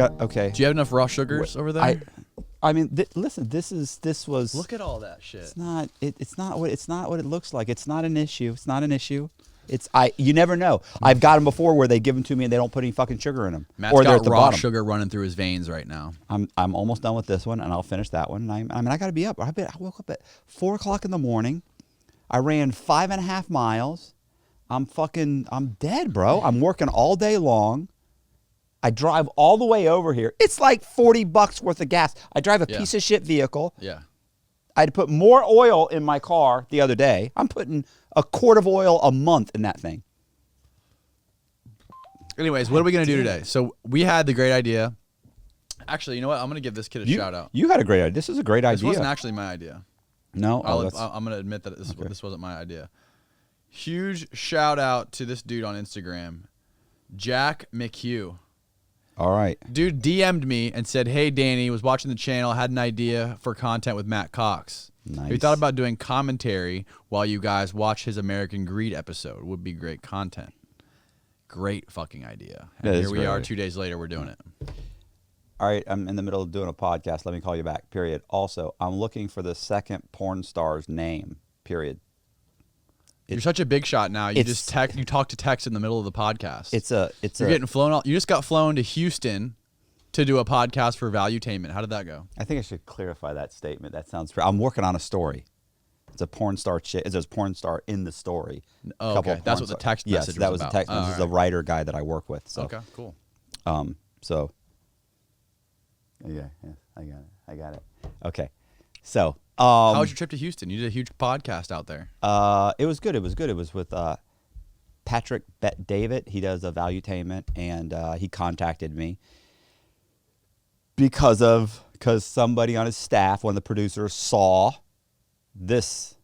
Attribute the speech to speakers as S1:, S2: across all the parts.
S1: okay.
S2: Do you have enough raw sugars over there?
S1: I mean, listen. This was.
S2: Look at all that shit.
S1: It's not. It's not what it looks like. It's not an issue. It's not an issue. You never know. I've got them before where they give them to me and they don't put any fucking sugar in them.
S2: Matt's got raw sugar running through his veins right now.
S1: I'm almost done with this one and I'll finish that one. I mean, I got to be up. I woke up at 4 o'clock in the morning. I ran 5.5 miles. I'm dead, bro. I'm working all day long. I drive all the way over here. It's like $40 worth of gas. I drive a piece of shit vehicle.
S2: Yeah.
S1: I had to put more oil in my car the other day. I'm putting a quart of oil a month in that thing.
S2: Anyways, what are we going to do today? So we had the great idea. Actually, you know what? I'm going to give this kid a shout out.
S1: You had a great idea. This is a great idea.
S2: This wasn't actually my idea.
S1: No?
S2: I'm going to admit that this wasn't my idea. Huge shout out to this dude on Instagram, Jack McHugh.
S1: All right.
S2: Dude DM'd me and said, hey, Danny, was watching the channel, had an idea for content with Matt Cox.
S1: Nice.
S2: We thought about doing commentary while you guys watch his American Greed episode. Would be great content. Great fucking idea. And here we are 2 days later, we're doing it.
S1: All right, I'm in the middle of doing a podcast. Let me call you back, period. Also, I'm looking for the second porn star's name, period.
S2: You're such a big shot now. You just you talk to text in the middle of the podcast. You're getting flown. You just got flown to Houston to do a podcast for Valuetainment. How did that go?
S1: I think I should clarify that statement. That sounds. I'm working on a story. It's a porn star chick. There's a porn star in the story.
S2: Oh, okay. That's what the text message was about.
S1: Yes, that was the text message. This is a writer guy that I work with. So.
S2: Okay, cool.
S1: So. Yeah, I got it. Okay, so.
S2: How was your trip to Houston? You did a huge podcast out there.
S1: It was good. It was with Patrick David. He does a Valuetainment, and he contacted me because somebody on his staff, one of the producers, saw this,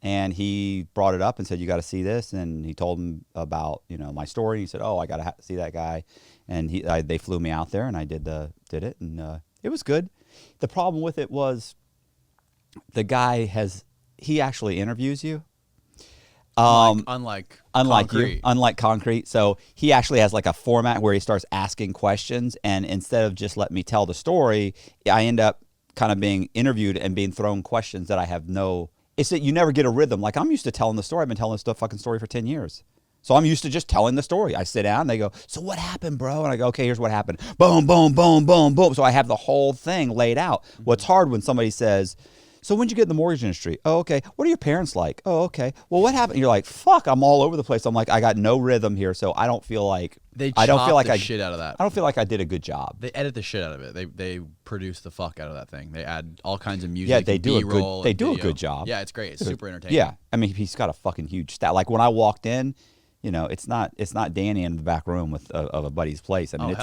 S1: and he brought it up and said, "You got to see this." And he told him about my story. He said, "Oh, I got to see that guy," and they flew me out there, and I did it, and it was good. The problem with it was. The guy he actually interviews you.
S2: Unlike
S1: you, unlike Concrete. So he actually has like a format where he starts asking questions, and instead of just let me tell the story, I end up kind of being interviewed and being thrown questions that I have no. It's that you never get a rhythm. Like I'm used to telling the story. I've been telling this fucking story for 10 years. So I'm used to just telling the story. I sit down, they go, "So what happened, bro?" And I go, "Okay, here's what happened." Boom, boom, boom, boom, boom. So I have the whole thing laid out. Mm-hmm. What's hard when somebody says, "So when'd you get in the mortgage industry?" "Oh, okay. What are your parents like?" "Oh, okay. Well, what happened?" You're like, "Fuck, I'm all over the place." I'm like, I got no rhythm here, so I don't feel like
S2: shit out of that.
S1: I don't feel like I did a good job.
S2: They edit the shit out of it. They produce the fuck out of that thing. They add all kinds of music.
S1: Yeah, they do
S2: B-roll
S1: a good job.
S2: Yeah, it's great. It's super entertaining.
S1: Yeah, I mean, he's got a fucking huge stat. Like when I walked in, it's not Danny in the back room of a buddy's place. I mean,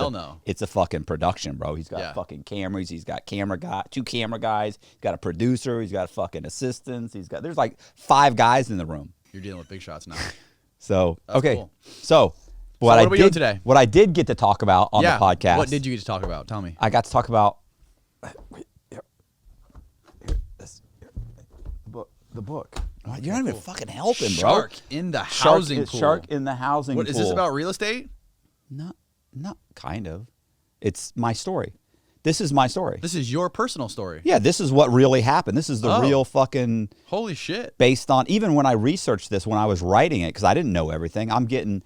S1: it's a fucking production, bro. He's got fucking cameras. He's got two camera guys. He's got a producer. He's got fucking assistants. There's like 5 guys in the room.
S2: You're dealing with big shots now.
S1: So
S2: that's
S1: okay,
S2: cool.
S1: so
S2: what are we doing today?
S1: What I did get to talk about on the podcast.
S2: What did you get to talk about? Tell me.
S1: I got to talk about the book. You're not even fucking helping, bro.
S2: Shark in the housing pool.
S1: Shark in the housing pool.
S2: What, is this about real estate?
S1: Not kind of. It's my story. This is my story.
S2: This is your personal story.
S1: Yeah, this is what really happened. This is the real fucking...
S2: Holy shit.
S1: Based on... Even when I researched this, when I was writing it, because I didn't know everything, I'm getting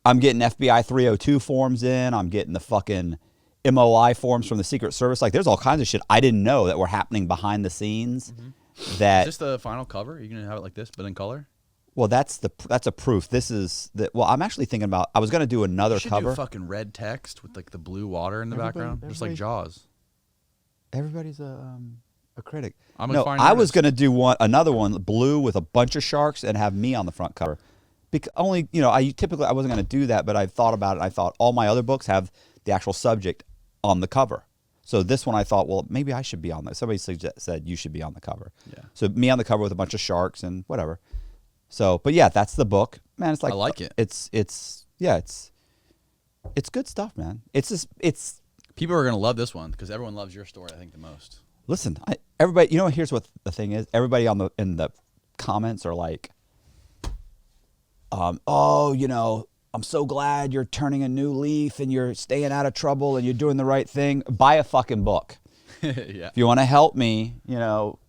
S1: FBI 302 forms in. I'm getting the fucking MOI forms from the Secret Service. Like, there's all kinds of shit I didn't know that were happening behind the scenes. Mm-hmm.
S2: Is this the final cover? Are you gonna have it like this, but in color?
S1: Well, that's a proof. This is well, I'm actually thinking about. I was gonna do another cover.
S2: Do fucking red text with like the blue water in the background, just like Jaws.
S1: Everybody's a critic.
S2: I
S1: was gonna do another one, blue with a bunch of sharks, and have me on the front cover. Because only I wasn't gonna do that, but I thought about it. I thought all my other books have the actual subject on the cover. So this one I thought, well, maybe I should be on there. Somebody said you should be on the cover.
S2: Yeah.
S1: So me on the cover with a bunch of sharks and whatever. So, but yeah, that's the book, man. It's like
S2: I like it.
S1: It's good stuff, man. It's
S2: people are gonna love this one because everyone loves your story. I think the most.
S1: Listen, everybody. Here's what the thing is. Everybody in the comments are like, I'm so glad you're turning a new leaf and you're staying out of trouble and you're doing the right thing. Buy a fucking book.
S2: Yeah.
S1: If you want to help me,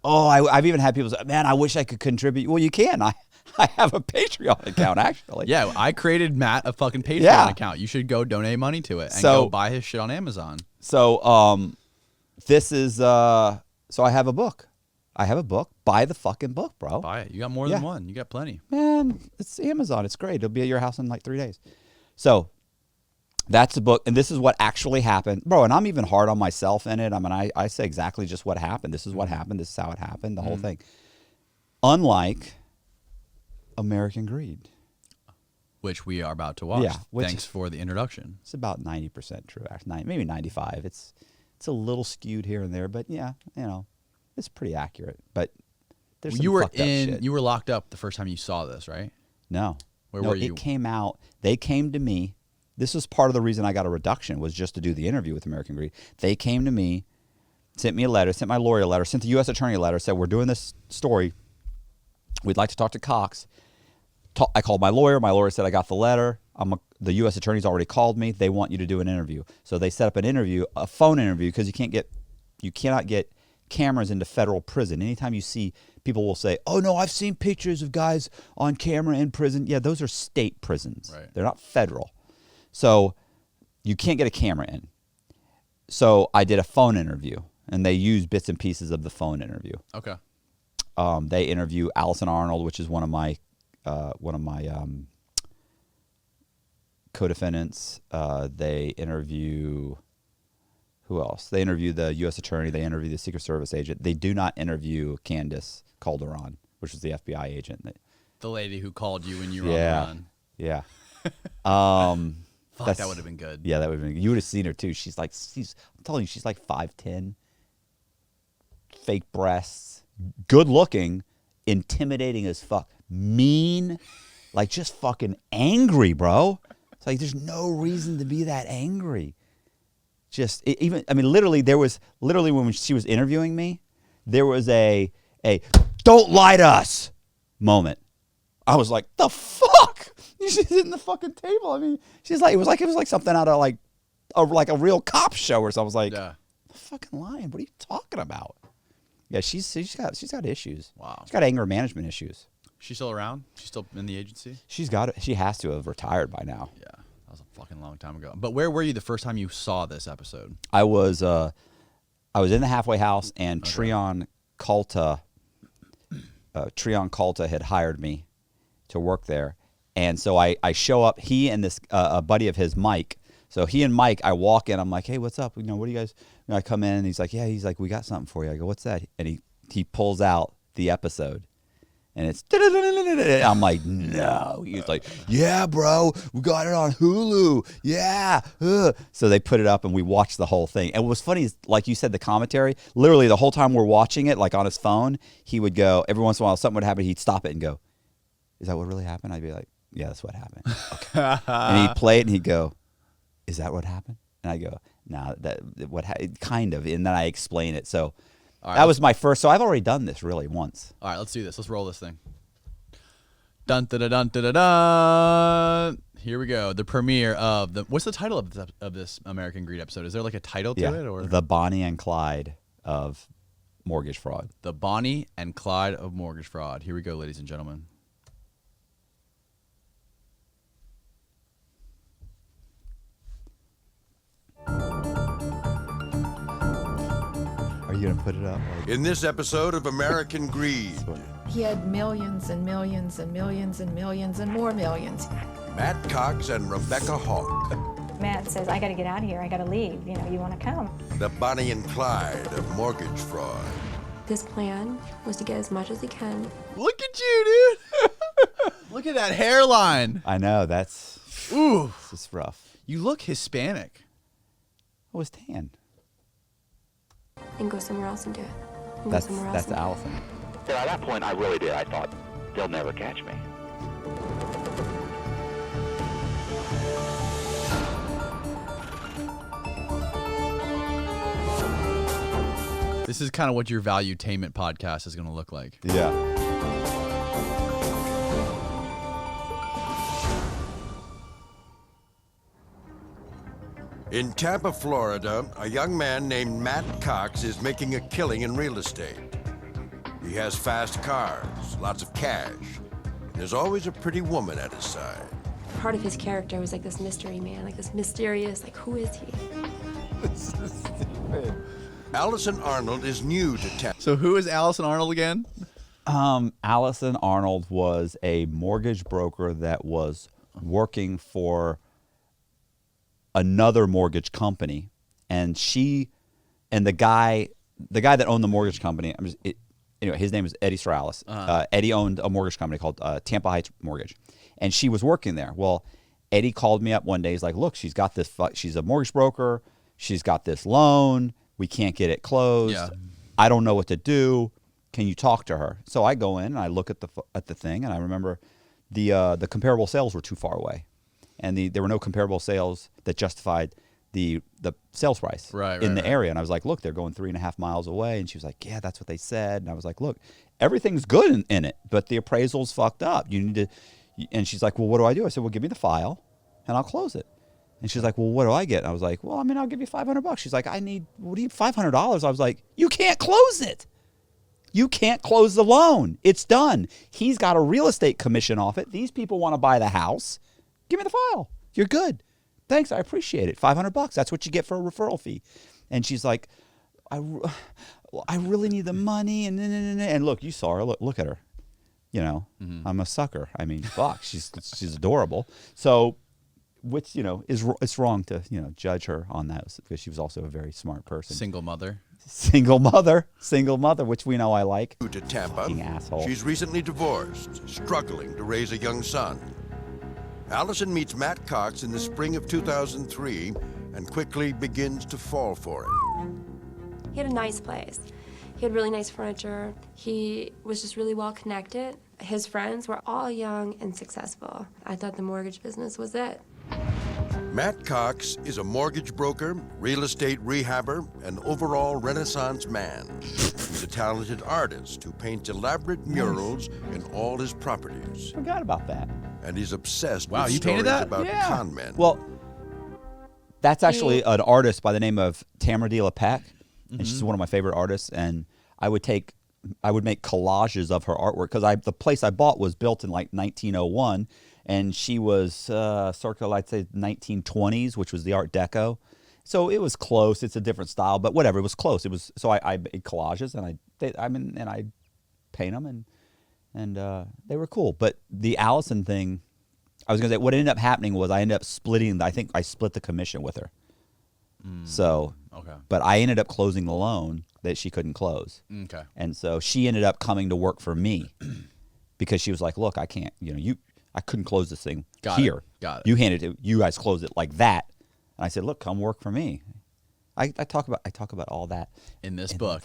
S1: I've even had people say, man, I wish I could contribute. Well, you can. I have a Patreon account, actually.
S2: Yeah, I created Matt a fucking Patreon account. You should go donate money to it and go buy his shit on Amazon.
S1: So this is, so I have a book. Buy the fucking book, bro.
S2: Buy it. You got more than one. You got plenty.
S1: Man, it's Amazon. It's great. It'll be at your house in like 3 days. So that's the book. And this is what actually happened. Bro, and I'm even hard on myself in it. I mean, I say exactly just what happened. This is what happened. This is how it happened. The whole thing. Unlike American Greed.
S2: Which we are about to watch.
S1: Yeah.
S2: Thanks for the introduction.
S1: It's about 90% true. Actually, maybe 95. It's a little skewed here and there. But yeah, it's pretty accurate. But there's some fucked up shit.
S2: You were locked up the first time you saw this, right?
S1: No.
S2: Where were you?
S1: It came out. They came to me. This was part of the reason I got a reduction, was just to do the interview with American Greed. They came to me, sent me a letter, sent my lawyer a letter, sent the U.S. attorney a letter, said, we're doing this story. We'd like to talk to Cox. I called my lawyer. My lawyer said, I got the letter. The U.S. attorney's already called me. They want you to do an interview. So they set up an interview, a phone interview, because you cannot get cameras into federal prison. Anytime you see, people will say, oh no, I've seen pictures of guys on camera in prison. Yeah, those are state prisons.
S2: Right.
S1: They're not federal. So you can't get a camera in. So I did a phone interview, and they used bits and pieces of the phone interview.
S2: Okay.
S1: They interview Allison Arnold, which is one of my co-defendants. They interview, who else? They interview the U.S. attorney. They interview the Secret Service agent. They do not interview Candace Calderon, which was the FBI agent.
S2: The lady who called you when you were on the run.
S1: Yeah.
S2: Fuck, that would have been good.
S1: Yeah, that would have been. You would have seen her too. I'm telling you, she's like 5'10", fake breasts, good looking, intimidating as fuck, mean, like just fucking angry, bro. It's like there's no reason to be that angry. Literally when she was interviewing me, there was a don't lie to us moment. I was like, the fuck? She's hitting the fucking table. I mean, she's like, it was like something out of like a real cop show or something. I was like, I'm fucking lying. What are you talking about? Yeah, she's got issues.
S2: Wow.
S1: She's got anger management issues.
S2: She's still around? She's still in the agency?
S1: She has to have retired by now.
S2: Yeah. That was a fucking long time ago. But where were you the first time you saw this episode?
S1: I was in the halfway house, and Treon Calta had hired me to work there. And so I show up, he and this a buddy of his, Mike. So he and Mike, I walk in, I'm like, hey, what's up? What do you guys, I come in, and he's like, we got something for you. I go, what's that? And he pulls out the episode. And it's, I'm like, no. He's like, yeah, bro, we got it on Hulu. Yeah. So they put it up, and we watched the whole thing. And what was funny is, like you said, the commentary, literally the whole time we're watching it, like on his phone, he would go, every once in a while, something would happen, he'd stop it and go, is that what really happened? I'd be like, yeah, that's what happened. Okay. And he'd play it, and he'd go, is that what happened? And I go, nah, kind of. And then I explain it. So that was my first. So I've already done this really once.
S2: All right, let's do this. Let's roll this thing. Dun da da dun da da dun. Here we go. The premiere of the. What's the title of this American Greed episode? Is there like a title to it, or
S1: the Bonnie and Clyde of mortgage fraud?
S2: The Bonnie and Clyde of mortgage fraud. Here we go, ladies and gentlemen.
S1: Are you gonna put it up?
S3: In this episode of American Greed,
S4: he had millions and millions and millions and millions and more millions.
S3: Matt Cox and Rebecca Hawk.
S5: Matt says, I got to get out of here. I got to leave. You want to come?
S3: The Bonnie and Clyde of mortgage fraud.
S6: His plan was to get as much as he can.
S2: Look at you, dude. Look at that hairline.
S1: I know, that's it's rough.
S2: You look Hispanic.
S1: I was tan.
S6: And go somewhere else and do it.
S1: That's Allison.
S7: Yeah, at that point, I really did. I thought, they'll never catch me.
S2: This is kind of what your Valuetainment podcast is going to look like.
S1: Yeah.
S3: In Tampa, Florida, a young man named Matt Cox is making a killing in real estate. He has fast cars, lots of cash, and there's always a pretty woman at his side.
S6: Part of his character was like this mystery man, like this mysterious, like, who is he?
S3: Allison Arnold is new to Tampa.
S2: So who is Allison Arnold again?
S1: Allison Arnold was a mortgage broker that was working for another mortgage company, and the guy that owned the mortgage company, his name is Eddie Stralis. Eddie owned a mortgage company called Tampa Heights Mortgage, and she was working there. Well, Eddie called me up one day. He's like, "Look, she's a mortgage broker. She's got this loan. We can't get it closed.
S2: Yeah.
S1: I don't know what to do. Can you talk to her?" So I go in and I look at the thing, and I remember the comparable sales were too far away, and there were no comparable sales that justified the sales price in the area. And I was like, "Look, they're going 3.5 miles away." And she was like, "Yeah, that's what they said." And I was like, "Look, everything's good in it, but the appraisal's fucked up. You need to." And she's like, "Well, what do I do?" I said, "Well, give me the file, and I'll close it." And she's like, "Well, what do I get?" And I was like, "Well, I'll give you $500." She's like, "What do you, $500?" I was like, "You can't close it. You can't close the loan. It's done. He's got a real estate commission off it. These people want to buy the house. Give me the file. You're good. Thanks. I appreciate it. $500. That's what you get for a referral fee." And she's like, I really need the money. And look, you saw her. Look at her. I'm a sucker. I mean, fuck, she's adorable. So, which, it's wrong to, judge her on that because she was also a very smart person.
S2: Single mother,
S1: which we know I like.
S3: To Tampa,
S1: asshole.
S3: She's recently divorced, struggling to raise a young son. Allison meets Matt Cox in the spring of 2003 and quickly begins to fall for him.
S6: He had a nice place. He had really nice furniture. He was just really well connected. His friends were all young and successful. I thought the mortgage business was it.
S3: Matt Cox is a mortgage broker, real estate rehabber, and overall Renaissance man. He's a talented artist who paints elaborate murals in all his properties.
S1: Forgot about that.
S3: And he's obsessed
S2: Wow,
S3: with
S2: you painted
S3: stories
S2: that?
S3: about
S1: Yeah.
S3: con men.
S1: Well, that's actually an artist by the name of Tamara de la Peck, and she's one of my favorite artists. And I would make collages of her artwork because the place I bought was built in like 1901, and she was circa, I'd say, 1920s, which was the Art Deco. So it was close. It's a different style, but whatever. It was close. It was so I made collages and I paint them and they were cool. But the Allison thing, I was gonna say, what ended up happening was I ended up splitting. I think I split the commission with her. So,
S2: okay.
S1: But I ended up closing the loan that she couldn't close.
S2: Okay.
S1: And so she ended up coming to work for me because she was like, "Look, I can't. I couldn't close this thing here.
S2: Got it.
S1: You handed it. You guys closed it like that." And I said, "Look, come work for me." I talk about all that
S2: in this book.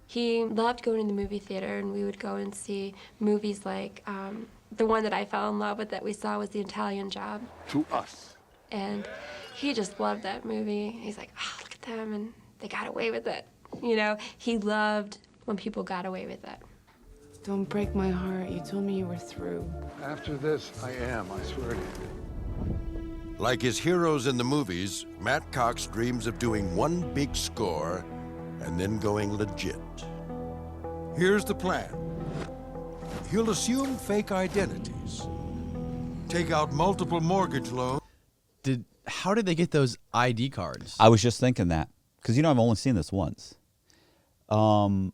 S6: He loved going to the movie theater, and we would go and see movies like the one that I fell in love with that we saw was The Italian Job.
S3: To us.
S6: And he just loved that movie. He's like, "Oh, look at them, and they got away with it." He loved when people got away with it.
S8: Don't break my heart. You told me you were through.
S9: After this, I am, I swear to you.
S3: Like his heroes in the movies, Matt Cox dreams of doing one big score and then going legit. Here's the plan. He'll assume fake identities, take out multiple mortgage loans.
S2: How did they get those ID cards?
S1: I was just thinking that because I've only seen this once. I might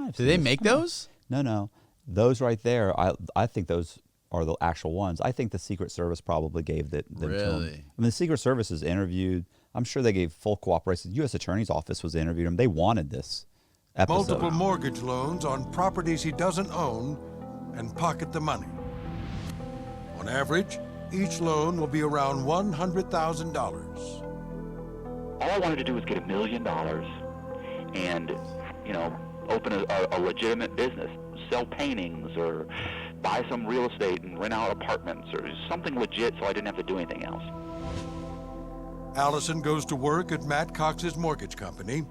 S1: have.
S2: Did they make those?
S1: No. Those right there, I think those are the actual ones. I think the Secret Service probably gave them to them. I mean, the Secret Service is interviewed. I'm sure they gave full cooperation. The U.S. Attorney's Office was interviewing him. They wanted this episode.
S3: Multiple mortgage loans on properties he doesn't own and pocket the money. On average, each loan will be around $100,000.
S7: All I wanted to do was get $1 million and, open a legitimate business, sell paintings or buy some real estate and rent out apartments or something legit so I didn't have to do anything else.
S3: Allison goes to work at Matt Cox's mortgage company,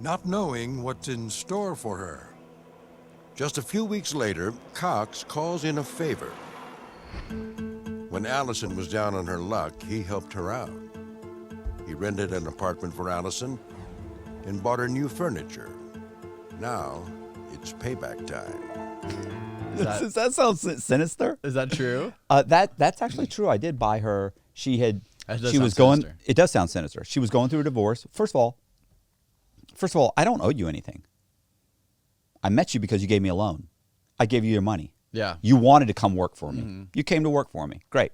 S3: not knowing what's in store for her. Just a few weeks later, Cox calls in a favor. When Allison was down on her luck, he helped her out. He rented an apartment for Allison and bought her new furniture. Now, it's payback time.
S1: Does that sound sinister?
S2: Is that true?
S1: That's actually true. I did buy her. She was going.
S2: Sinister.
S1: It does sound sinister. She was going through a divorce. First of all, I don't owe you anything. I met you because you gave me a loan. I gave you your money.
S2: Yeah.
S1: You wanted to come work for me. You came to work for me. Great.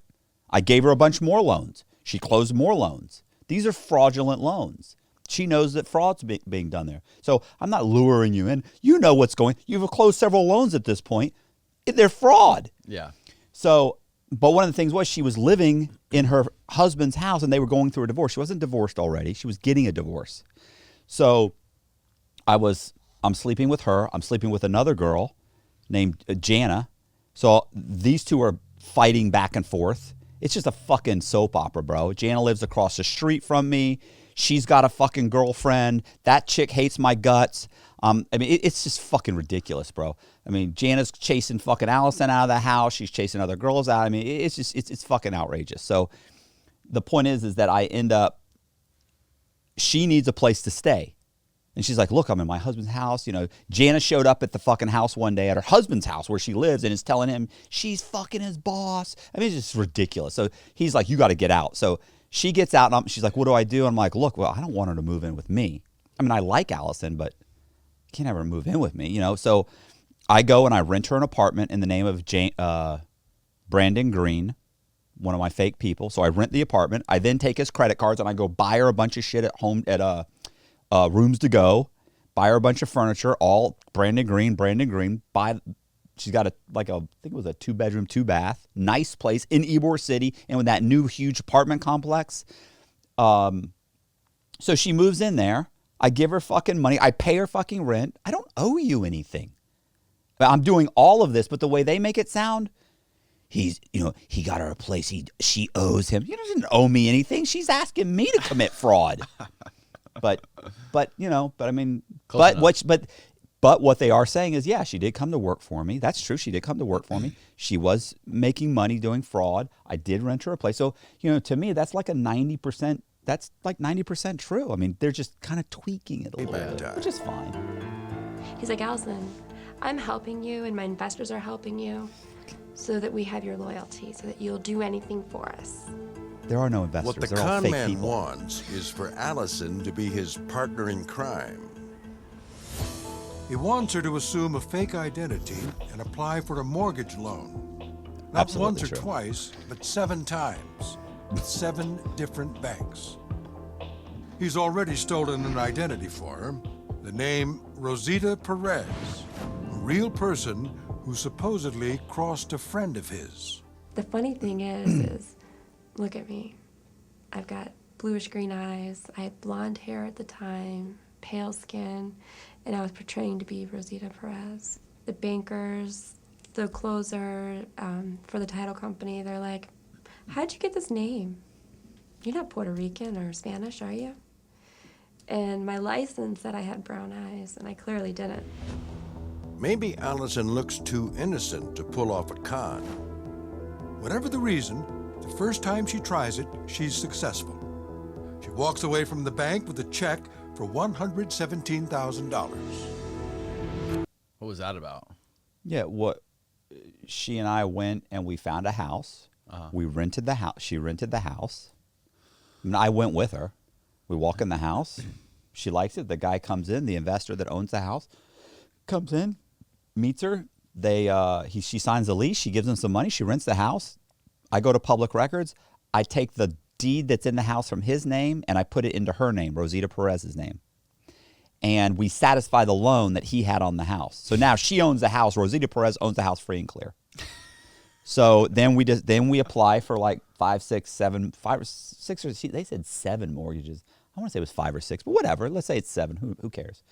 S1: I gave her a bunch more loans. She closed more loans. These are fraudulent loans. She knows that fraud's being done there. So I'm not luring you in. You know what's going. You've closed several loans at this point. They're fraud.
S2: Yeah.
S1: So, but one of the things was she was living in her husband's house and they were going through a divorce. She wasn't divorced already. She was getting a divorce. So I'm sleeping with her. I'm sleeping with another girl named Jana. So these two are fighting back and forth. It's just a fucking soap opera, bro. Jana lives across the street from me. She's got a fucking girlfriend. That chick hates my guts. I mean, it's just fucking ridiculous, bro. I mean, Jana's chasing fucking Allison out of the house. She's chasing other girls out. I mean, it's fucking outrageous. So the point is that I end up, she needs a place to stay. And she's like, look, I'm in my husband's house. You know, Jana showed up at the fucking house one day at her husband's house where she lives and is telling him she's fucking his boss. I mean, it's just ridiculous. So he's like, you got to get out. So she gets out and she's like, what do I do? I'm like, look, well, I don't want her to move in with me. I mean, I like Allison, but I can't have her move in with me, you know? So I go and I rent her an apartment in the name of Brandon Green, one of my fake people. So I rent the apartment. I then take his credit cards and I go buy her a bunch of shit at home at Rooms to Go, buy her a bunch of furniture, all Brandon Green. She's got I think it was a 2-bedroom, 2-bath, nice place in Ybor City, and with that new huge apartment complex. So she moves in there. I give her fucking money. I pay her fucking rent. I don't owe you anything. I'm doing all of this, but the way they make it sound, he got her a place. She owes him. He doesn't owe me anything. She's asking me to commit fraud. But I mean, but what they are saying is, yeah, she did come to work for me. That's true. She did come to work for me. She was making money doing fraud. I did rent her a place. So, to me, that's like 90%. That's like 90% true. I mean, they're just kind of tweaking it a little bit, which is fine.
S6: He's like, Allison, I'm helping you and my investors are helping you so that we have your loyalty, so that you'll do anything for us.
S1: There are no investors.
S3: What the
S1: They're all
S3: con
S1: fake
S3: man
S1: people.
S3: wants is for Allison to be his partner in crime.
S9: He wants her to assume a fake identity and apply for a mortgage loan. Not
S1: Absolutely
S9: once or
S1: true.
S9: twice, but 7 times, with 7 different banks. He's already stolen an identity for her, the name Rosita Perez, a real person who supposedly crossed a friend of his.
S6: The funny thing is look at me. I've got bluish green eyes. I had blonde hair at the time, pale skin, and I was portraying to be Rosita Perez. The bankers, the closer for the title company, they're like, how'd you get this name? You're not Puerto Rican or Spanish, are you? And my license said I had brown eyes, and I clearly didn't.
S3: Maybe Allison looks too innocent to pull off a con.
S9: Whatever the reason, the first time she tries it, she's successful. She walks away from the bank with a check for $117,000.
S2: What was that about?
S1: Yeah, she and I went and we found a house. We rented the house. She rented the house. And I went with her. We walk in the house. She likes it. The guy comes in, the investor that owns the house, comes in, meets her. She signs the lease. She gives him some money. She rents the house. I go to public records. I take the deed that's in the house from his name and I put it into her name, Rosita Perez's name. And we satisfy the loan that he had on the house. So now she owns the house. Rosita Perez owns the house free and clear. So then we apply for like 5, 6, 7, 5 or 6 or they said 7 mortgages. I want to say it was 5 or 6, but whatever. Let's say it's 7. Who cares?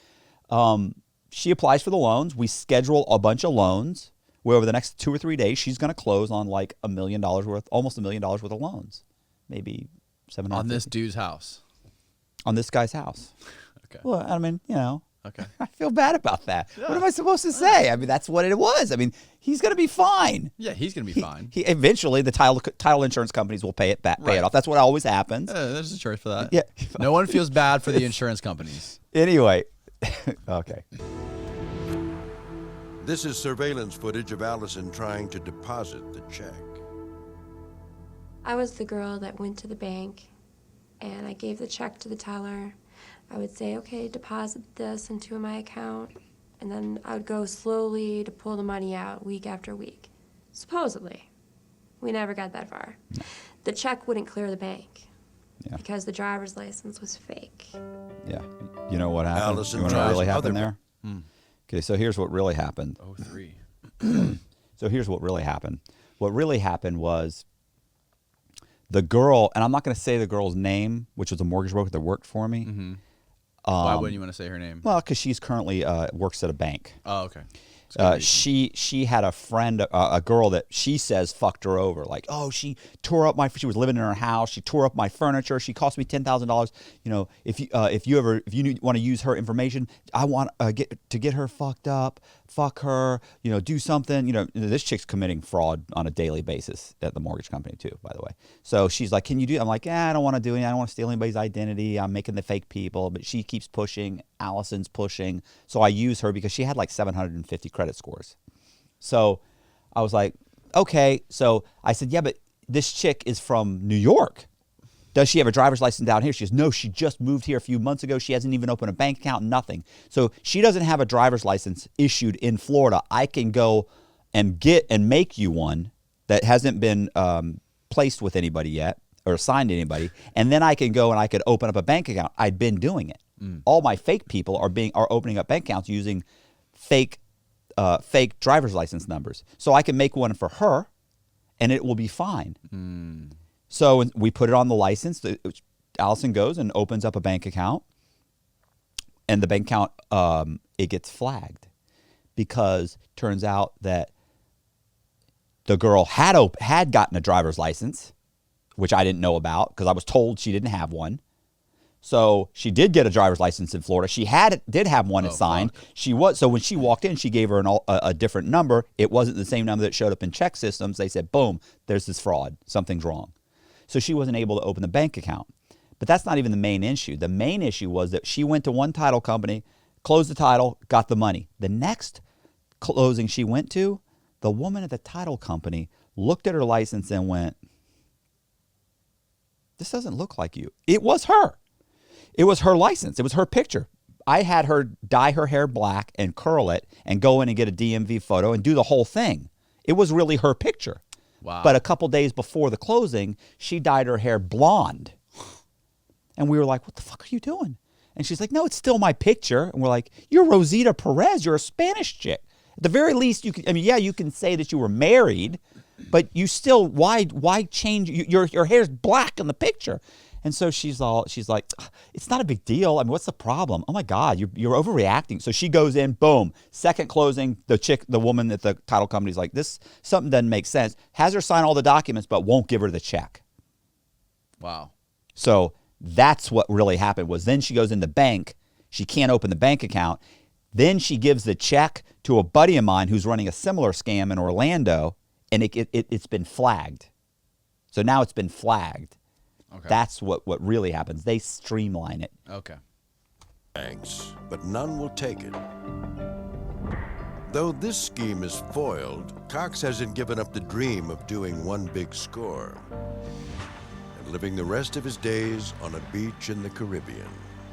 S1: She applies for the loans. We schedule a bunch of loans where over the next 2 or 3 days, she's going to close on like $1 million worth, almost $1 million worth of loans. Maybe 700.
S2: On this dude's house.
S1: On this guy's house.
S2: Okay.
S1: Well, I mean,
S2: Okay.
S1: I feel bad about that. Yeah. What am I supposed to say? I mean, that's what it was. I mean, he's going to be fine.
S2: Yeah, he's going to be fine.
S1: He eventually, the title insurance companies will pay it back, pay it off. That's what always happens.
S2: There's a choice for that.
S1: Yeah.
S2: No one feels bad for the insurance companies.
S1: Anyway, okay.
S3: This is surveillance footage of Allison trying to deposit the check.
S6: I was the girl that went to the bank, and I gave the check to the teller. I would say, okay, deposit this into my account, and then I would go slowly to pull the money out week after week. Supposedly. We never got that far. No. The check wouldn't clear the bank because the driver's license was fake.
S1: Yeah. You know what happened?
S3: Allison
S1: you know what really happened there? Okay, so here's what really happened.
S2: 03.
S1: So here's what really happened. What really happened was the girl, and I'm not going to say the girl's name, which was a mortgage broker that worked for me.
S2: Mm-hmm. Why wouldn't you want to say her name?
S1: Well, because she's currently works at a bank.
S2: Oh, okay.
S1: She had a friend, a girl that she says fucked her over. Like, oh, she tore up she was living in her house. She tore up my furniture. She cost me $10,000. You know, if you want to use her information, I want to get her fucked up. Fuck her. You know, do something. You know, this chick's committing fraud on a daily basis at the mortgage company too, by the way. So she's like, can you do? I'm like, I don't want to do anything. I don't want to steal anybody's identity. I'm making the fake people. But she keeps pushing. Allison's pushing. So I use her because she had like 750 credit scores. So I was like, okay. So I said, yeah, but this chick is from New York. Does she have a driver's license down here? She goes, no, she just moved here a few months ago. She hasn't even opened a bank account, nothing. So she doesn't have a driver's license issued in Florida. I can go and make you one that hasn't been placed with anybody yet or assigned to anybody. And then I can go and I could open up a bank account. I'd been doing it. All my fake people are opening up bank accounts using fake driver's license numbers. So I can make one for her, and it will be fine. So we put it on the license. Allison goes and opens up a bank account, and the bank account it gets flagged because turns out that the girl had gotten a driver's license, which I didn't know about because I was told she didn't have one. So she did get a driver's license in Florida. She did have one assigned. Fuck. So when she walked in, she gave her a different number. It wasn't the same number that showed up in check systems. They said, boom, there's this fraud. Something's wrong. So she wasn't able to open the bank account. But that's not even the main issue. The main issue was that she went to one title company, closed the title, got the money. The next closing she went to, the woman at the title company looked at her license and went, this doesn't look like you. It was her. It was her license. It was her picture. I had her dye her hair black and curl it and go in and get a DMV photo and do the whole thing. It was really her picture.
S2: Wow.
S1: But a couple days before the closing, she dyed her hair blonde. And we were like, what the fuck are you doing? And she's like, no, it's still my picture. And we're like, you're Rosita Perez. You're a Spanish chick. At the very least, you can, you can say that you were married, but you still, why change? Your hair's black in the picture. And so she's like, it's not a big deal. I mean, what's the problem? Oh my God, you're overreacting. So she goes in, boom, second closing, the woman at the title company's like, something doesn't make sense. Has her sign all the documents, but won't give her the check.
S2: Wow.
S1: So that's what really happened was then she goes in the bank. She can't open the bank account. Then she gives the check to a buddy of mine who's running a similar scam in Orlando, and it's been flagged. So now it's been flagged. Okay. That's what really happens. They streamline it.
S2: Okay.
S3: Banks, but none will take it. Though this scheme is foiled, Cox hasn't given up the dream of doing one big score and living the rest of his days on a beach in the Caribbean.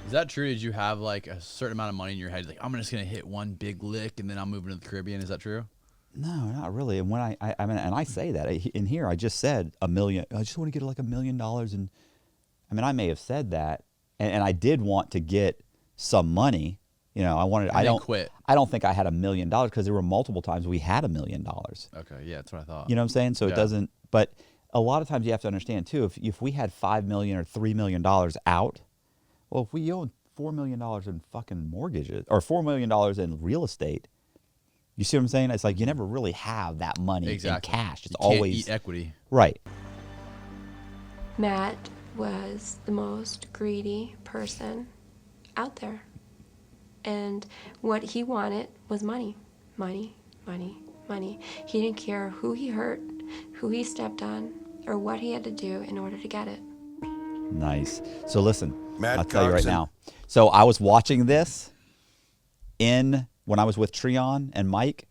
S2: Is that true? Did you have like a certain amount of money in your head? Like, I'm just going to hit one big lick and then I'm moving to the Caribbean. Is that true?
S1: No, not really. And when I mean, and I say that in here, I just said $1 million. I just want to get like $1 million. And I mean, I may have said that, and I did want to get some money. You know, I wanted. I don't
S2: quit.
S1: I don't think I had $1 million because there were multiple times we had $1 million.
S2: Okay, yeah, that's what I thought.
S1: You know what I'm saying? So it doesn't. But a lot of times you have to understand too. If we had $5 million or $3 million out, well, if we own $4 million in fucking mortgages or $4 million in real estate. You see what I'm saying? It's like you never really have that money in cash. It's always
S2: eat equity.
S1: Right.
S6: Matt was the most greedy person out there. And what he wanted was money, money, money, money. He didn't care who he hurt, who he stepped on, or what he had to do in order to get it.
S1: Nice. So listen,
S3: Matt
S1: I'll tell you right
S3: Coxon.
S1: now. So I was watching this when I was with Treon and Mike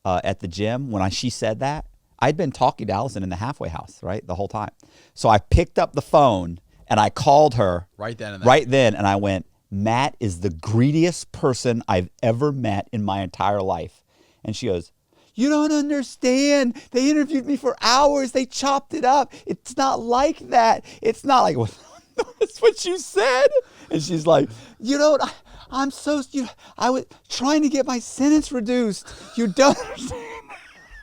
S1: at the gym. She said that, I'd been talking to Allison in the halfway house, right, the whole time. So I picked up the phone and I called her
S2: right then,
S1: and I went, Matt is the greediest person I've ever met in my entire life. And she goes, you don't understand. They interviewed me for hours. They chopped it up. It's not like that. It's not like, well, that's what you said. And she's like, I was trying to get my sentence reduced. You don't understand.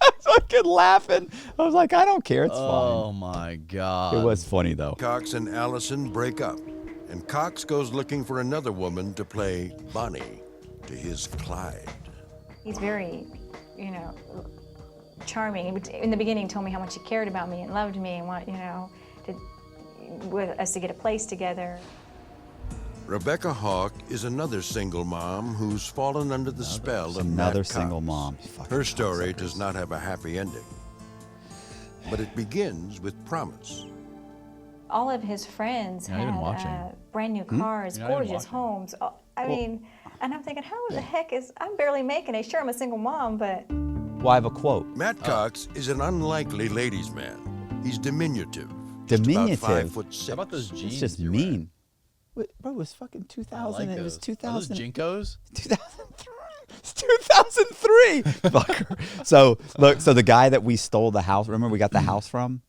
S1: I was fucking laughing. I was like, I don't care. It's fine.
S2: Oh my God.
S1: It was funny though.
S3: Cox and Allison break up, and Cox goes looking for another woman to play Bonnie to his Clyde.
S5: He's very, charming. In the beginning, he told me how much he cared about me and loved me and with us to get a place together.
S3: Rebecca Hawk is another single mom who's fallen under the spell of Matt
S1: Another
S3: Cox.
S1: single mom.
S3: Her story does not have a happy ending, but it begins with promise.
S5: All of his friends had brand new cars, gorgeous homes. I mean, and I'm thinking, how the heck I'm barely making it. Sure, I'm a single mom, but.
S1: Well, I have a quote.
S3: Matt Cox is an unlikely ladies' man. He's diminutive.
S1: Diminutive?
S3: About 5'6".
S2: How about those jeans?
S1: It's just mean. Wait, bro, it was fucking 2000.
S2: I like
S1: it was
S2: those.
S1: 2000.
S2: Are those Jinkos?
S1: 2003. It's 2003. Fucker. So look, the guy that we stole the house. Remember, we got the house from.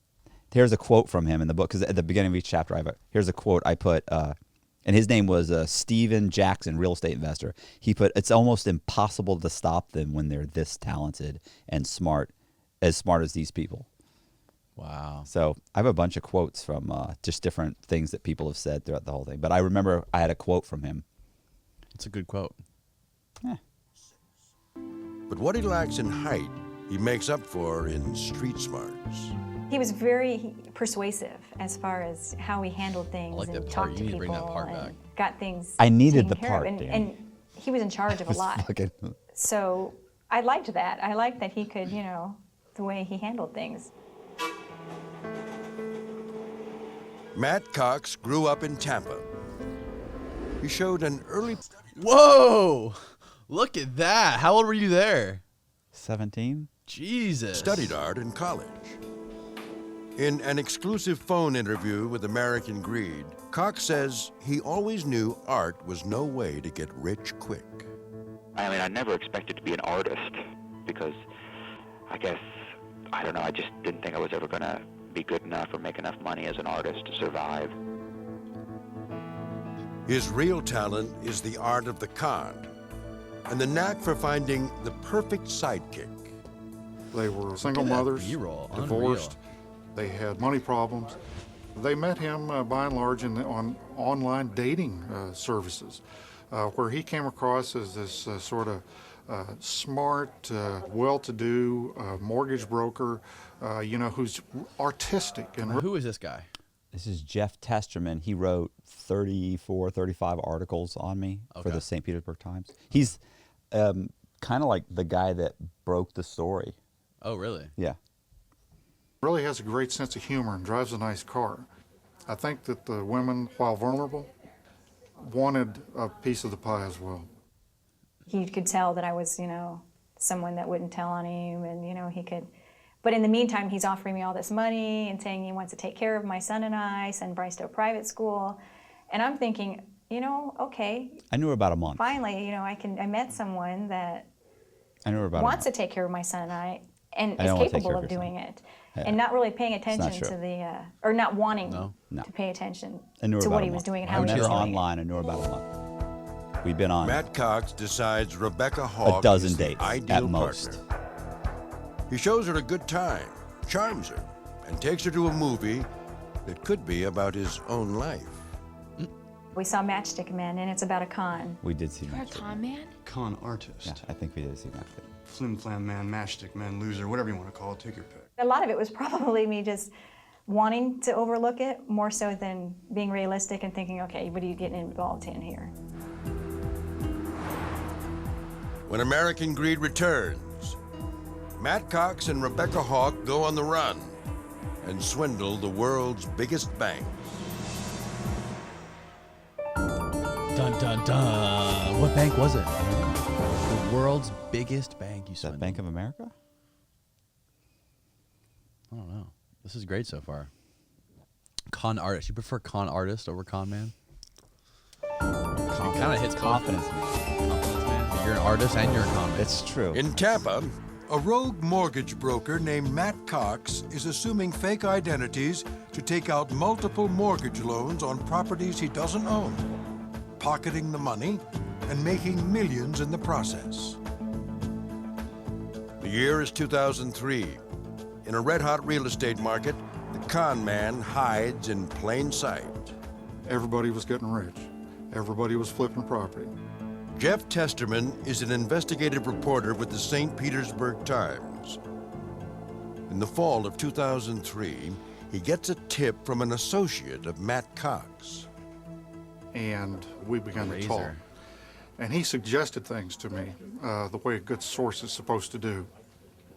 S1: Here's a quote from him in the book, because at the beginning of each chapter, here's a quote I put. And his name was Steven Jackson, real estate investor. He put, "It's almost impossible to stop them when they're this talented and smart as these people."
S2: Wow.
S1: So I have a bunch of quotes from just different things that people have said throughout the whole thing. But I remember I had a quote from him.
S2: It's a good quote.
S1: Yeah.
S3: But what he lacks in height, he makes up for in street smarts.
S5: He was very persuasive as far as how he handled things
S2: I like
S5: and
S2: that
S5: talked
S2: part.
S5: to
S2: You need to
S5: people
S2: bring that part
S5: and
S2: back.
S5: got things
S1: I needed
S5: taken
S1: the
S5: care
S1: part,
S5: of.
S1: Danny.
S5: And he was in charge of a lot. So I liked that. I liked that he could, the way he handled things.
S3: Matt Cox grew up in Tampa. He showed an early...
S2: Whoa! Look at that. How old were you there?
S1: 17.
S2: Jesus.
S3: Studied art in college. In an exclusive phone interview with American Greed, Cox says he always knew art was no way to get rich quick.
S7: I mean, I never expected to be an artist because I just didn't think I was ever going to be good enough or make enough money as an artist to survive.
S3: His real talent is the art of the con and the knack for finding the perfect sidekick.
S10: They were single mothers,
S2: B-roll.
S10: divorced. They had money problems. They met him by and large on online dating services, where he came across as this sort of smart, well-to-do mortgage broker, who's artistic. And
S2: Who is this guy?
S1: This is Jeff Testerman. He wrote 34, 35 articles on me for the St. Petersburg Times. He's kind of like the guy that broke the story.
S2: Oh, really?
S1: Yeah.
S10: really has a great sense of humor and drives a nice car. I think that the women, while vulnerable, wanted a piece of the pie as well.
S5: He could tell that I was, someone that wouldn't tell on him, and, he could. But in the meantime, he's offering me all this money and saying he wants to take care of my son and I, send Bryce to a private school. And I'm thinking, okay.
S1: I knew her about a month.
S5: Finally, I met someone that
S1: I knew her about
S5: wants to take care of my son and I, and
S1: I
S5: is
S1: don't want to take
S5: capable
S1: care
S5: of
S1: of your
S5: doing
S1: son.
S5: it.
S1: Yeah.
S5: And not really paying attention
S1: true.
S5: to the, or not wanting
S1: No.
S5: to pay attention
S1: I knew her
S5: to
S1: about
S5: what
S1: a
S5: he was
S1: month.
S5: doing and
S1: I
S5: how he
S1: met
S5: was
S1: her
S5: doing it.
S1: online. I knew her about a month. We've been on
S3: Matt Cox decides Rebecca Hawk
S1: a dozen
S3: is the
S1: dates
S3: ideal
S1: at most.
S3: partner. He shows her a good time, charms her, and takes her to a movie that could be about his own life.
S5: We saw Matchstick Men, and it's about a con.
S1: We did see
S11: You're a
S1: Matchstick.
S11: con man?
S12: Con artist.
S1: Yeah, I think we did see Matchstick.
S12: Flim flam man, matchstick man, loser, whatever you want to call it, take your pick.
S5: A lot of it was probably me just wanting to overlook it more so than being realistic and thinking, okay, what are you getting involved in here?
S3: When American greed returns, Matt Cox and Rebecca Hawk go on the run and swindle the world's biggest bank.
S2: Dun, dun, dun. What bank was it? The world's biggest bank. You said
S1: that Bank of America?
S2: I don't know. This is great so far. Con artist. You prefer con artist over con man? It kind of hits
S1: confidence, man.
S2: Confidence, man. You're an artist and you're a con man.
S1: It's true.
S3: In Tampa,
S9: a rogue mortgage broker named Matt Cox is assuming fake identities to take out multiple mortgage loans on properties he doesn't own, pocketing the money and making millions in the process.
S3: The year is 2003. In a red-hot real estate market, the con man hides in plain sight.
S10: Everybody was getting rich. Everybody was flipping property.
S3: Jeff Testerman is an investigative reporter with the St. Petersburg Times. In the fall of 2003, he gets a tip from an associate of Matt Cox.
S10: And we began to talk. And he suggested things to me, the way a good source is supposed to do.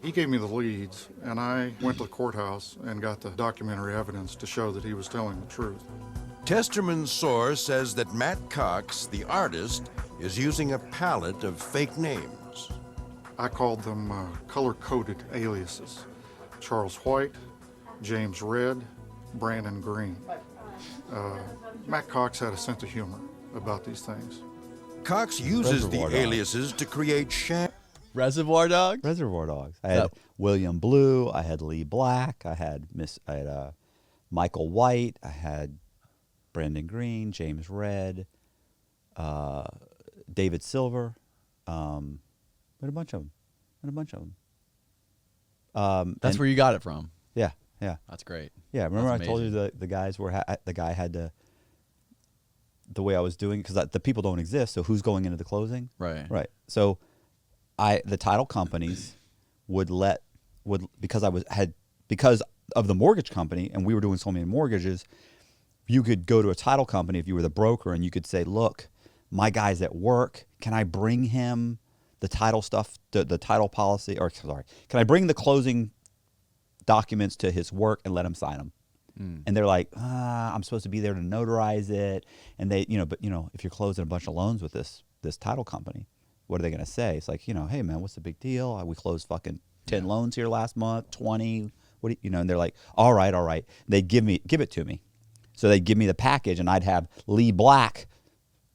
S10: He gave me the leads, and I went to the courthouse and got the documentary evidence to show that he was telling the truth.
S3: Testerman's source says that Matt Cox, the artist, is using a palette of fake names.
S10: I called them color-coded aliases. Charles White, James Red, Brandon Green. Matt Cox had a sense of humor about these things.
S3: Cox uses the aliases to create
S2: Reservoir Dogs?
S1: Reservoir Dogs. I had William Blue. I had Lee Black. I had Michael White. I had Brandon Green, James Red, David Silver. We had a bunch of them.
S2: That's where you got it from.
S1: Yeah.
S2: That's great.
S1: Yeah, remember I told you the guys were the guy had to. The way I was doing, because the people don't exist, so who's going into the closing?
S2: Right.
S1: So, the title companies because of the mortgage company, and we were doing so many mortgages, you could go to a title company if you were the broker, and you could say, "Look, my guy's at work. Can I bring him the title stuff, the title policy, or sorry, can I bring the closing documents to his work and let him sign them?" And they're like, I'm supposed to be there to notarize it. And they, but if you're closing a bunch of loans with this title company, what are they going to say? It's like, hey man, what's the big deal? We closed fucking 10 loans here last month, 20, and they're like, all right. They'd give it to me. So they'd give me the package and I'd have Lee Black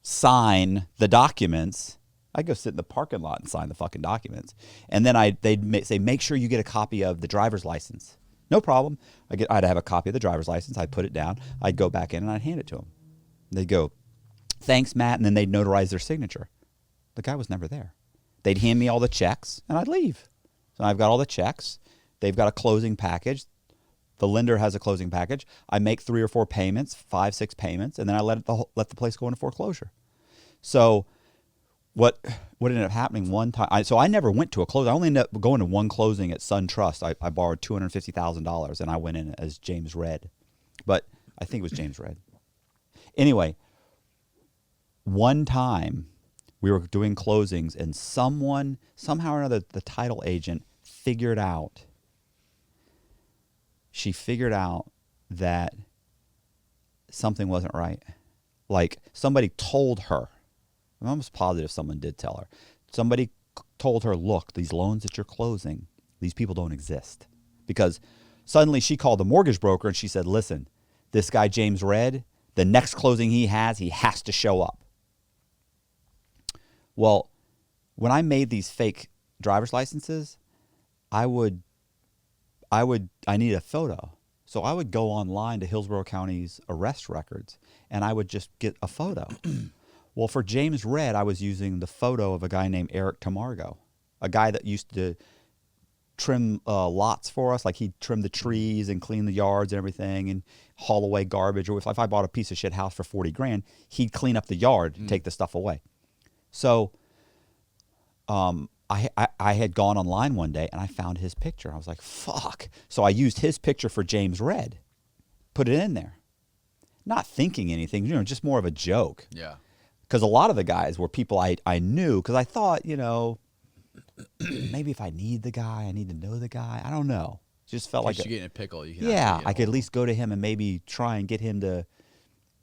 S1: sign the documents. I'd go sit in the parking lot and sign the fucking documents. And then they'd say, make sure you get a copy of the driver's license. No problem. I'd have a copy of the driver's license. I'd put it down. I'd go back in and I'd hand it to them. They'd go, thanks, Matt. And then they'd notarize their signature. The guy was never there. They'd hand me all the checks and I'd leave. So I've got all the checks. They've got a closing package. The lender has a closing package. I make 3 or 4 payments, 5, 6 payments, and then I let the place go into foreclosure. So what ended up happening one time, so I never went to a closing. I only ended up going to one closing at Sun Trust. I borrowed $250,000 and I went in as James Red. But I think it was James Red. Anyway, one time we were doing closings and somehow or another, the title agent figured out that something wasn't right. Like somebody told her. I'm almost positive someone did tell her. Somebody told her, look, these loans that you're closing, these people don't exist. Because suddenly she called the mortgage broker and she said, listen, this guy James Red, the next closing he has to show up. Well, when I made these fake driver's licenses, I needed a photo. So I would go online to Hillsborough County's arrest records and I would just get a photo. Well, for James Red, I was using the photo of a guy named Eric Tamargo, a guy that used to trim lots for us. Like he'd trim the trees and clean the yards and everything and haul away garbage. Or if I bought a piece of shit house for $40,000, he'd clean up the yard and take the stuff away. So I had gone online one day and I found his picture. I was like, fuck. So I used his picture for James Red, put it in there. Not thinking anything, just more of a joke.
S2: Yeah.
S1: Because a lot of the guys were people I knew because I thought, maybe if I need the guy, I need to know the guy. I don't know. Just felt like
S2: you get in a pickle.
S1: I could at least go to him and maybe try and get him to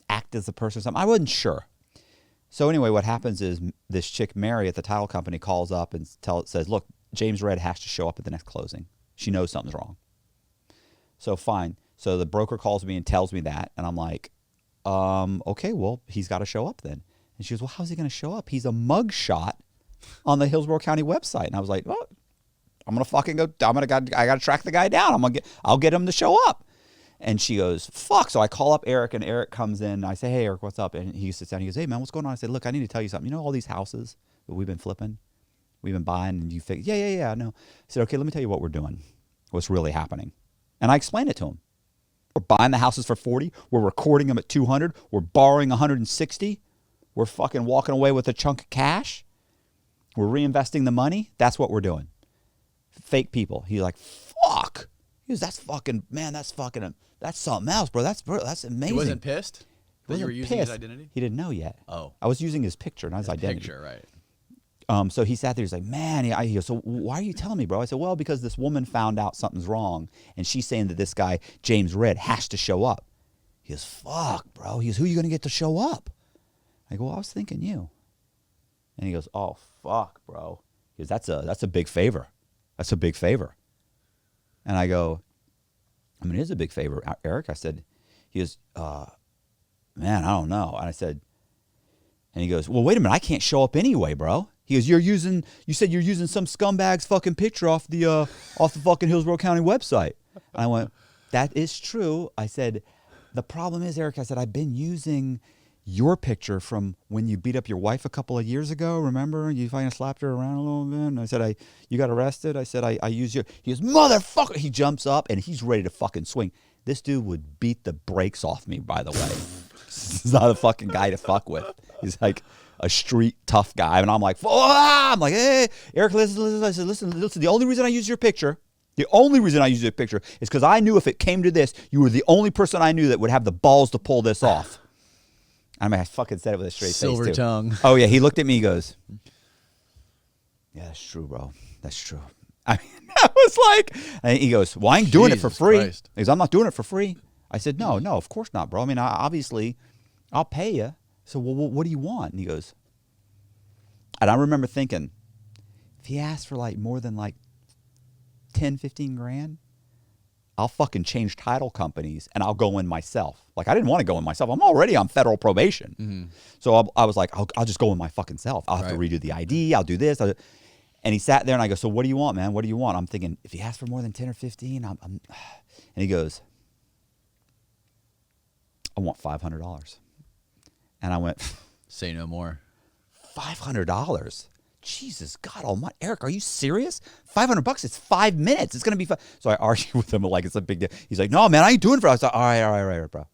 S1: act as the person or something. I wasn't sure. So anyway, what happens is this chick, Mary, at the title company calls up and says, look, James Red has to show up at the next closing. She knows something's wrong. So fine. So the broker calls me and tells me that. And I'm like, okay, well, he's got to show up then. And she goes, well, how's he going to show up? He's a mugshot on the Hillsborough County website. And I was like, well, I'm going to fucking go. I got to track the guy down. I'll get him to show up. And she goes, fuck. So I call up Eric, and Eric comes in. And I say, hey, Eric, what's up? And he sits down. He goes, hey, man, what's going on? I said, look, I need to tell you something. You know all these houses that we've been flipping? We've been buying, and you think, yeah, I know. I said, okay, let me tell you what we're doing, what's really happening. And I explained it to him. We're buying the houses for 40. We're recording them at 200. We're borrowing 160. We're fucking walking away with a chunk of cash. We're reinvesting the money. That's what we're doing. Fake people. He's like, fuck. He goes, that's fucking, man, that's something else, bro. That's amazing.
S2: He wasn't pissed that you were using his identity?
S1: He didn't know yet.
S2: Oh.
S1: I was using his picture, not his identity.
S2: Picture, right.
S1: So he sat there, he's like, man, he goes, so why are you telling me, bro? I said, well, because this woman found out something's wrong, and she's saying that this guy, James Red, has to show up. He goes, fuck, bro. He goes, who are you going to get to show up? I go, well, I was thinking you. And he goes, oh, fuck, bro. He goes, that's a big favor. That's a big favor. And I go, I mean, it is a big favor, Eric. I said, he goes, man, I don't know. And I said, and he goes, well, wait a minute. I can't show up anyway, bro. He goes, you said you're using some scumbag's fucking picture off the fucking Hillsborough County website. And I went, that is true. I said, the problem is, Eric, I said, I've been using your picture from when you beat up your wife a couple of years ago. Remember? You fucking slapped her around a little bit. And I said, you got arrested. I said, I use your, he goes, motherfucker. He jumps up and he's ready to fucking swing. This dude would beat the brakes off me, by the way. He's not a fucking guy to fuck with. He's like a street tough guy. And I'm like, I'm like, hey, Eric, listen. I said, listen. The only reason I use your picture, is because I knew if it came to this, you were the only person I knew that would have the balls to pull this off. I mean, I fucking said it with a straight face, too.
S2: Silver tongue.
S1: Oh, yeah. He looked at me. He goes, yeah, that's true, bro. That's true. I mean, I was like, and he goes, well, I ain't doing it for free.
S2: Christ.
S1: He goes, I'm not doing it for free. I said, no, of course not, bro. I mean, obviously, I'll pay you. So, well, what do you want? And he goes, and I remember thinking, if he asked for like more than like 10, 15 grand, I'll fucking change title companies and I'll go in myself. Like, I didn't want to go in myself. I'm already on federal probation. Mm-hmm. So I was like, I'll just go in my fucking self. I'll have to redo the ID. I'll do this. And he sat there and I go, so what do you want, man? What do you want? I'm thinking, if he asks for more than 10 or 15, and he goes, I want $500. And I went,
S2: say no more.
S1: $500? Jesus God Almighty, Eric, are you serious? $500? It's 5 minutes. It's gonna be fun. So I argued with him like it's a big deal. He's like, no, man, I ain't doing it for. I was like, all right, bro. All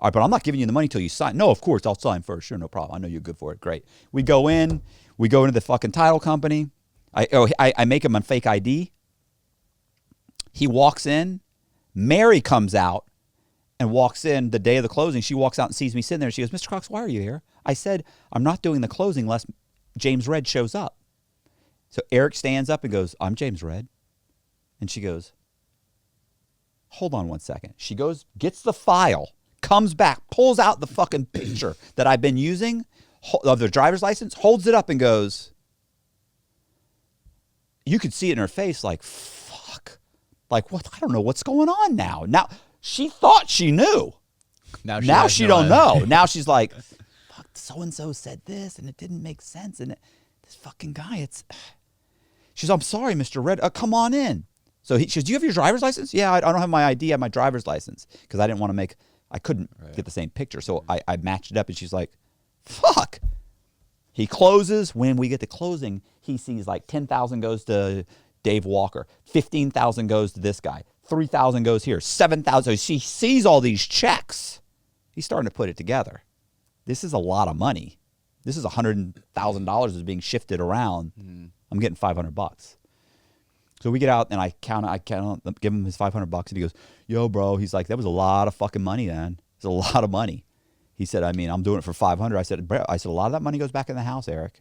S1: right, but I'm not giving you the money till you sign. No, of course, I'll sign first. Sure, no problem. I know you're good for it. Great. We go into the fucking title company. I make him a fake ID. He walks in. Mary comes out and walks in the day of the closing. She walks out and sees me sitting there. She goes, Mr. Cox, why are you here? I said, I'm not doing the closing unless James Red shows up. So Eric stands up and goes, I'm James Red. And she goes, hold on one second. She goes, gets the file, comes back, pulls out the fucking picture that I've been using of the driver's license, holds it up and goes, you could see it in her face like, fuck. Like, what? I don't know what's going on now. Now, she thought she knew. Now she don't know. Now she's like, fuck, so-and-so said this, and it didn't make sense. And this fucking guy, she's, I'm sorry, Mr. Red. Come on in. So she goes, do you have your driver's license? Yeah, I don't have my ID. I have my driver's license. Because I couldn't get the same picture. So I matched it up, and she's like, fuck. He closes. When we get to closing, he sees like 10,000 goes to Dave Walker. 15,000 goes to this guy. 3,000 goes here. 7,000. So he sees all these checks. He's starting to put it together. This is a lot of money. This is $100,000 is being shifted around. Mm-hmm. I'm getting $500. So we get out and I give him his $500 and he goes, yo, bro. He's like, that was a lot of fucking money, man. It's a lot of money. He said, I mean, I'm doing it for $500. I said, a lot of that money goes back in the house, Eric.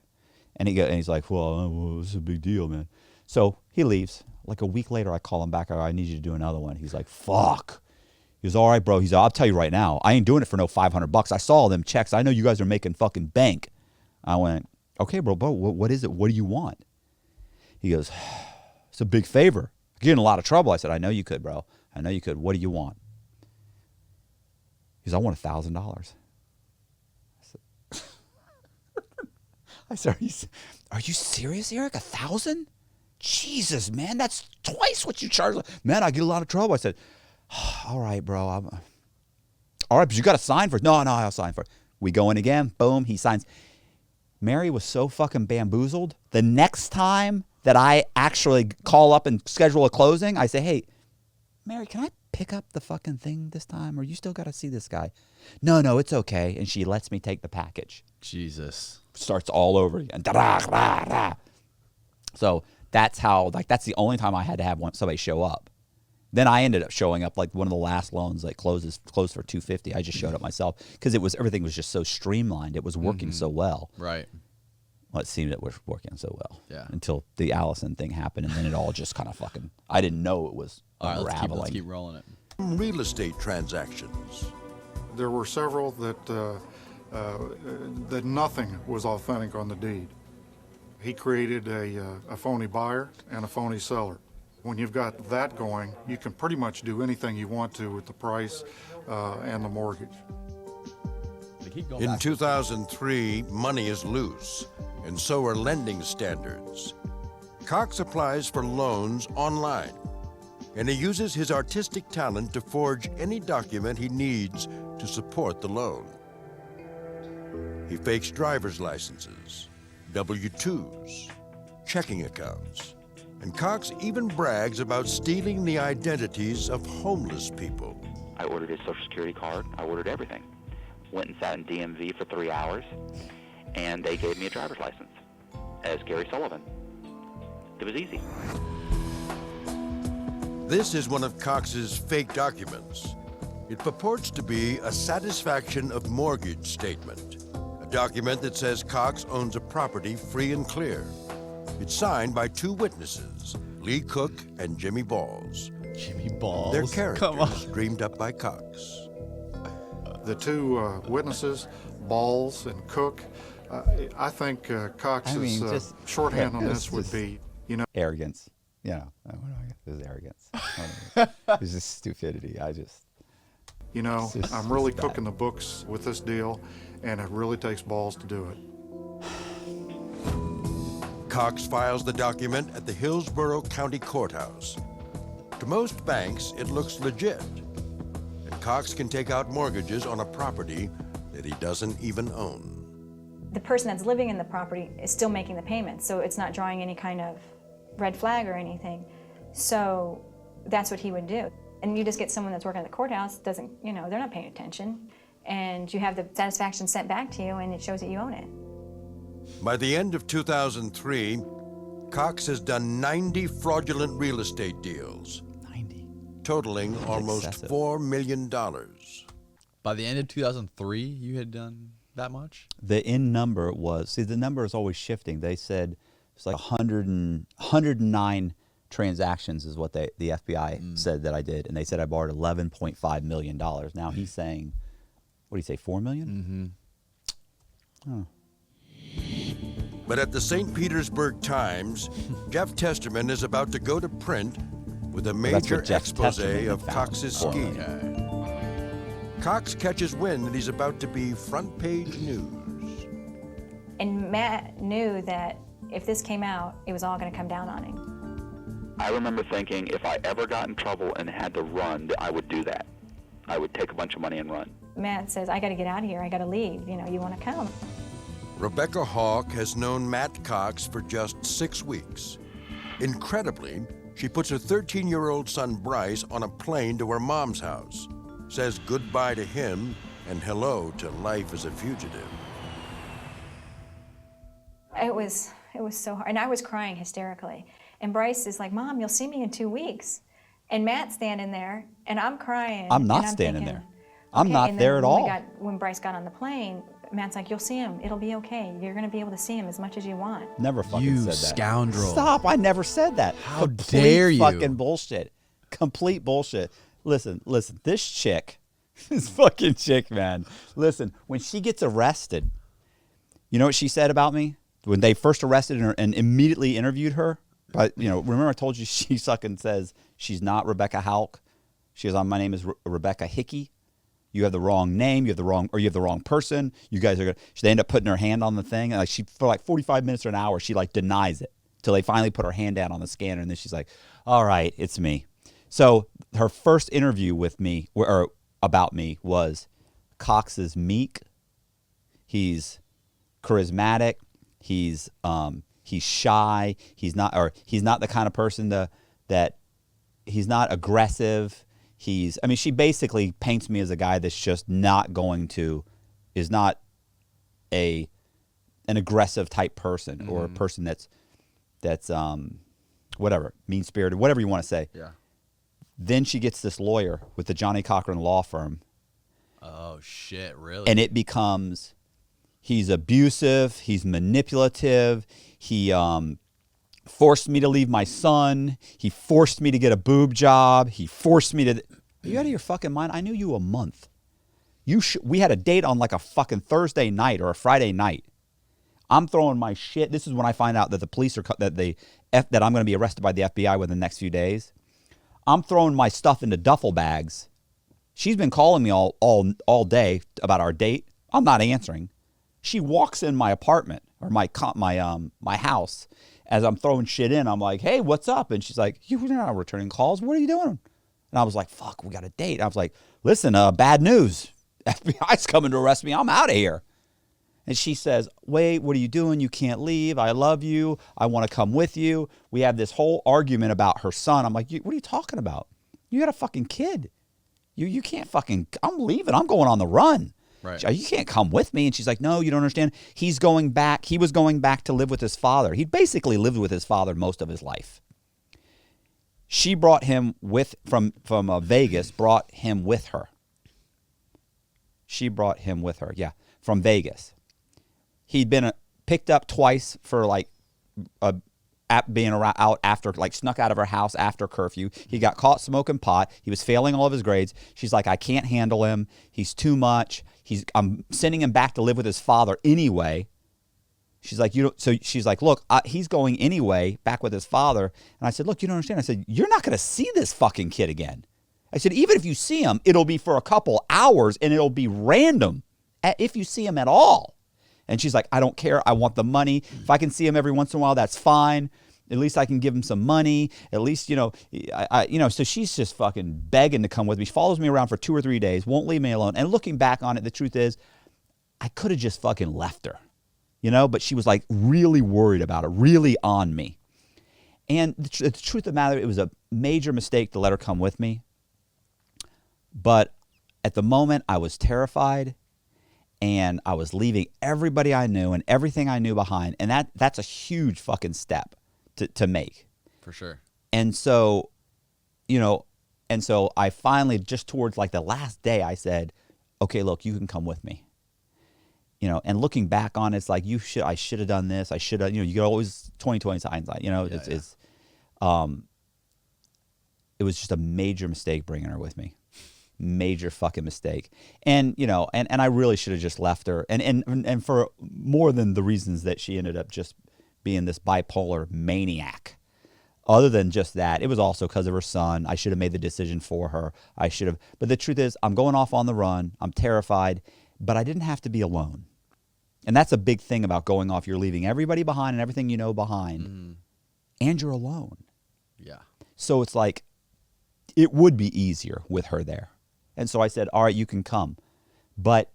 S1: And he's like, well, this is a big deal, man. So he leaves. Like a week later, I call him back. I need you to do another one. He's like, fuck. He goes, all right, bro. He's like, I'll tell you right now, I ain't doing it for no $500. I saw all them checks. I know you guys are making fucking bank. I went, okay, bro, what is it? What do you want? He goes, it's a big favor. I get in a lot of trouble. I said, I know you could, bro. I know you could. What do you want? He goes, I want $1,000. I said, are you serious, Eric? 1,000? Jesus, man, that's twice what you charge. Man, I get a lot of trouble. I said, all right, bro. All right, but you got to sign for it. No, I'll sign for it. We go in again. Boom, he signs. Mary was so fucking bamboozled. The next time that I actually call up and schedule a closing, I say, hey, Mary, can I pick up the fucking thing this time? Or you still got to see this guy? No, it's okay. And she lets me take the package.
S2: Jesus.
S1: Starts all over again. So that's how, like, that's the only time I had to have somebody show up. Then I ended up showing up, like one of the last loans that closed for $250. I just showed up myself because everything was just so streamlined. It was working so well.
S2: Right.
S1: Well, it seemed it was working so well.
S2: Yeah.
S1: Until the Allison thing happened, and then it all just kind of fucking. I didn't know it was unraveling.
S2: Let's keep rolling it.
S3: Real estate transactions.
S10: There were several that nothing was authentic on the deed. He created a phony buyer and a phony seller. When you've got that going, you can pretty much do anything you want to with the price and the mortgage.
S3: In 2003, money is loose, and so are lending standards. Cox applies for loans online, and he uses his artistic talent to forge any document he needs to support the loan. He fakes driver's licenses, W-2s, checking accounts, and Cox even brags about stealing the identities of homeless people.
S7: I ordered his Social Security card. I ordered everything. Went and sat in DMV for 3 hours, and they gave me a driver's license as Gary Sullivan. It was easy.
S3: This is one of Cox's fake documents. It purports to be a satisfaction of mortgage statement, a document that says Cox owns a property free and clear. It's signed by two witnesses, Lee Cook and Jimmy Balls.
S2: Jimmy Balls?
S3: Their characters dreamed up by Cox.
S10: The two witnesses, Balls and Cook, I think Cox's shorthand on this would be,
S1: arrogance. This is arrogance. It's just stupidity.
S10: I'm really cooking the books with this deal, and it really takes balls to do it.
S3: Cox files the document at the Hillsborough County Courthouse. To most banks, it looks legit. And Cox can take out mortgages on a property that he doesn't even own.
S5: The person that's living in the property is still making the payments, so it's not drawing any kind of red flag or anything. So that's what he would do. And you just get someone that's working at the courthouse, they're not paying attention, and you have the satisfaction sent back to you, and it shows that you own it.
S3: By the end of 2003, Cox has done 90 fraudulent real estate deals. 90. Totaling almost $4 million.
S2: By the end of 2003, you had done that much?
S1: The end number was, the number is always shifting. They said it's like 109 transactions is what the FBI said that I did. And they said I borrowed $11.5 million. Now he's saying, what do you say, $4 million?
S2: Mm-hmm.
S1: Oh.
S3: But at the St. Petersburg Times, Jeff Testerman is about to go to print with a major expose of Cox's scheme. Cox catches wind that he's about to be front page news.
S5: And Matt knew that if this came out, it was all going to come down on him.
S7: I remember thinking if I ever got in trouble and had to run, I would do that. I would take a bunch of money and run.
S5: Matt says, I got to get out of here. I got to leave. You want to come?
S3: Rebecca Hawk has known Matt Cox for just 6 weeks. Incredibly, she puts her 13-year-old son Bryce on a plane to her mom's house, says goodbye to him and hello to life as a fugitive.
S5: It was so hard, and I was crying hysterically. And Bryce is like, Mom, you'll see me in 2 weeks. And Matt's standing there, and I'm crying.
S1: I'm not standing there. I'm not there at all.
S5: When Bryce got on the plane, Matt's like, you'll see him. It'll be okay. You're going to be able to see him as much as you want.
S1: Never fucking
S2: You
S1: said that.
S2: scoundrel.
S1: Stop. I never said that.
S2: How
S1: Complete
S2: dare you.
S1: fucking bullshit. Complete bullshit. Listen. This chick, this fucking chick, man. Listen, when she gets arrested, you know what she said about me? When they first arrested her and immediately interviewed her, but remember I told you she fucking says she's not Rebecca Houck. She goes, my name is Rebecca Hickey. You have the wrong name. You have the wrong person. You guys are gonna. They end up putting her hand on the thing, and for like 45 minutes or an hour, she like denies it till they finally put her hand down on the scanner, and then she's like, "All right, it's me." So her first interview with me or about me was, Cox is meek. He's charismatic. He's shy. He's not the kind of person that he's not aggressive. She basically paints me as a guy that's just is not an aggressive type person or a person that's whatever, mean-spirited, whatever you want to say.
S2: Yeah.
S1: Then she gets this lawyer with the Johnny Cochran law firm.
S2: Oh shit, really?
S1: And it becomes, he's abusive, he's manipulative, he forced me to leave my son, he forced me to get a boob job, he forced me to... Are you out of your fucking mind? I knew you a month. We had a date on like a fucking Thursday night or a Friday night. I'm throwing my shit. This is when I find out that the police are... that I'm going to be arrested by the FBI within the next few days. I'm throwing my stuff into duffel bags. She's been calling me all day about our date. I'm not answering. She walks in my apartment or my house as I'm throwing shit in. I'm like, "Hey, what's up?" And she's like, "You're not returning calls. What are you doing?" And I was like, "Fuck, we got a date." I was like, "Listen, bad news. FBI's coming to arrest me. I'm out of here." And she says, "Wait, what are you doing? You can't leave. I love you. I want to come with you." We have this whole argument about her son. I'm like, "What are you talking about? You got a fucking kid. You can't fucking, I'm leaving. I'm going on the run.
S2: Right.
S1: You can't come with me." And she's like, "No, you don't understand. He's going back. He was going back to live with his father." He basically lived with his father most of his life. She brought him from Vegas, brought him with her. She brought him with her, yeah, from Vegas. He'd been picked up twice for like being out after, like snuck out of her house after curfew. He got caught smoking pot. He was failing all of his grades. She's like, "I can't handle him. He's too much. I'm sending him back to live with his father anyway." She's like, she's like, "Look, he's going anyway, back with his father." And I said, "Look, you don't understand." I said, "You're not going to see this fucking kid again." I said, "Even if you see him, it'll be for a couple hours and it'll be random if you see him at all." And she's like, "I don't care. I want the money. If I can see him every once in a while, that's fine. At least I can give him some money. At least, so she's just fucking begging to come with me. She follows me around for 2 or 3 days, won't leave me alone. And looking back on it, the truth is, I could have just fucking left her, but she was like really worried about it, really on me. And the truth of the matter, it was a major mistake to let her come with me. But at the moment, I was terrified. And I was leaving everybody I knew and everything I knew behind. And that's a huge fucking step to make.
S2: For sure.
S1: And so, I finally, just towards like the last day, I said, "Okay, look, you can come with me." And looking back on it, it's like, I should have done this. I should have, you could always 20/20 hindsight, it was just a major mistake bringing her with me. Major fucking mistake. And I really should have just left her, and for more than the reasons that she ended up just being this bipolar maniac. Other than just that, it was also because of her son. I should have made the decision for her. But the truth is, I'm going off on the run. I'm terrified, but I didn't have to be alone. And that's a big thing about going off. You're leaving everybody behind and everything you know behind, and you're alone.
S2: Yeah.
S1: So it's like, it would be easier with her there. And so I said, "All right, you can come." But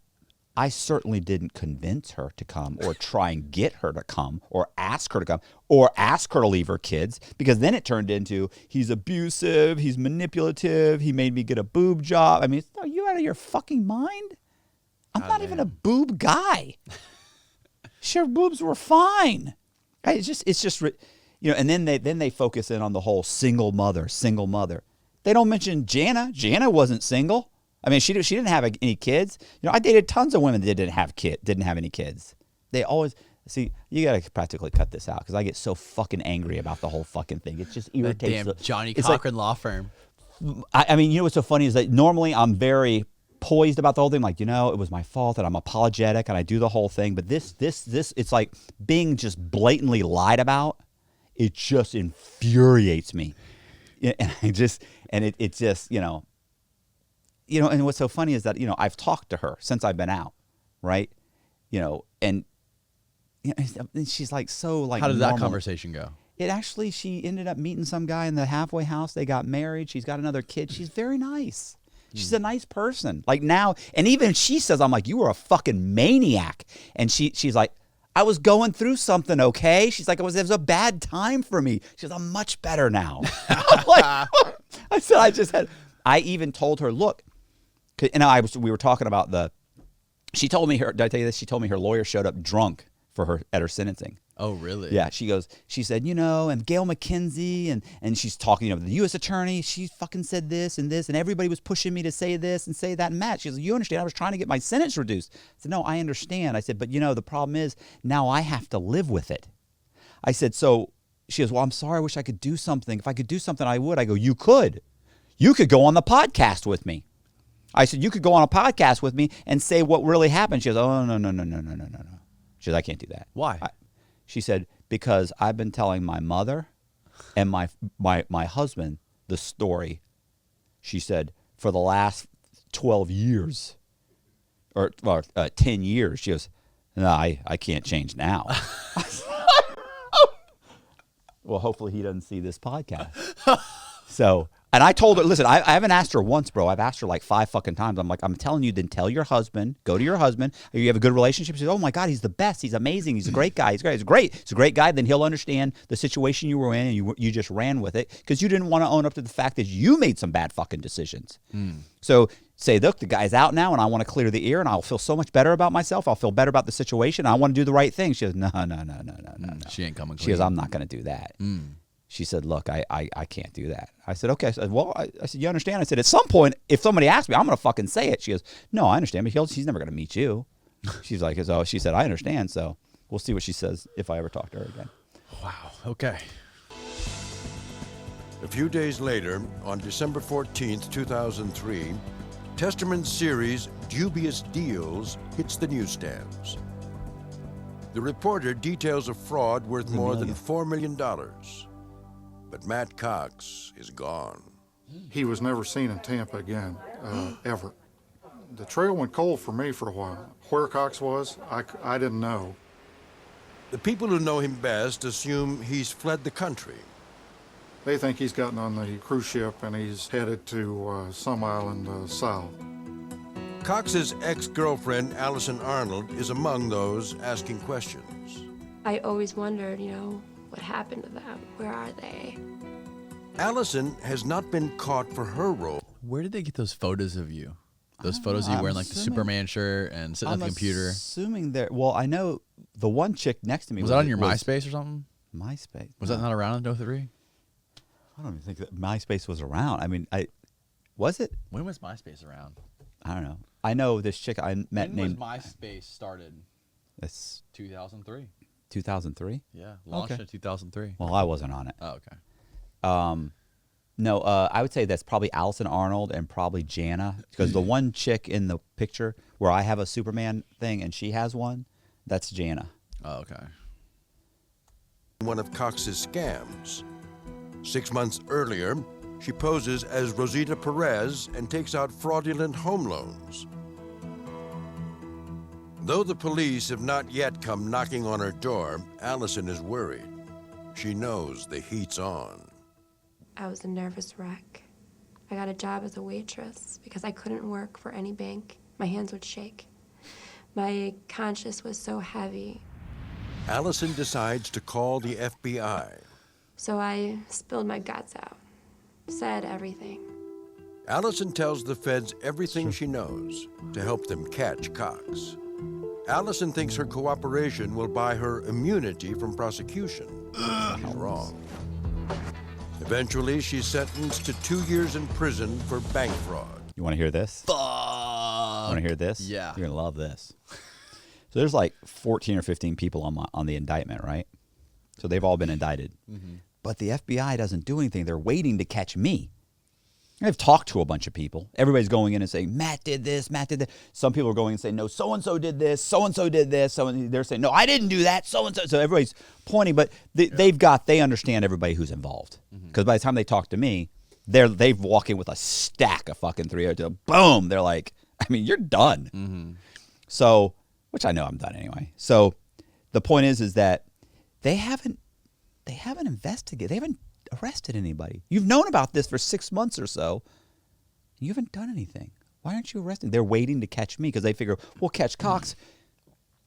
S1: I certainly didn't convince her to come or try and get her to come or ask her to come or ask her to leave her kids, because then it turned into, he's abusive, he's manipulative, he made me get a boob job. I mean, are you out of your fucking mind? I'm not even a boob guy. Sure, boobs were fine. It's just, and then they focus in on the whole single mother. They don't mention Jana. Jana wasn't single. I mean, she didn't have any kids. You know, I dated tons of women that didn't have any kids. They always see. You gotta practically cut this out because I get so fucking angry about the whole fucking thing. It just irritates.
S2: Damn Johnny Cochran law firm.
S1: I mean, you know what's so funny is that normally I'm very poised about the whole thing. Like, you know, it was my fault and I'm apologetic and I do the whole thing. But this, it's like being just blatantly lied about. It just infuriates me. And it just, you know, and what's so funny is that, you know, I've talked to her since I've been out, right? You know, and she's like, so like,
S2: how did that conversation go?
S1: It actually, she ended up meeting some guy in the halfway house. They got married. She's got another kid. She's very nice. She's a nice person. Like now, and even she says, I'm like, you were a fucking maniac. And she's like, I was going through something, okay? She's like, it was a bad time for me. She goes, I'm much better now. I'm like, I said, I even told her, look, and we were talking about she told me did I tell you this? She told me her lawyer showed up drunk for her at her sentencing.
S2: Oh, really?
S1: Yeah. She said, you know, and Gail McKenzie and she's talking, you know, the U.S. attorney, she fucking said this, and everybody was pushing me to say this and say that and Matt. She goes, you understand, I was trying to get my sentence reduced. I said, no, I understand. I said, but you know, the problem is now I have to live with it. I said, so she goes, well, I'm sorry, I wish I could do something. If I could do something, I would. I go, you could go on the podcast with me. I said, you could go on a podcast with me and say what really happened. She goes, oh, no. She goes, I can't do that.
S2: Why?
S1: She said, because I've been telling my mother and my husband the story, she said, for the last 12 years or 10 years. She goes, no, I can't change now. Well, hopefully he doesn't see this podcast. So, and I told her, listen, I haven't asked her once, bro. I've asked her like 5 fucking times. I'm like, I'm telling you, then tell your husband, go to your husband. You have a good relationship. She says, oh my God, he's the best. He's amazing. He's a great guy. He's great. He's a great guy. Then he'll understand the situation you were in and you just ran with it because you didn't want to own up to the fact that you made some bad fucking decisions. So say, look, the guy's out now and I want to clear the air and I'll feel so much better about myself. I'll feel better about the situation. I want to do the right thing. She goes, no.
S2: She ain't coming clean.
S1: She goes, I'm not going to do that. She said, look, I can't do that. I said, okay. I said, well, I said, you understand? I said, at some point, if somebody asks me, I'm going to fucking say it. She goes, no, I understand, but she's never going to meet you. She's like, so she said, I understand. So we'll see what she says if I ever talk to her again.
S2: Wow. Okay.
S3: A few days later, on December 14th, 2003, Testerman's series Dubious Deals hits the newsstands. The reporter details a fraud worth more than $4 million. But Matt Cox is gone.
S10: He was never seen in Tampa again, ever. The trail went cold for me for a while. Where Cox was, I didn't know.
S3: The people who know him best assume he's fled the country.
S10: They think he's gotten on the cruise ship and he's headed to some island south.
S3: Cox's ex-girlfriend, Allison Arnold, is among those asking questions.
S6: I always wondered, you know, what happened to them? Where are they?
S3: Allison has not been caught for her role.
S2: Where did they get those photos of you? Those photos of you wearing like the Superman shirt and sitting at the computer?
S1: Assuming that, well, I know the one chick next to me
S2: was that on your MySpace or something?
S1: MySpace.
S2: Was that not around in 03?
S1: I don't even think that MySpace was around. I mean, was it?
S2: When was MySpace around?
S1: I don't know. I know this chick I met named.
S2: When was MySpace started?
S1: It's
S2: 2003.
S1: 2003?
S2: Yeah, launched in 2003.
S1: Well, I wasn't on it.
S2: Oh, okay.
S1: No, I would say that's probably Allison Arnold and probably Jana, because the one chick in the picture where I have a Superman thing and she has one, that's Jana.
S2: Oh, okay.
S3: One of Cox's scams. 6 months earlier, she poses as Rosita Perez and takes out fraudulent home loans. Though the police have not yet come knocking on her door, Allison is worried. She knows the heat's on.
S6: I was a nervous wreck. I got a job as a waitress because I couldn't work for any bank. My hands would shake. My conscience was so heavy.
S3: Allison decides to call the FBI.
S6: So I spilled my guts out, said everything.
S3: Allison tells the feds everything she knows to help them catch Cox. Allison thinks her cooperation will buy her immunity from prosecution. She's wrong. Eventually, she's sentenced to 2 years in prison for bank fraud.
S1: You want to hear this?
S2: Fuck.
S1: Want to hear this?
S2: Yeah.
S1: You're going to love this. So there's like 14 or 15 people on the indictment, right? So they've all been indicted. Mm-hmm. But the FBI doesn't do anything. They're waiting to catch me. I've talked to a bunch of people. Everybody's going in and saying, Matt did this, Matt did that. Some people are going and saying, no, so-and-so did this, so-and-so did this. They're saying, no, I didn't do that, so-and-so. So everybody's pointing, but they understand everybody who's involved. Because by the time they talk to me, they've walked in with a stack of fucking 302. Boom. They're like, I mean, you're done. Mm-hmm. So, which I know I'm done anyway. So the point is that they haven't investigated. They haven't arrested anybody. You've known about this for 6 months or so. You haven't done anything. Why aren't you arresting? They're waiting to catch me because they figure we'll catch Cox.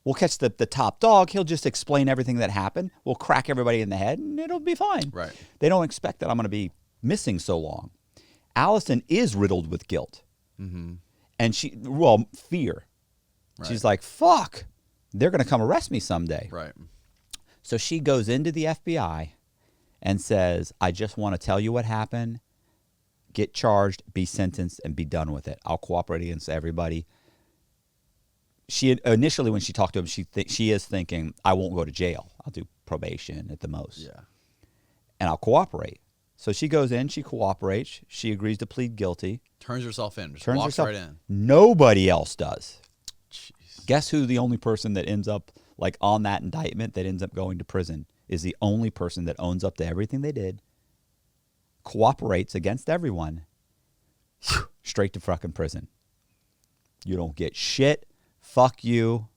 S1: We'll catch the top dog. He'll just explain everything that happened. We'll crack everybody in the head and it'll be fine.
S2: Right.
S1: They don't expect that I'm going to be missing so long. Allison is riddled with guilt. Mm-hmm. And fear. Right. She's like, fuck, they're going to come arrest me someday.
S2: Right.
S1: So she goes into the FBI and says, I just want to tell you what happened, get charged, be sentenced, and be done with it. I'll cooperate against everybody. She initially, when she talked to him, she is thinking, I won't go to jail. I'll do probation at the most.
S2: Yeah.
S1: And I'll cooperate. So she goes in, she cooperates, she agrees to plead guilty.
S2: Turns herself in, just walks right in.
S1: Nobody else does.
S2: Jeez.
S1: Guess who the only person that ends up, like on that indictment, that ends up going to prison is the only person that owns up to everything they did, cooperates against everyone, straight to fucking prison. You don't get shit. Fuck you.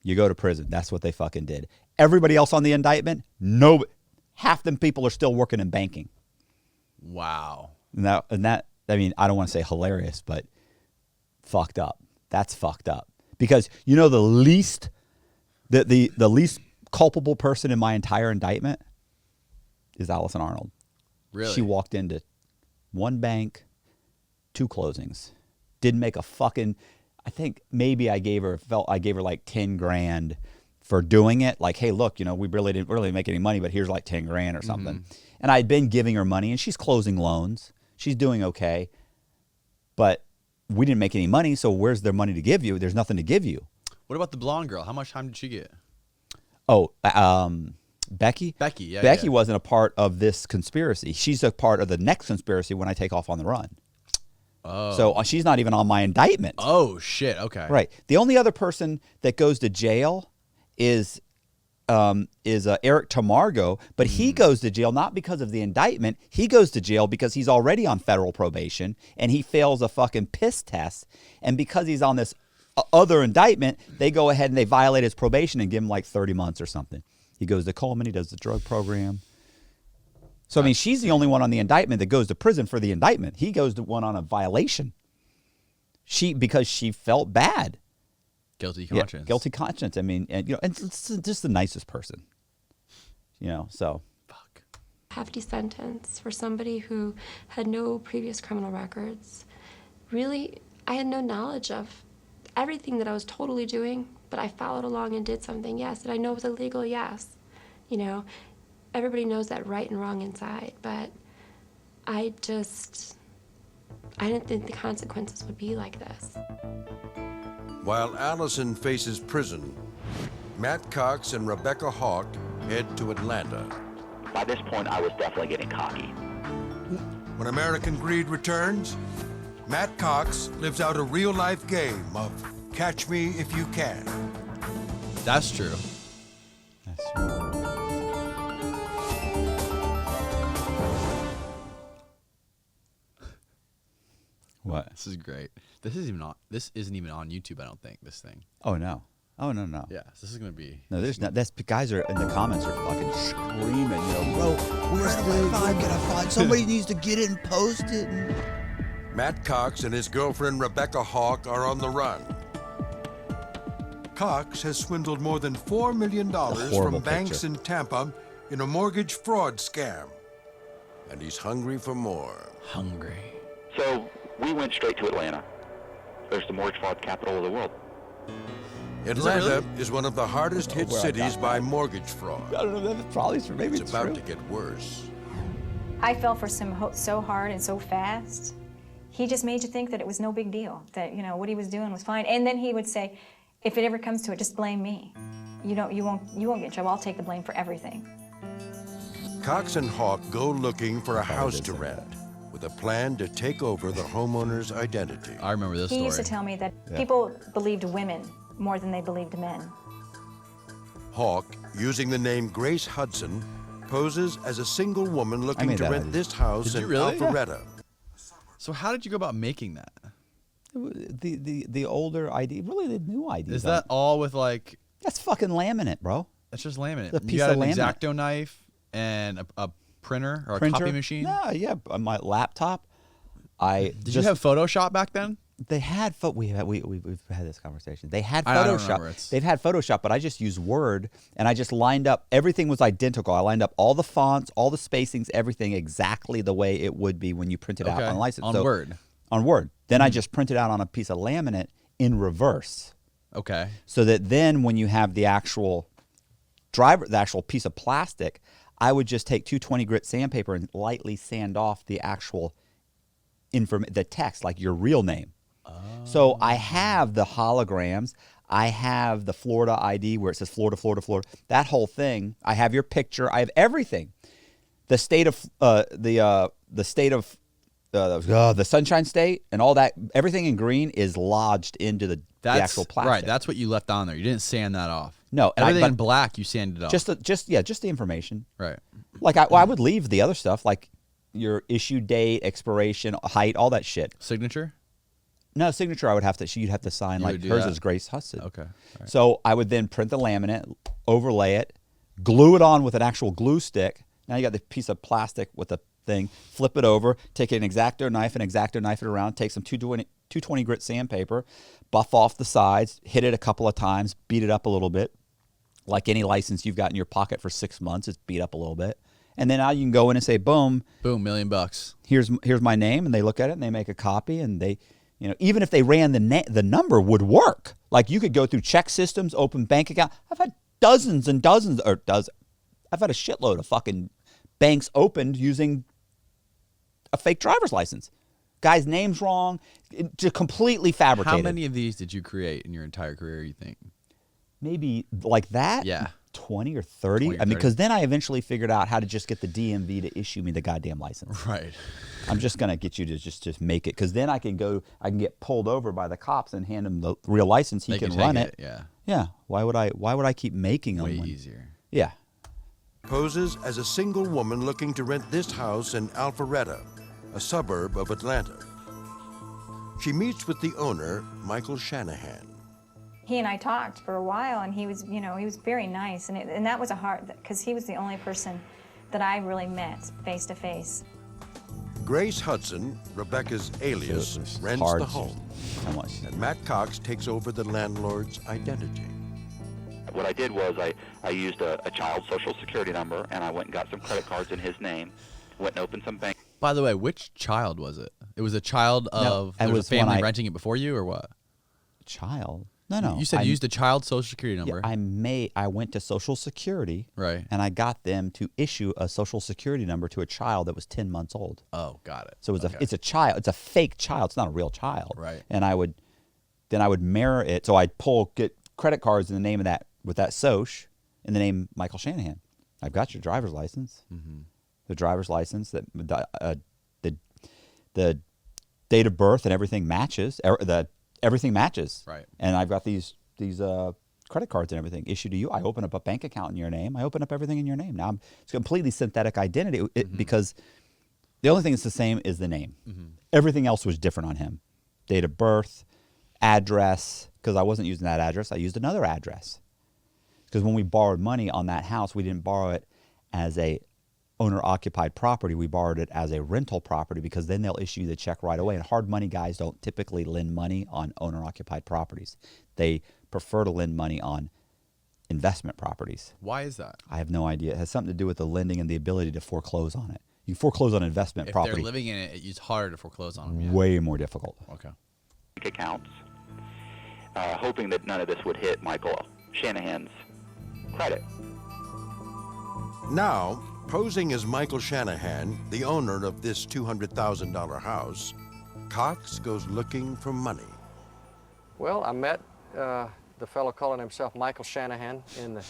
S1: You go to prison. That's what they fucking did. Everybody else on the indictment, no, half them people are still working in banking.
S2: Wow.
S1: And that, I mean, I don't want to say hilarious, but fucked up. That's fucked up. Because you know the least culpable person in my entire indictment is Allison Arnold.
S2: Really?
S1: She walked into one bank, 2 closings. Didn't make a fucking, I think maybe I gave her like 10 grand for doing it. Like, hey, look, you know, we really didn't really make any money, but here's like 10 grand or something. Mm-hmm. And I'd been giving her money and she's closing loans. She's doing okay. But we didn't make any money, so where's there money to give you? There's nothing to give you.
S2: What about the blonde girl? How much time did she get?
S1: Oh, Becky?
S2: Becky, yeah.
S1: Becky wasn't a part of this conspiracy. She's a part of the next conspiracy when I take off on the run.
S2: Oh.
S1: So she's not even on my indictment.
S2: Oh, shit. Okay.
S1: Right. The only other person that goes to jail is Eric Tamargo, but he goes to jail not because of the indictment. He goes to jail because he's already on federal probation and he fails a fucking piss test. And because he's on this other indictment, they go ahead and they violate his probation and give him like 30 months or something. He goes to Coleman, he does the drug program. So, I mean, she's the only one on the indictment that goes to prison for the indictment. He goes to one on a violation. Because she felt bad.
S2: Guilty conscience.
S1: Yeah, guilty conscience. I mean, and it's just the nicest person. You know, so.
S2: Fuck.
S6: Hefty sentence for somebody who had no previous criminal records. Really, I had no knowledge of everything that I was totally doing, but I followed along and did something, yes. And I know it was illegal, yes. You know, everybody knows that right and wrong inside, but I didn't think the consequences would be like this.
S3: While Allison faces prison, Matt Cox and Rebecca Hawk head to Atlanta.
S7: By this point, I was definitely getting cocky.
S3: When American Greed returns, Matt Cox lives out a real-life game of catch me if you can.
S2: That's true.
S1: That's true. What?
S2: This is great. This isn't even on YouTube, I don't think, this thing.
S1: Oh no. No.
S2: Yeah, this is gonna be.
S1: No, there's not. That's guys are in the comments are fucking screaming. You know, bro, where's the find? Somebody needs to get it and post it.
S3: Matt Cox and his girlfriend Rebecca Hawk are on the run. Cox has swindled more than $4 million from banks in Tampa in a mortgage fraud scam, and he's hungry for more.
S2: Hungry.
S7: So we went straight to Atlanta. There's the mortgage fraud capital of the world.
S3: Atlanta is one of the hardest hit cities by mortgage fraud.
S1: I don't know. That's probably true. Maybe
S3: it's about to get worse.
S5: I fell for so hard and so fast he just made you think that it was no big deal, that, you know, what he was doing was fine. And then he would say, if it ever comes to it, just blame me. You won't get in trouble. I'll take the blame for everything.
S3: Cox and Hawk go looking for a house to rent with a plan to take over the homeowner's identity.
S2: I remember this story.
S5: He used to tell me that people believed women more than they believed men.
S3: Hawk, using the name Grace Hudson, poses as a single woman looking to rent this house in Alpharetta.
S2: So how did you go about making that?
S1: The older ID, really the new ID.
S2: Is that all with like?
S1: That's fucking laminate, bro.
S2: That's just laminate.
S1: A piece
S2: you got
S1: of
S2: an
S1: laminate.
S2: X-Acto knife and a printer or a copy machine?
S1: No, yeah, on my laptop.
S2: Did you have Photoshop back then?
S1: They had we've had this conversation. They had Photoshop. They've had Photoshop, but I just used Word, and I just lined up. Everything was identical. I lined up all the fonts, all the spacings, everything exactly the way it would be when you print it out on license.
S2: On Word.
S1: On Word. Then I just print it out on a piece of laminate in reverse.
S2: Okay.
S1: So that then when you have the actual piece of plastic, I would just take 220 grit sandpaper and lightly sand off the actual the text, like your real name. So I have the holograms. I have the Florida ID where it says Florida, Florida, Florida. That whole thing. I have your picture. I have everything. The state of the Sunshine State and all that. Everything in green is lodged into the actual plastic.
S2: Right. That's what you left on there. You didn't sand that off.
S1: No,
S2: everything in black you sanded off.
S1: Just the information.
S2: Right.
S1: Like I would leave the other stuff, like your issue date, expiration, height, all that shit.
S2: Signature?
S1: No, signature I would have to. You'd have to sign like hers is Grace Hudson.
S2: Okay. Right.
S1: So I would then print the laminate, overlay it, glue it on with an actual glue stick. Now you got the piece of plastic with the thing. Flip it over. Take an X-Acto knife it around. Take some 220 grit sandpaper, buff off the sides, hit it a couple of times, beat it up a little bit. Like any license you've got in your pocket for 6 months, it's beat up a little bit. And then now you can go in and say, boom,
S2: $1 million.
S1: Here's my name, and they look at it and they make a copy, and they, you know, even if they ran the number would work. Like you could go through check systems, open bank account. I've had dozens and dozens, I've had a shitload of fucking banks opened using a fake driver's license. Guy's name's wrong, just completely fabricated.
S2: How many of these did you create in your entire career, you think?
S1: Maybe like that?
S2: Yeah.
S1: 20 or 30. I mean, because then I eventually figured out how to just get the DMV to issue me the goddamn license.
S2: Right.
S1: I'm just going to get you to just make it, because then I can get pulled over by the cops and hand him the real license. He can run it.
S2: Yeah.
S1: Yeah. Why would I keep making them?
S2: Way easier.
S1: Yeah.
S3: Poses as a single woman looking to rent this house in Alpharetta, a suburb of Atlanta. She meets with the owner, Michael Shanahan.
S5: He and I talked for a while, and he was very nice, and that was a hard, because he was the only person that I really met face to face.
S3: Grace Hudson, Rebecca's alias, rents the home. And Matt Cox takes over the landlord's identity.
S7: What I did was I used a child's social security number, and I went and got some credit cards in his name, went and opened some bank.
S2: By the way, which child was it? It was a child of there was a family renting it before you, or what?
S1: Child? No.
S2: You said you used a child's social security number.
S1: Yeah, I went to Social Security,
S2: right, and
S1: I got them to issue a Social Security number to a child that was 10 months old.
S2: Oh, got it.
S1: So it's a child. It's a fake child. It's not a real child.
S2: Right.
S1: And I would mirror it. So I'd get credit cards in the name of that, with that Soch, in the name Michael Shanahan. I've got your driver's license. Mm-hmm. The driver's license, that the date of birth and everything matches. Everything matches.
S2: Right.
S1: And I've got these credit cards and everything issued to you. I open up a bank account in your name. I open up everything in your name. Now it's completely synthetic identity because the only thing that's the same is the name. Mm-hmm. Everything else was different on him. Date of birth, address, because I wasn't using that address. I used another address. Because when we borrowed money on that house, we didn't borrow it as a owner-occupied property. We borrowed it as a rental property, because then they'll issue the check right away. And hard money guys don't typically lend money on owner-occupied properties. They prefer to lend money on investment properties.
S2: Why is that?
S1: I have no idea. It has something to do with the lending and the ability to foreclose on it. You foreclose on investment property.
S2: If they're living in it, it's harder to foreclose on them. Yeah.
S1: Way more difficult.
S2: Okay.
S7: Accounts, hoping that none of this would hit Michael Shanahan's credit.
S3: Now, posing as Michael Shanahan, the owner of this $200,000 house, Cox goes looking for money.
S11: Well, I met the fellow calling himself Michael Shanahan at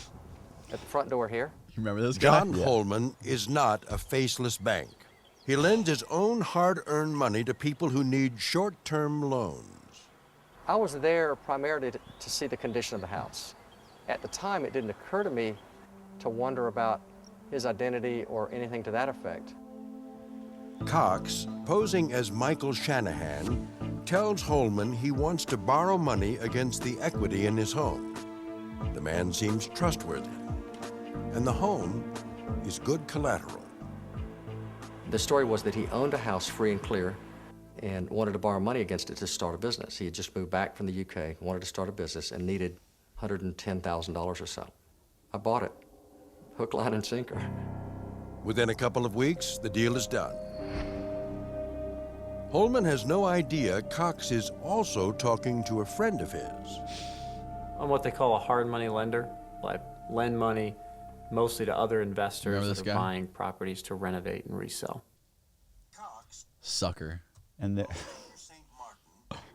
S11: the front door here.
S2: You remember this guy?
S3: John Holman is not a faceless bank. He lends his own hard-earned money to people who need short-term loans.
S11: I was there primarily to see the condition of the house. At the time, it didn't occur to me to wonder about his identity or anything to that effect.
S3: Cox, posing as Michael Shanahan, tells Holman he wants to borrow money against the equity in his home. The man seems trustworthy, and the home is good collateral.
S11: The story was that he owned a house free and clear and wanted to borrow money against it to start a business. He had just moved back from the UK, wanted to start a business, and needed $110,000 or so. I bought it, hook, line, and sinker.
S3: Within a couple of weeks, the deal is done. Holman has no idea Cox is also talking to a friend of his.
S13: I'm what they call a hard money lender. I lend money mostly to other investors that are buying properties to renovate and resell.
S2: Sucker.
S1: And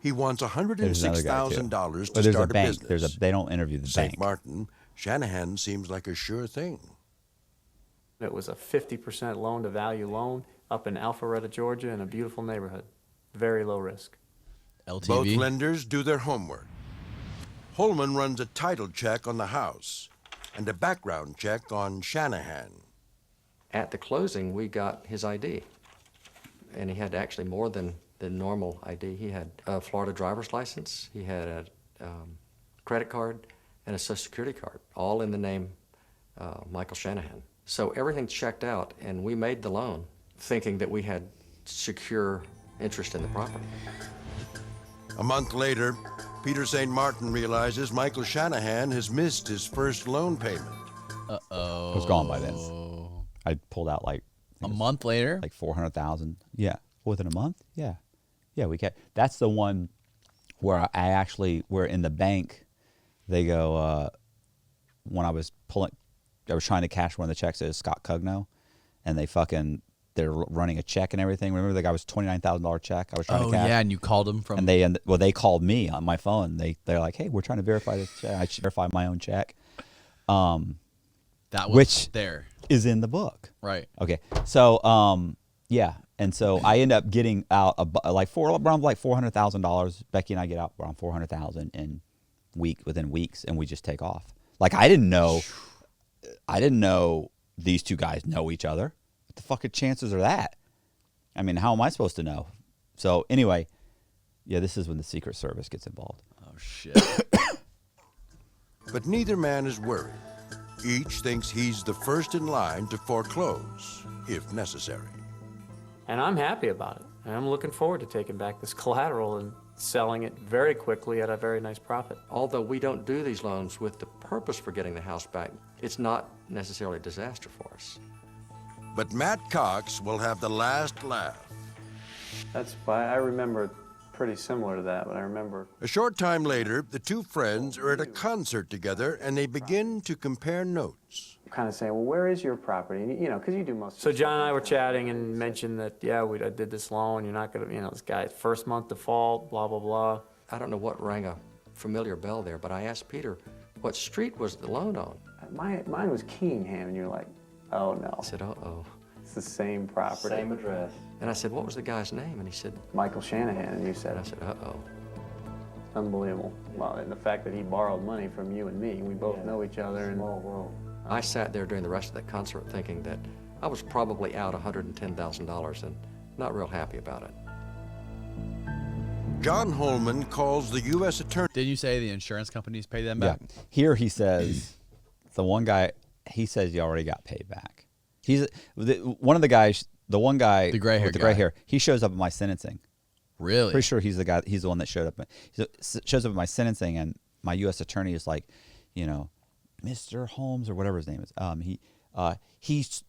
S3: he wants $106,000 to
S1: there's
S3: start
S1: a bank.
S3: business.
S1: They don't interview the
S3: St.
S1: bank.
S3: Martin, Shanahan seems like a sure thing.
S13: It was a 50% loan to value loan up in Alpharetta, Georgia, in a beautiful neighborhood. Very low risk.
S2: LTV.
S3: Both lenders do their homework. Holman runs a title check on the house and a background check on Shanahan.
S11: At the closing, we got his ID. And he had actually more than the normal ID. He had a Florida driver's license, he had a credit card, and a Social Security card, all in the name Michael Shanahan. So everything checked out, and we made the loan thinking that we had secure interest in the property.
S3: A month later, Peter St. Martin realizes Michael Shanahan has missed his first loan payment.
S2: Uh-oh.
S1: I was gone by then. I pulled out like
S2: a month later,
S1: like $400,000. Yeah, within a month. Yeah, we kept. That's the one where I actually were in the bank. They go when I was trying to cash one of the checks at Scott Cugno, and they're running a check and everything. Remember the guy was $29,000 check I was trying to cash?
S2: Oh yeah, and you called him from.
S1: And they called me on my phone. They're like, hey, we're trying to verify this check. I should verify my own check.
S2: That was
S1: which
S2: there.
S1: Is in the book.
S2: Right.
S1: Okay. So yeah, and so I end up getting out around $400,000. Becky and I get out around $400,000 within weeks, and we just take off. Like I didn't know these two guys know each other. What the fucking chances are that? I mean, how am I supposed to know? So anyway, yeah, this is when the Secret Service gets involved.
S2: Oh shit.
S3: But neither man is worried. Each thinks he's the first in line to foreclose, if necessary.
S13: And I'm happy about it. And I'm looking forward to taking back this collateral and selling it very quickly at a very nice profit.
S11: Although we don't do these loans with the purpose for getting the house back, it's not necessarily a disaster for us.
S3: But Matt Cox will have the last laugh.
S13: That's why I remember pretty similar to that, but I remember.
S3: A short time later, the two friends are at a concert together and they begin to compare notes.
S13: Kind of saying, well, where is your property? You know, because you do most. So John and I were chatting and mentioned that, yeah, I did this loan. You're not going to, this guy, first month default, blah, blah, blah.
S11: I don't know what rang a familiar bell there, but I asked Peter, what street was the loan on?
S13: Mine was Kingham, and you're like, oh, no.
S11: I said, uh-oh.
S13: It's the same property.
S11: Same address. And I said, what was the guy's name? And he said,
S13: Michael Shanahan, and you said.
S11: And I said, uh-oh.
S13: Unbelievable. Well, and the fact that he borrowed money from you and me, we both know each other.
S11: Small world. I sat there during the rest of that concert thinking that I was probably out $110,000 and not real happy about it.
S3: John Holman calls the U.S. attorney.
S2: Didn't you say the insurance companies pay them back?
S1: Yeah. Here he says, the one guy, he says you already got paid back. One of the guys, the one guy
S2: the gray hair
S1: with the gray hair, he shows up at my sentencing.
S2: Really?
S1: Pretty sure he's the guy. He's the one that showed up. He shows up at my sentencing, and my U.S. attorney is like, Mr. Holmes or whatever his name is.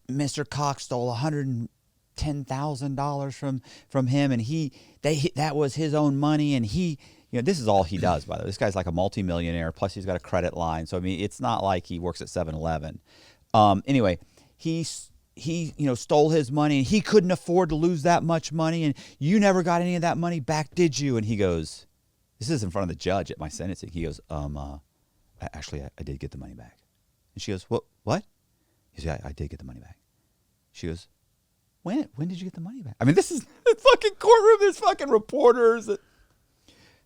S1: Mr. Cox stole $110,000 from him, and that was his own money, and this is all he does, by the way. This guy's like a multimillionaire, plus he's got a credit line. So I mean, it's not like he works at 7-Eleven. Anyway, he he stole his money and he couldn't afford to lose that much money, and you never got any of that money back, did you? And he goes, this is in front of the judge at my sentencing. He goes, actually, I did get the money back. And she goes, what? He said, I did get the money back. She goes, when did you get the money back? I mean, this is the fucking courtroom. There's fucking reporters.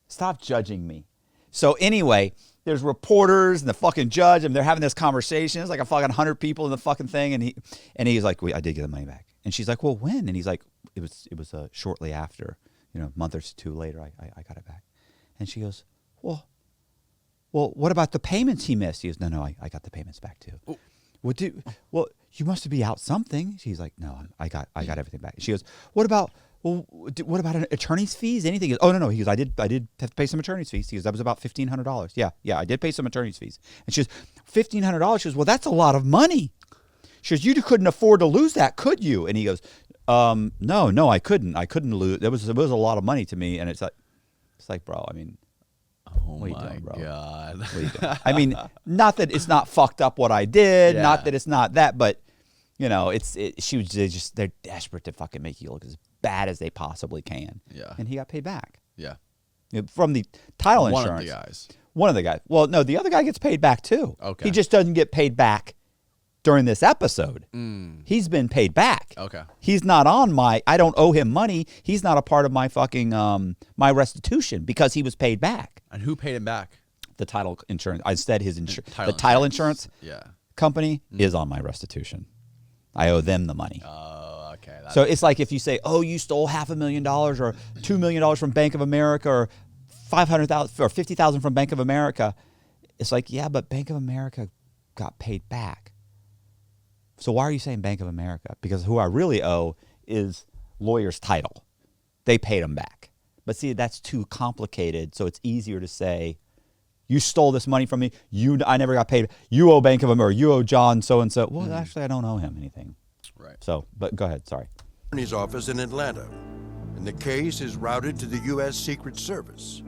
S1: Stop judging me. So anyway, there's reporters and the fucking judge, and they're having this conversation. It's like a fucking 100 people in the fucking thing, and he's like, I did get the money back. And she's like, well, when? And he's like, it was shortly after, a month or two later, I got it back. And she goes, well, what about the payments he missed? He goes, no, I got the payments back too. Oh. Well, you must be out something. She's like, no, I got everything back. She goes, what about an attorney's fees? Anything? He goes, oh no. He goes, I did have to pay some attorney's fees. He goes, that was about $1,500. Yeah, I did pay some attorney's fees. And she goes, $1,500. She goes, well, that's a lot of money. She goes, you couldn't afford to lose that, could you? And he goes, no, I couldn't. I couldn't lose. It was a lot of money to me. And it's like, bro, I mean,
S2: oh my God.
S1: What are you doing? I mean, not that it's not fucked up what I did, not that it's not that, but they're desperate to fucking make you look as bad as they possibly can.
S2: Yeah.
S1: And he got paid back.
S2: Yeah.
S1: From the title insurance. One of the guys. Well, no, the other guy gets paid back too.
S2: Okay.
S1: He just doesn't get paid back during this episode. He's been paid back.
S2: Okay.
S1: He's not on I don't owe him money. He's not a part of my fucking, my restitution because he was paid back.
S2: And who paid him back?
S1: The title insurance. Instead, the title insurance company is on my restitution. I owe them the money.
S2: Oh, okay.
S1: So it's like if you say, oh, you stole $500,000 or $2 million from Bank of America or $500,000 or $50,000 from Bank of America. It's like, yeah, but Bank of America got paid back. So why are you saying Bank of America? Because who I really owe is lawyer's title. They paid them back. But see, that's too complicated. So it's easier to say, you stole this money from me. I never got paid. You owe Bank of America. You owe John so-and-so. Well, actually, I don't owe him anything.
S2: Right.
S1: So, but go ahead. Sorry.
S3: Attorney's office in Atlanta, and the case is routed to the U.S. Secret Service.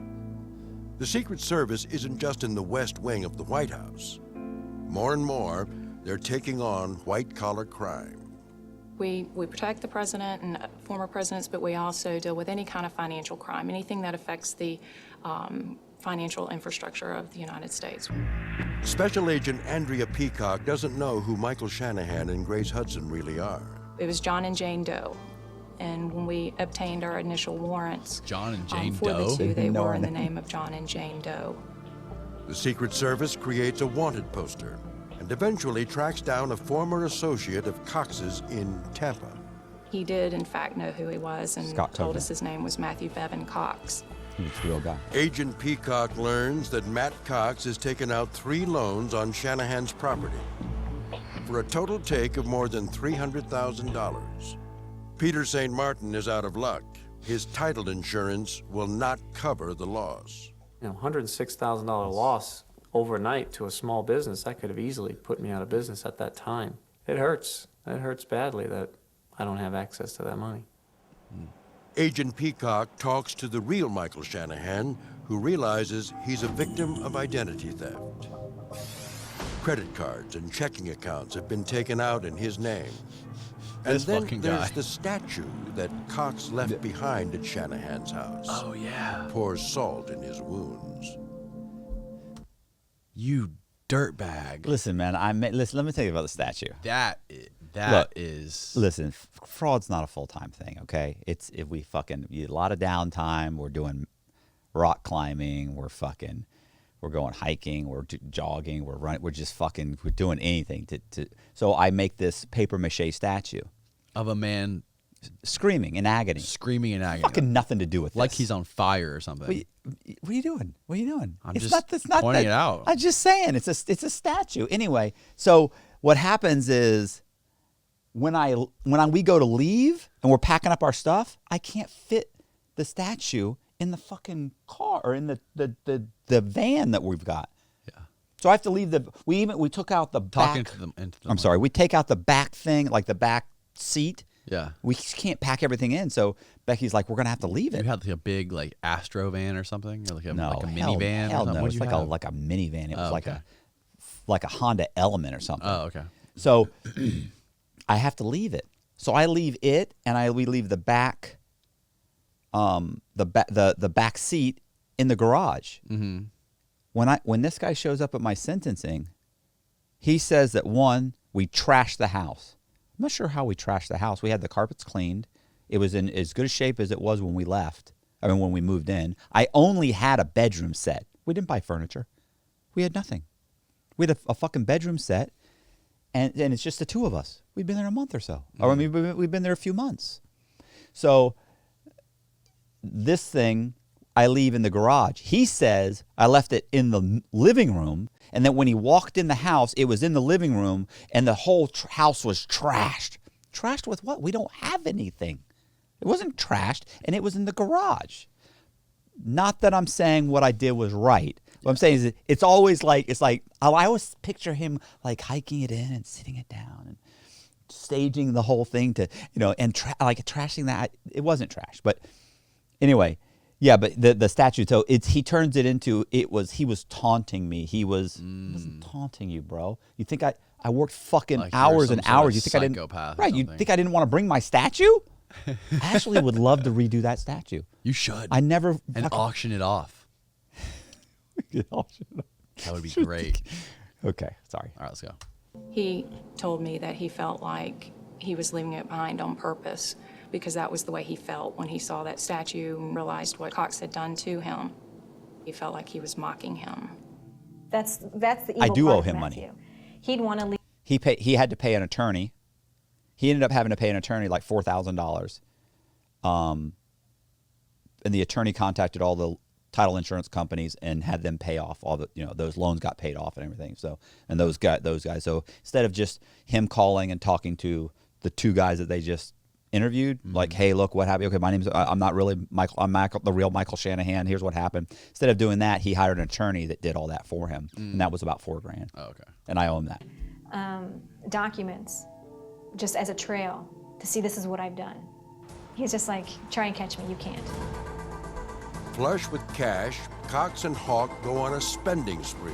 S3: The Secret Service isn't just in the West Wing of the White House. More and more, they're taking on white-collar crime.
S14: We protect the president and former presidents, but we also deal with any kind of financial crime, anything that affects the financial infrastructure of the United States.
S3: Special Agent Andrea Peacock doesn't know who Michael Shanahan and Grace Hudson really are.
S14: It was John and Jane Doe. And when we obtained our initial warrants
S2: John and Jane
S14: for
S2: Doe?
S14: the two, they were in the name of John and Jane Doe.
S3: The Secret Service creates a wanted poster and eventually tracks down a former associate of Cox's in Tampa.
S14: He did, in fact, know who he was and told us his name was Matthew Bevan Cox.
S1: He's a real guy.
S3: Agent Peacock learns that Matt Cox has taken out 3 loans on Shanahan's property for a total take of more than $300,000. Peter St. Martin is out of luck. His title insurance will not cover the loss.
S13: $106,000 loss overnight to a small business, that could have easily put me out of business at that time. It hurts. It hurts badly that I don't have access to that money.
S3: Agent Peacock talks to the real Michael Shanahan, who realizes he's a victim of identity theft. Credit cards and checking accounts have been taken out in his name. And then there's the statue that Cox left behind at Shanahan's house.
S2: Oh, yeah.
S3: Pours salt in his wounds.
S2: You dirtbag.
S1: Listen, man, listen, let me tell you about the statue.
S2: That
S1: Look,
S2: is.
S1: Listen, fraud's not a full-time thing, okay? It's if we fucking a lot of downtime, we're doing rock climbing, we're going hiking, we're jogging, we're running, we're doing anything to so I make this paper mache statue
S2: of a man
S1: screaming in agony. Fucking nothing to do with this.
S2: Like he's on fire or something.
S1: What are you doing? What are you doing?
S2: I'm just pointing it out.
S1: I'm just saying it's a statue. Anyway, so what happens is when we go to leave and we're packing up our stuff, I can't fit the statue in the fucking car or in the van that we've got.
S2: Yeah.
S1: So I have to leave we took out the back. I'm sorry. We take out the back thing, like the back seat.
S2: Yeah.
S1: We can't pack everything in. So Becky's like, we're going to have to leave it.
S2: You had like a big like Astro van or something? Or like a minivan?
S1: Hell no. It's like a minivan. It was like a Honda Element or something.
S2: Oh, okay.
S1: So I have to leave it. So I leave it, and we leave the back, the back seat in the garage.
S2: Mm-hmm.
S1: When this guy shows up at my sentencing, he says that, one, we trashed the house. I'm not sure how we trashed the house. We had the carpets cleaned. It was in as good a shape as it was when we left. I mean, when we moved in. I only had a bedroom set. We didn't buy furniture. We had nothing. We had a fucking bedroom set, and it's just the two of us. We've been there a month or so. Or I mean, we've been there a few months. So this thing, I leave in the garage. He says I left it in the living room, and that when he walked in the house, it was in the living room, and the whole house was trashed. Trashed with what? We don't have anything. It wasn't trashed, and it was in the garage. Not that I'm saying what I did was right. What I'm saying is it's always like, I always picture him like hiking it in and sitting it down and staging the whole thing to, and trashing that. It wasn't trash. But anyway, yeah, but the statute, so he turns it into, he was taunting me. He wasn't taunting you, bro. You think I worked fucking like hours and hours. You think I didn't, right, you think I didn't want to bring my statue? I actually would love to redo that statue.
S2: You should.
S1: I never.
S2: And auction it off. That would be great.
S1: Okay, sorry.
S2: All right, let's go.
S14: He told me that he felt like he was leaving it behind on purpose because that was the way he felt when he saw that statue and realized what Cox had done to him. He felt like he was mocking him.
S5: That's the evil
S1: I do
S5: part
S1: owe
S5: of
S1: him
S5: Matthew.
S1: money.
S5: He'd want to leave.
S1: He had to pay an attorney. He ended up having to pay an attorney like $4,000. And the attorney contacted all the title insurance companies and had them pay off all the, those loans got paid off and everything. So, and those guys. So instead of just him calling and talking to the two guys that they just interviewed, like, hey, look, what happened? Okay, my name's, I'm not really Michael, I'm the real Michael Shanahan. Here's what happened. Instead of doing that, he hired an attorney that did all that for him. And that was about $4,000.
S2: Oh, okay.
S1: And I owe him that.
S5: Documents, just as a trail to see this is what I've done. He's just like, try and catch me, you can't.
S3: Flush with cash, Cox and Hawk go on a spending spree.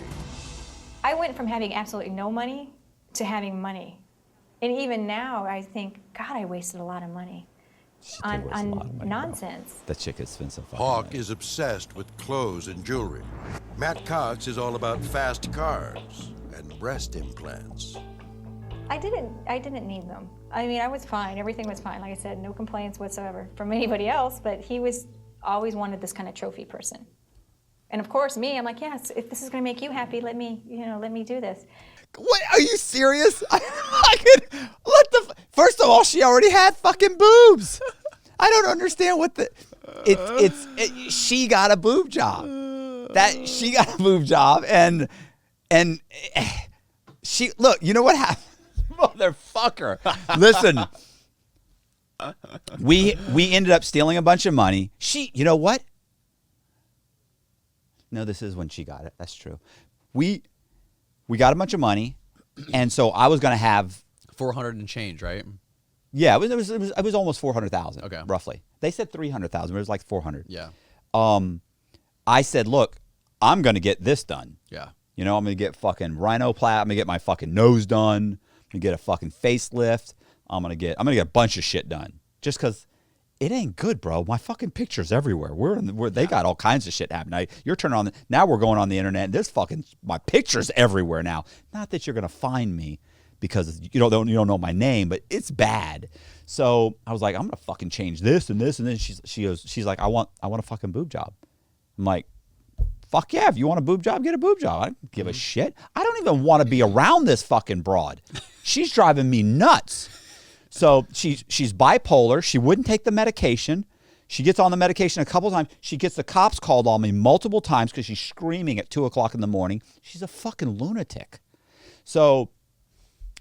S5: I went from having absolutely no money to having money. And even now, I think, God, I wasted a lot of money on nonsense.
S1: That chick has spent some fucking
S3: Hawk
S1: money.
S3: is obsessed with clothes and jewelry. Matt Cox is all about fast cars and breast implants.
S5: I didn't need them. I mean, I was fine. Everything was fine. Like I said, no complaints whatsoever from anybody else, but he was always wanted this kind of trophy person. And of course, me, I'm like, yes, if this is going to make you happy, let me do this.
S1: What? Are you serious? First of all, she already had fucking boobs. I don't understand what she got a boob job. She got a boob job, and she, look, you know what happened? Motherfucker. Listen. We ended up stealing a bunch of money. You know what? No, this is when she got it. That's true. We got a bunch of money, and so I was going to have
S2: 400 and change, right?
S1: Yeah, it was almost 400,000.
S2: Okay,
S1: roughly. They said 300,000, but it was like 400.
S2: Yeah.
S1: I said, look, I'm going to get this done.
S2: Yeah.
S1: I'm going to get fucking rhinoplasty. I'm going to get my fucking nose done. I'm going to get a fucking facelift. I'm gonna get a bunch of shit done just because it ain't good, bro. My fucking pictures everywhere. They got all kinds of shit happening. You're turning on now. We're going on the internet. And there's fucking my pictures everywhere now. Not that you're gonna find me because you don't know my name, but it's bad. So I was like, I'm gonna fucking change this and this and then she's like, I want a fucking boob job. I'm like, fuck yeah, if you want a boob job, get a boob job. I don't give a shit. I don't even want to be around this fucking broad. She's driving me nuts. So she's bipolar. She wouldn't take the medication. She gets on the medication a couple times. She gets the cops called on me multiple times because she's screaming at 2 o'clock in the morning. She's a fucking lunatic. So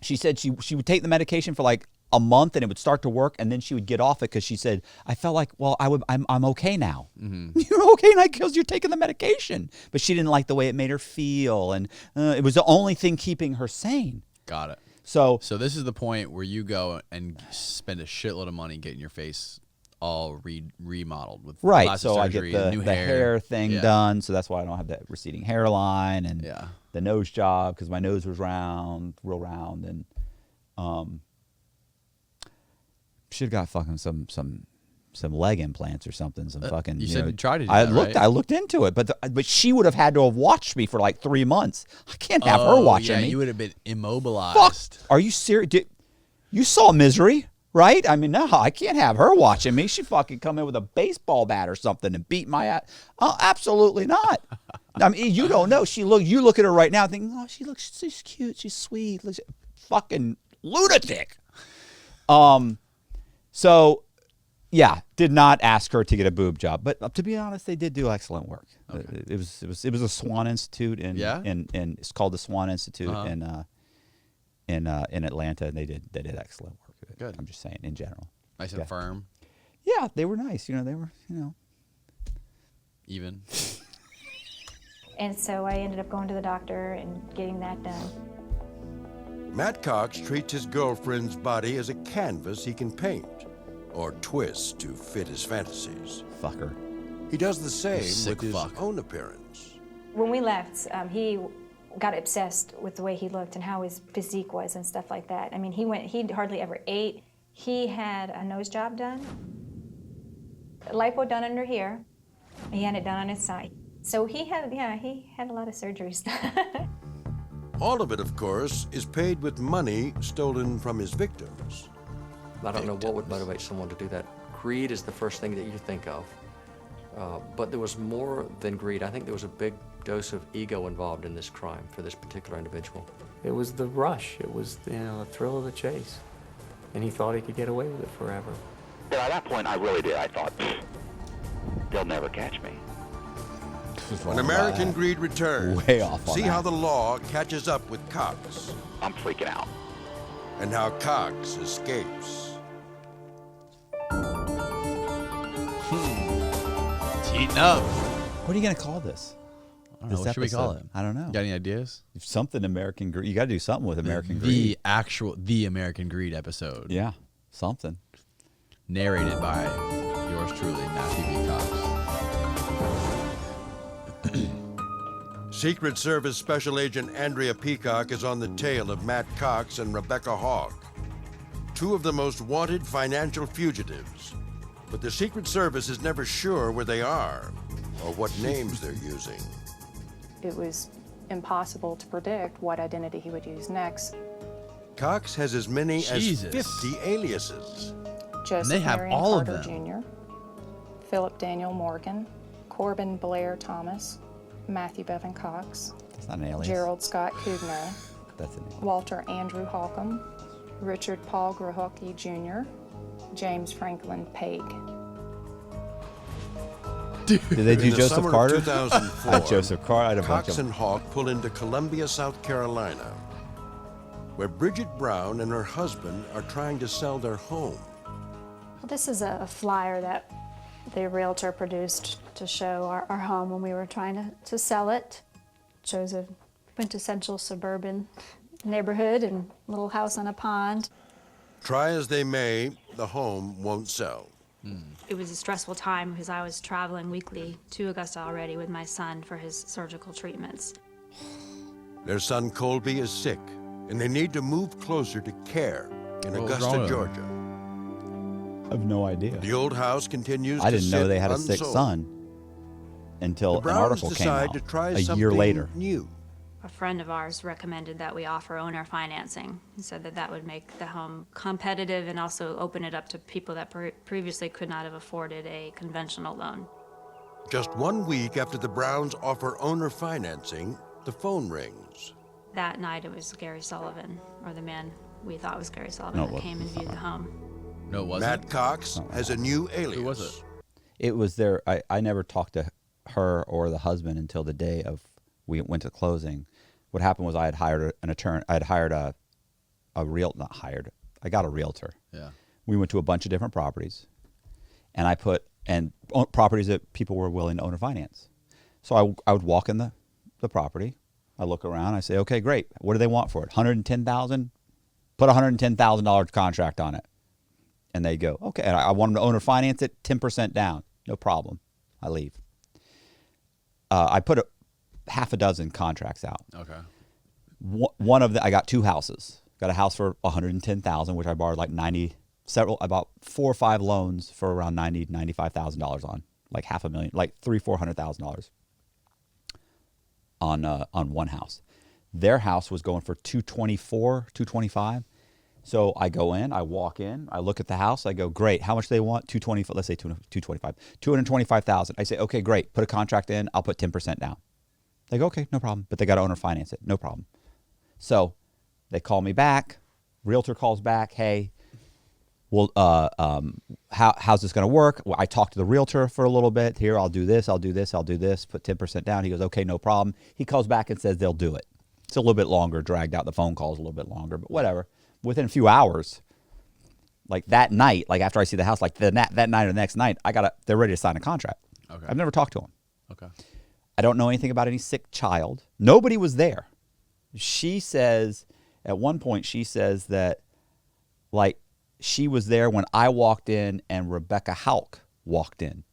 S1: she said she would take the medication for like a month and it would start to work, and then she would get off it because she said, I felt like, well, I'm okay now. Mm-hmm. You're okay now because you're taking the medication. But she didn't like the way it made her feel, and it was the only thing keeping her sane.
S2: Got it.
S1: So
S2: this is the point where you go and spend a shitload of money getting your face all remodeled with plastic surgery,
S1: I get
S2: new
S1: the hair thing done, so that's why I don't have that receding hairline and the nose job because my nose was real round, and should have got fucking some leg implants or something. Some fucking.
S2: You said you tried to do
S1: I
S2: that,
S1: looked.
S2: right?
S1: I looked into it, but she would have had to have watched me for like 3 months. I can't have her watching me.
S2: You would have been immobilized.
S1: Fuck. Are you serious? You saw Misery, right? I mean, no, I can't have her watching me. She fucking come in with a baseball bat or something and beat my ass. Oh, absolutely not. I mean, you don't know. You look at her right now thinking, oh, she's cute. She's sweet. Fucking lunatic. So, yeah, did not ask her to get a boob job, but to be honest, they did do excellent work. Okay. It was a Swan Institute in it's called the Swan Institute in Atlanta, and they did excellent work.
S2: Good.
S1: I'm just saying in general.
S2: Nice and firm.
S1: Yeah, they were nice. They were
S2: even.
S5: And so I ended up going to the doctor and getting that done.
S3: Matt Cox treats his girlfriend's body as a canvas he can paint or twist to fit his fantasies.
S1: Fucker.
S3: He does the same with his
S2: fuck.
S3: own appearance.
S5: When we left, he got obsessed with the way he looked and how his physique was and stuff like that. I mean, he hardly ever ate. He had a nose job done, lipo done under here. He had it done on his side. So he had a lot of surgeries done.
S3: All of it, of course, is paid with money stolen from his victims.
S11: I don't know what would motivate someone to do that. Greed is the first thing that you think of. But there was more than greed. I think there was a big dose of ego involved in this crime for this particular individual.
S13: It was the rush. It was, the thrill of the chase. And he thought he could get away with it forever.
S7: But at that point, I really did. I thought, they'll never catch me.
S3: When American Greed returns,
S1: way off on
S3: see
S1: that.
S3: how the law catches up with Cox.
S7: I'm freaking out.
S3: And how Cox escapes.
S2: Heating up.
S1: What are you gonna call this?
S2: I don't know. What should we call it?
S1: I don't know.
S2: Got any ideas?
S1: Something American Greed. You got to do something with American Greed.
S2: The American Greed episode.
S1: Yeah, something.
S2: Narrated by yours truly, Matthew B. Cox.
S3: Secret Service Special Agent Andrea Peacock is on the tail of Matt Cox and Rebecca Hogg, two of the most wanted financial fugitives. But the Secret Service is never sure where they are or what names they're using.
S14: It was impossible to predict what identity he would use next.
S3: Cox has as many
S2: Jesus.
S3: as 50 aliases.
S14: Joseph
S2: they have
S14: Marion
S2: all of
S14: Carter
S2: them.
S14: Jr., Philip Daniel Morgan, Corbin Blair Thomas, Matthew Bevan Cox,
S1: That's not an alias.
S14: Gerald Scott Kugner,
S1: That's an alias.
S14: Walter Andrew Holcomb, Richard Paul Grahocki Jr., James Franklin Paig.
S1: Did they do
S3: In the
S1: Joseph
S3: summer of
S1: Carter?
S3: 2004,
S1: I had Joseph Carter. I had a bunch
S3: Cox
S1: of
S3: and Hawk pull into Columbia, South Carolina, where Bridget Brown and her husband are trying to sell their home.
S15: Well, this is a flyer that the realtor produced to show our home when we were trying to sell it. It shows a quintessential suburban neighborhood and little house on a pond.
S3: Try as they may, the home won't sell.
S16: It was a stressful time because I was traveling weekly to Augusta already with my son for his surgical treatments.
S3: Their son Colby is sick, and they need to move closer to care in
S1: What was
S3: Augusta,
S1: wrong with him?
S3: Georgia.
S1: I have no idea.
S3: The old house continues
S1: I
S3: to
S1: didn't know
S3: sit
S1: they had a sick
S3: unsold.
S1: son until
S3: The
S1: an
S3: Browns
S1: article came
S3: decide
S1: out
S3: to try
S1: a year
S3: something
S1: later.
S3: new.
S16: A friend of ours recommended that we offer owner financing. He said that would make the home competitive and also open it up to people that previously could not have afforded a conventional loan.
S3: Just 1 week after the Browns offer owner financing, the phone rings.
S16: That night it was Gary Sullivan, or the man we thought was Gary Sullivan,
S1: No, it
S16: that
S1: wasn't.
S16: came and viewed the home.
S2: No, it wasn't.
S3: Matt Cox has a new alias.
S2: Who was it?
S1: It was there. I never talked to her or the husband until the day of we went to closing. What happened was I had hired an attorney. I had hired I got a realtor.
S2: Yeah.
S1: We went to a bunch of different properties, and properties that people were willing to owner finance. So I would walk in the property. I look around. I say, okay, great. What do they want for it? $110,000. Put $110,000 contract on it. And they go, okay. And I want them to owner finance it, 10% down. No problem. I leave. I put half a dozen contracts out.
S2: Okay.
S1: One of them, I got two houses. Got a house for $110,000, which I borrowed like $90,000 about 4 or 5 loans for around $95,000 on, like $500,000, like $400,000 on one house. Their house was going for $224,000, $225,000. So I go in, I walk in, I look at the house, I go, great. How much do they want? $225,000. Let's say $225,000. $225,000. I say, okay, great. Put a contract in. I'll put 10% down. They go, okay, no problem. But they got to owner finance it. No problem. So they call me back. Realtor calls back. Hey, well, how's this going to work? Well, I talked to the realtor for a little bit. Here, I'll do this. I'll do this. I'll do this. Put 10% down. He goes, okay, no problem. He calls back and says they'll do it. It's a little bit longer, dragged out. The phone call's a little bit longer, but whatever. Within a few hours, like that night, like after I see the house, like that night or the next night, they're ready to sign a contract.
S2: Okay.
S1: I've never talked to them.
S2: Okay.
S1: I don't know anything about any sick child. Nobody was there. She says, at one point, she says that, like, she was there when I walked in and Rebecca Hauk walked in.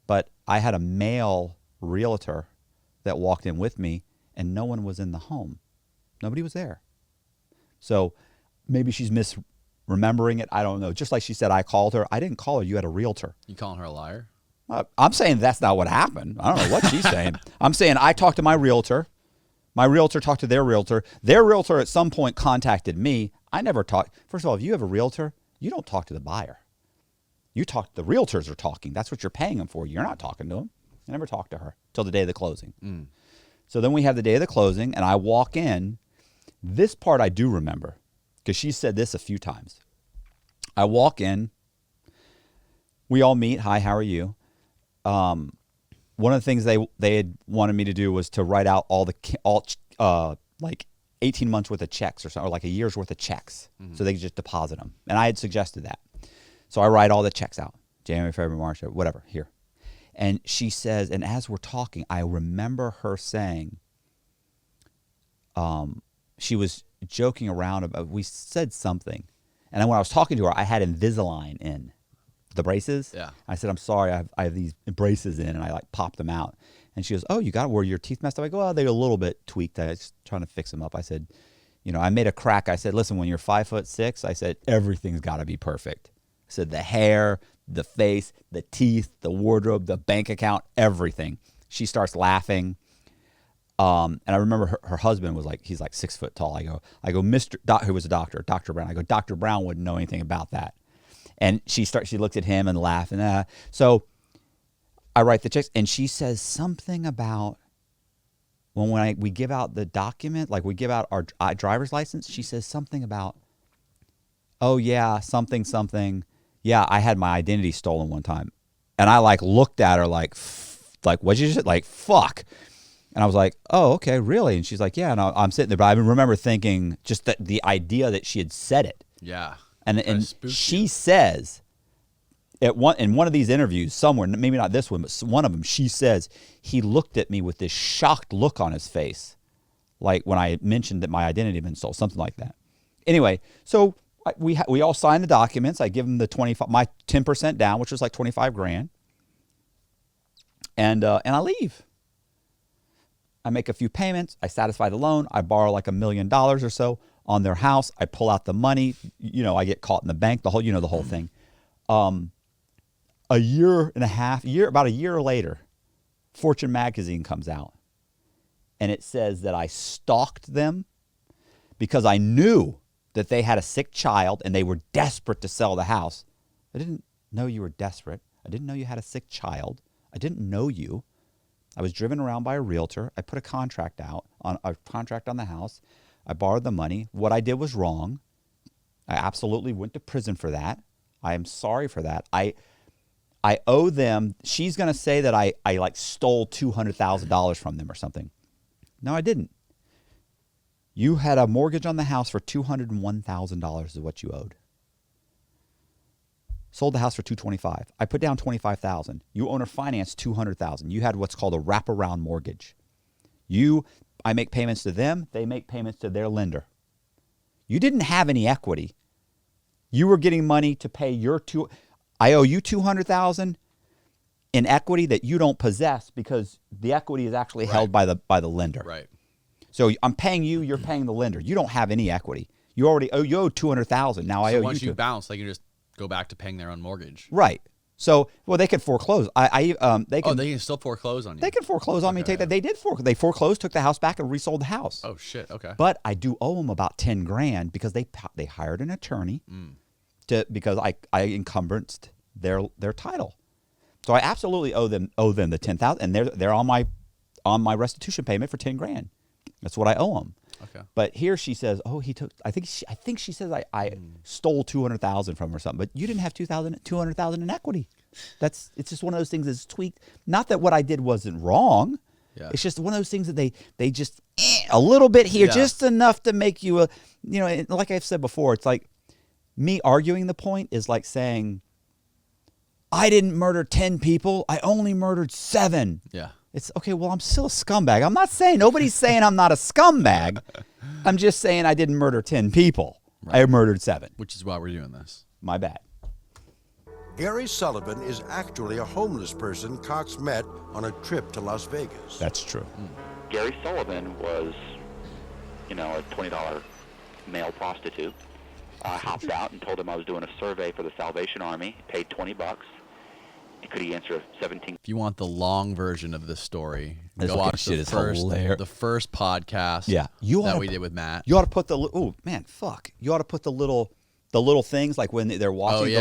S1: But I had a male realtor that walked in with me, and no one was in the home. Nobody was there. So maybe she's misremembering it. I don't know. Just like she said, I called her. I didn't call her. You had a realtor.
S2: You calling her a liar?
S1: I'm saying that's not what happened. I don't know what she's saying. I'm saying I talked to my realtor. My realtor talked to their realtor. Their realtor at some point contacted me. I never talked. First of all, if you have a realtor, you don't talk to the buyer. You talk. The realtors are talking. That's what you're paying them for. You're not talking to them. I never talked to her till the day of the closing.
S2: Mm.
S1: So then we have the day of the closing, and I walk in. This part I do remember because she said this a few times. I walk in. We all meet. Hi, how are you? One of the things they had wanted me to do was to write out like 18 months worth of checks or something, or like a year's worth of checks, so they could just deposit them. And I had suggested that. So I write all the checks out, January, February, March, whatever, here. And she says, and as we're talking, I remember her saying, she was joking around about, we said something. And then when I was talking to her, I had Invisalign in. The braces.
S2: Yeah.
S1: I said, I'm sorry, I have these braces in, and I like popped them out. And she goes, oh, you got it? Were your teeth messed up? I go, oh, they're a little bit tweaked. I was trying to fix them up. I said, I made a crack. I said, listen, when you're 5'6", I said, everything's got to be perfect. I said, the hair, the face, the teeth, the wardrobe, the bank account, everything. She starts laughing. And I remember her husband was like, he's like 6 foot tall. I go, who was a doctor, Dr. Brown. I go, Dr. Brown wouldn't know anything about that. And she looks at him and laughs. And so I write the checks, and she says something about when we give out the document, like we give out our driver's license, she says something about, oh yeah, something. Yeah, I had my identity stolen one time. And I like looked at her like what'd you say? Like, fuck. And I was like, oh, okay, really? And she's like, yeah. And I'm sitting there, but I remember thinking just that the idea that she had said it.
S2: Yeah.
S1: And she says, in one of these interviews somewhere, maybe not this one, but one of them, she says, he looked at me with this shocked look on his face, like when I mentioned that my identity had been stolen, something like that. Anyway, so we all sign the documents. I give them my 10% down, which was like $25,000, and I leave. I make a few payments. I satisfy the loan. I borrow like $1 million or so on their house. I pull out the money. I get caught in the bank. The whole thing. A year and a half, about a year later, Fortune magazine comes out, and it says that I stalked them because I knew that they had a sick child and they were desperate to sell the house. I didn't know you were desperate. I didn't know you had a sick child. I didn't know you. I was driven around by a realtor. I put a contract on the house. I borrowed the money. What I did was wrong. I absolutely went to prison for that. I am sorry for that. I owe them. She's going to say that I like stole $200,000 from them or something. No, I didn't. You had a mortgage on the house for $201,000 is what you owed. Sold the house for $225,000. I put down $25,000. You owner financed $200,000. You had what's called a wraparound mortgage. I make payments to them. They make payments to their lender. You didn't have any equity. You were getting money to pay I owe you $200,000 in equity that you don't possess because the equity is actually held by the lender.
S2: Right.
S1: So I'm paying you. You're paying the lender. You don't have any equity. You owe $200,000. Now I owe you.
S2: Once you bounce, they can just go back to paying their own mortgage.
S1: Right. So, well, they could foreclose. They
S2: can still foreclose on you.
S1: They can foreclose on me. Take that. They did They foreclosed, took the house back, and resold the house.
S2: Oh shit. Okay.
S1: But I do owe them about $10,000 because they hired an attorney because I encumbrances their title. So I absolutely owe them the $10,000, and they're on my restitution payment for $10,000. That's what I owe them.
S2: Okay.
S1: But here she says, "Oh, he took." I think she says I stole $200,000 from her or something. But you didn't have $200,000 in equity. It's just one of those things that's tweaked. Not that what I did wasn't wrong. Yeah. It's just one of those things that they just a little bit here, just enough to make you like I've said before. It's like me arguing the point is like saying, I didn't murder 10 people. I only murdered 7.
S2: Yeah.
S1: It's okay. Well, I'm still a scumbag. I'm not saying nobody's saying I'm not a scumbag. I'm just saying I didn't murder 10 people. Right. I murdered 7.
S2: Which is why we're doing this.
S1: My bad.
S3: Gary Sullivan is actually a homeless person Cox met on a trip to Las Vegas.
S1: That's true.
S7: Gary Sullivan was, a $20 male prostitute. I hopped out and told him I was doing a survey for the Salvation Army. Paid $20. Could he answer 17?
S2: If you want the long version of this story,
S1: go
S2: watch the first podcast.
S1: Yeah,
S2: that we did with Matt.
S1: You ought to put the You ought to put the little things like when they're watching.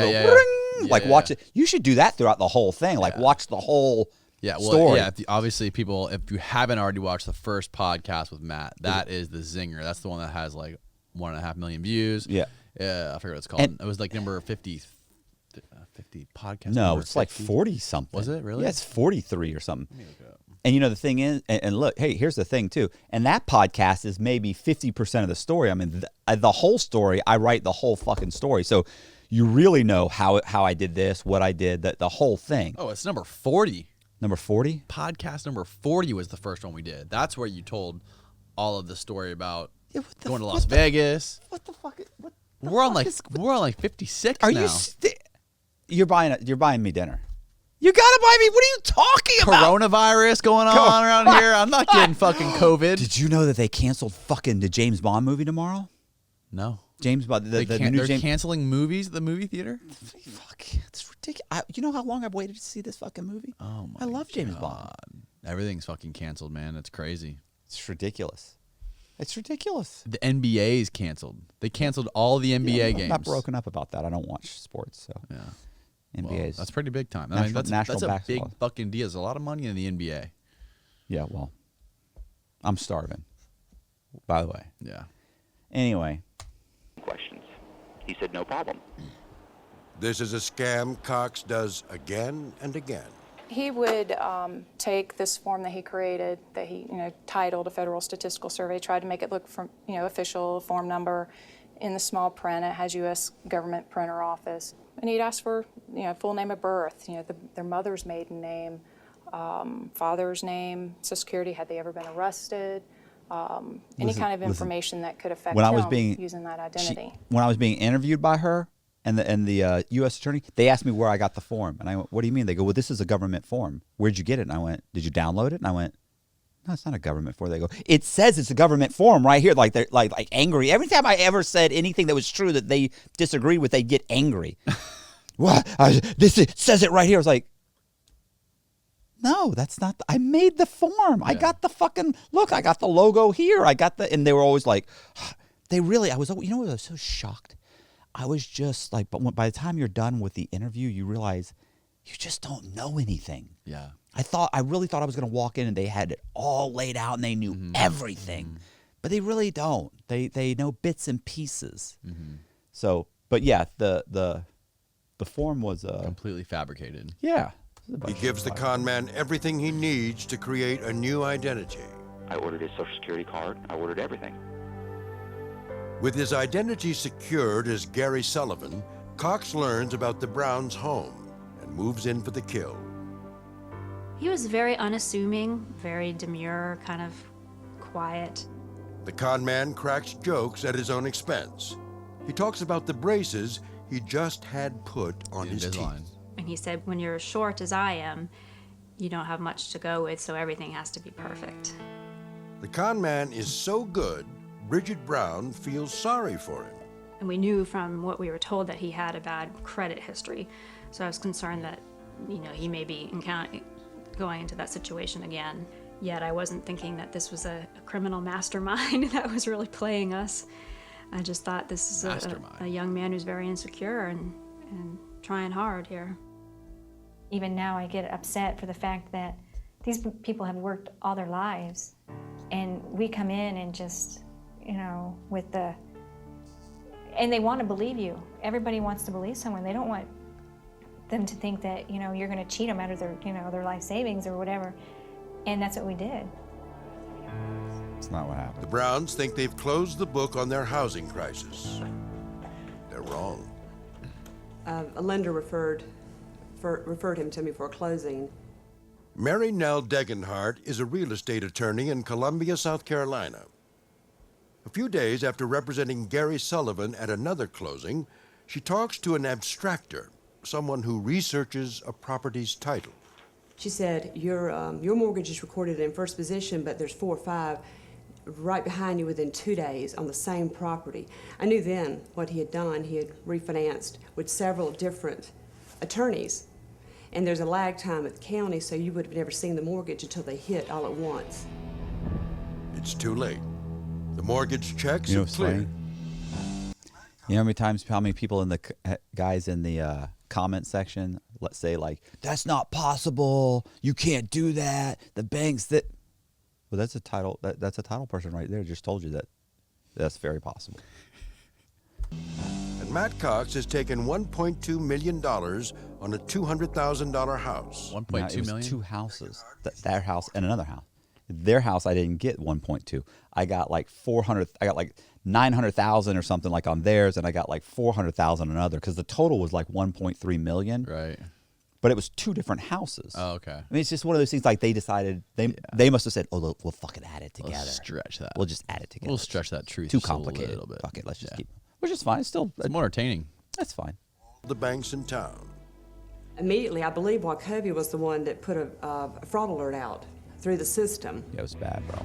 S1: Watch it. You should do that throughout the whole thing. Like watch the whole story.
S2: Yeah. Obviously, people, if you haven't already watched the first podcast with Matt, that is the zinger. That's the one that has like 1.5 million views.
S1: Yeah.
S2: I forget what it's called. It was like number 50 podcast.
S1: No, it's 50? Like 40 something.
S2: Was it really?
S1: Yeah, it's 43 or something. Let me look it up. And the thing is, and look, hey, here's the thing too. And that podcast is maybe 50% of the story. I mean, the whole story. I write the whole fucking story. So you really know how I did this, what I did, the whole thing.
S2: Oh, it's number 40.
S1: Number 40?
S2: Podcast number 40 was the first one we did. That's where you told all of the story about going to Las Vegas.
S1: What the fuck?
S2: We're on like 56
S1: now. Are you? You're buying me dinner. You gotta buy me. What are you talking about?
S2: Coronavirus going on around here. I'm not getting fucking COVID.
S1: Did you know that they canceled fucking the James Bond movie tomorrow?
S2: No.
S1: James Bond.
S2: They're canceling movies at the movie theater?
S1: Fuck. It's ridiculous. You know how long I've waited to see this fucking movie?
S2: Oh my
S1: I love James Bond.
S2: Everything's fucking canceled, man. It's crazy.
S1: It's ridiculous. It's ridiculous.
S2: The NBA is canceled. They canceled all the NBA games.
S1: I'm not broken up about that. I don't watch sports, so
S2: yeah.
S1: NBA's
S2: that's pretty big time.
S1: That's
S2: a big fucking deal. There's a lot of money in the NBA.
S1: Yeah, well, I'm starving. By the way.
S2: Yeah.
S1: Anyway.
S7: Questions. He said no problem.
S3: This is a scam Cox does again and again.
S14: He would take this form that he created, that he titled a Federal Statistical Survey, tried to make it look from official form number. In the small print, it has U.S. government printer office, and he'd ask for full name of birth, their mother's maiden name, father's name, Social Security, had they ever been arrested, any kind of information that could affect him using that identity.
S1: When I was being interviewed by her and the U.S. attorney, they asked me where I got the form, and I went, "What do you mean?" They go, "Well, this is a government form. Where'd you get it?" And I went, "Did you download it?" And I went, "No, it's not a government form." They go, "It says it's a government form right here." Like they're like angry. Every time I ever said anything that was true that they disagreed with, they get angry. What? Says it right here. I was like, no, that's not. I made the form. Yeah. I got the fucking look. I got the logo here. I got and they were always like, I was. I was so shocked. I was just like, but by the time you're done with the interview, you realize you just don't know anything.
S2: Yeah.
S1: I really thought I was going to walk in and they had it all laid out and they knew everything, but they really don't. They know bits and pieces. So, but yeah, the form was
S2: completely fabricated.
S1: Yeah.
S3: He gives the con man everything he needs to create a new identity.
S7: I ordered his Social Security card. I ordered everything.
S3: With his identity secured as Gary Sullivan, Cox learns about the Browns' home and moves in for the kill.
S16: He was very unassuming, very demure, kind of quiet.
S3: The con man cracks jokes at his own expense. He talks about the braces he just had put on his teeth.
S16: And he said, when you're as short as I am, you don't have much to go with, so everything has to be perfect.
S3: The con man is so good, Bridget Brown feels sorry for him.
S16: And we knew from what we were told that he had a bad credit history. So I was concerned that, he may be going into that situation again. Yet I wasn't thinking that this was a criminal mastermind that was really playing us. I just thought this is a young man who's very insecure and trying hard here.
S5: Even now I get upset for the fact that these people have worked all their lives, and we come in and just, and they want to believe you. Everybody wants to believe someone. They don't want them to think that, you're going to cheat them out of their, their life savings or whatever. And that's what we did.
S1: It's not what happened.
S3: The Browns think they've closed the book on their housing crisis. They're wrong.
S17: A lender referred him to me for a closing.
S3: Mary Nell Degenhardt is a real estate attorney in Columbia, South Carolina. A few days after representing Gary Sullivan at another closing, she talks to an abstractor, someone who researches a property's title.
S17: She said, your mortgage is recorded in first position, but there's 4 or 5 right behind you within 2 days on the same property. I knew then what he had done. He had refinanced with several different attorneys. And there's a lag time at the county, so you would have never seen the mortgage until they hit all at once.
S3: It's too late. The mortgage checks have cleared.
S1: How many people in the guys in the comment section, let's say that's not possible. You can't do that. The banks that. Well, that's a title. That's a title person right there. Just told you that. That's very possible.
S3: And Matt Cox has taken $1.2 million on a $200,000 house.
S1: $1.2 million? 2 houses. Their house and another house. Their house, I didn't get 1.2. I got like 400. I got like 900,000 or something on theirs, and I got like 400,000 on another because the total was like 1.3 million.
S2: Right.
S1: But it was 2 different houses.
S2: Oh, okay.
S1: I mean, it's just one of those things. They decided they must have said, "Oh, look, we'll fucking add it together.
S2: Let's stretch that.
S1: We'll just add it together.
S2: We'll stretch that truth.
S1: Too complicated. A little bit. Fuck it. Let's just keep. Which is fine. It's still
S2: more entertaining.
S1: That's fine.
S3: The banks in town.
S17: Immediately, I believe Wachovia was the one that put a fraud alert out through the system.
S1: Yeah, it was bad, bro.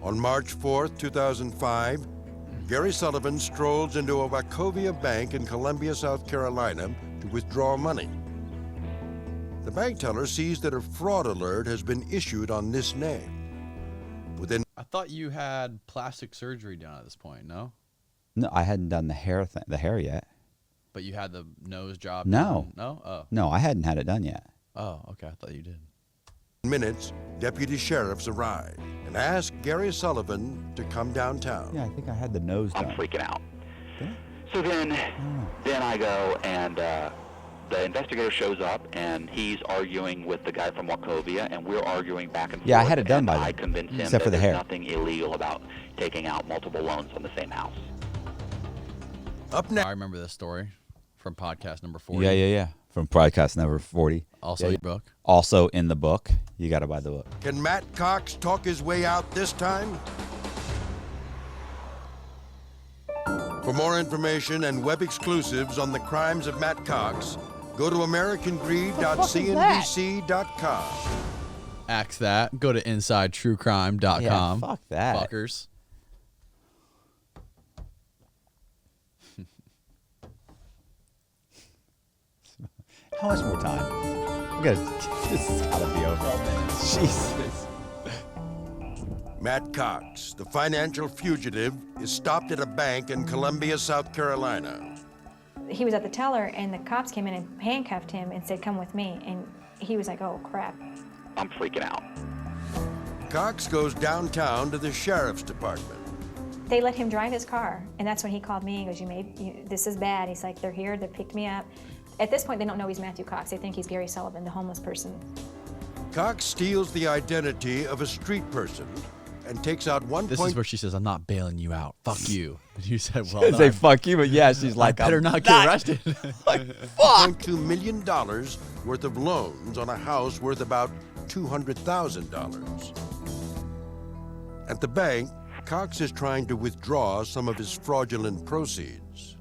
S3: On March 4th, 2005, Gary Sullivan strolls into a Wachovia bank in Columbia, South Carolina to withdraw money. The bank teller sees that a fraud alert has been issued on this name.
S2: I thought you had plastic surgery done at this point, no?
S1: No, I hadn't done the hair yet.
S2: But you had the nose job
S1: done?
S2: No? Oh.
S1: No, I hadn't had it done yet.
S2: Oh, okay. I thought you did.
S3: In minutes, deputy sheriffs arrive and ask Gary Sullivan to come downtown.
S1: Yeah, I think I had the nose done.
S7: I'm freaking out. So then I go and the investigator shows up and he's arguing with the guy from Wachovia, and we're arguing back and forth.
S1: Yeah, I had it done by then.
S7: I convinced him
S1: except
S7: that
S1: for the
S7: there's
S1: hair.
S7: nothing illegal about taking out multiple loans on the same house.
S3: Up next.
S2: I remember this story from podcast number 40.
S1: Yeah. From podcast number 40.
S2: Also in the book.
S1: Also in the book. You got to buy the book.
S3: Can Matt Cox talk his way out this time? For more information and web exclusives on the crimes of Matt Cox, go to AmericanGreed.cnbc.com.
S2: Axe that. Go to InsideTrueCrime.com.
S1: Yeah, fuck that.
S2: Fuckers.
S1: How much more time? This has got to be over. Jesus.
S3: Matt Cox, the financial fugitive, is stopped at a bank in Columbia, South Carolina.
S5: He was at the teller, and the cops came in and handcuffed him and said, "Come with me." And he was like, "Oh, crap."
S7: I'm freaking out.
S3: Cox goes downtown to the sheriff's department.
S5: They let him drive his car, and that's when he called me. He goes, this is bad. He's like, "They're here. They picked me up." At this point, they don't know he's Matthew Cox. They think he's Gary Sullivan, the homeless person.
S3: Cox steals the identity of a street person and takes out
S2: This is where she says, "I'm not bailing you out. Fuck you." And you said, "Well,
S1: I say fuck you," but yeah, she's like,
S2: I better not get arrested.
S1: Like, fuck.
S3: $1.2 million worth of loans on a house worth about $200,000. At the bank, Cox is trying to withdraw some of his fraudulent proceeds.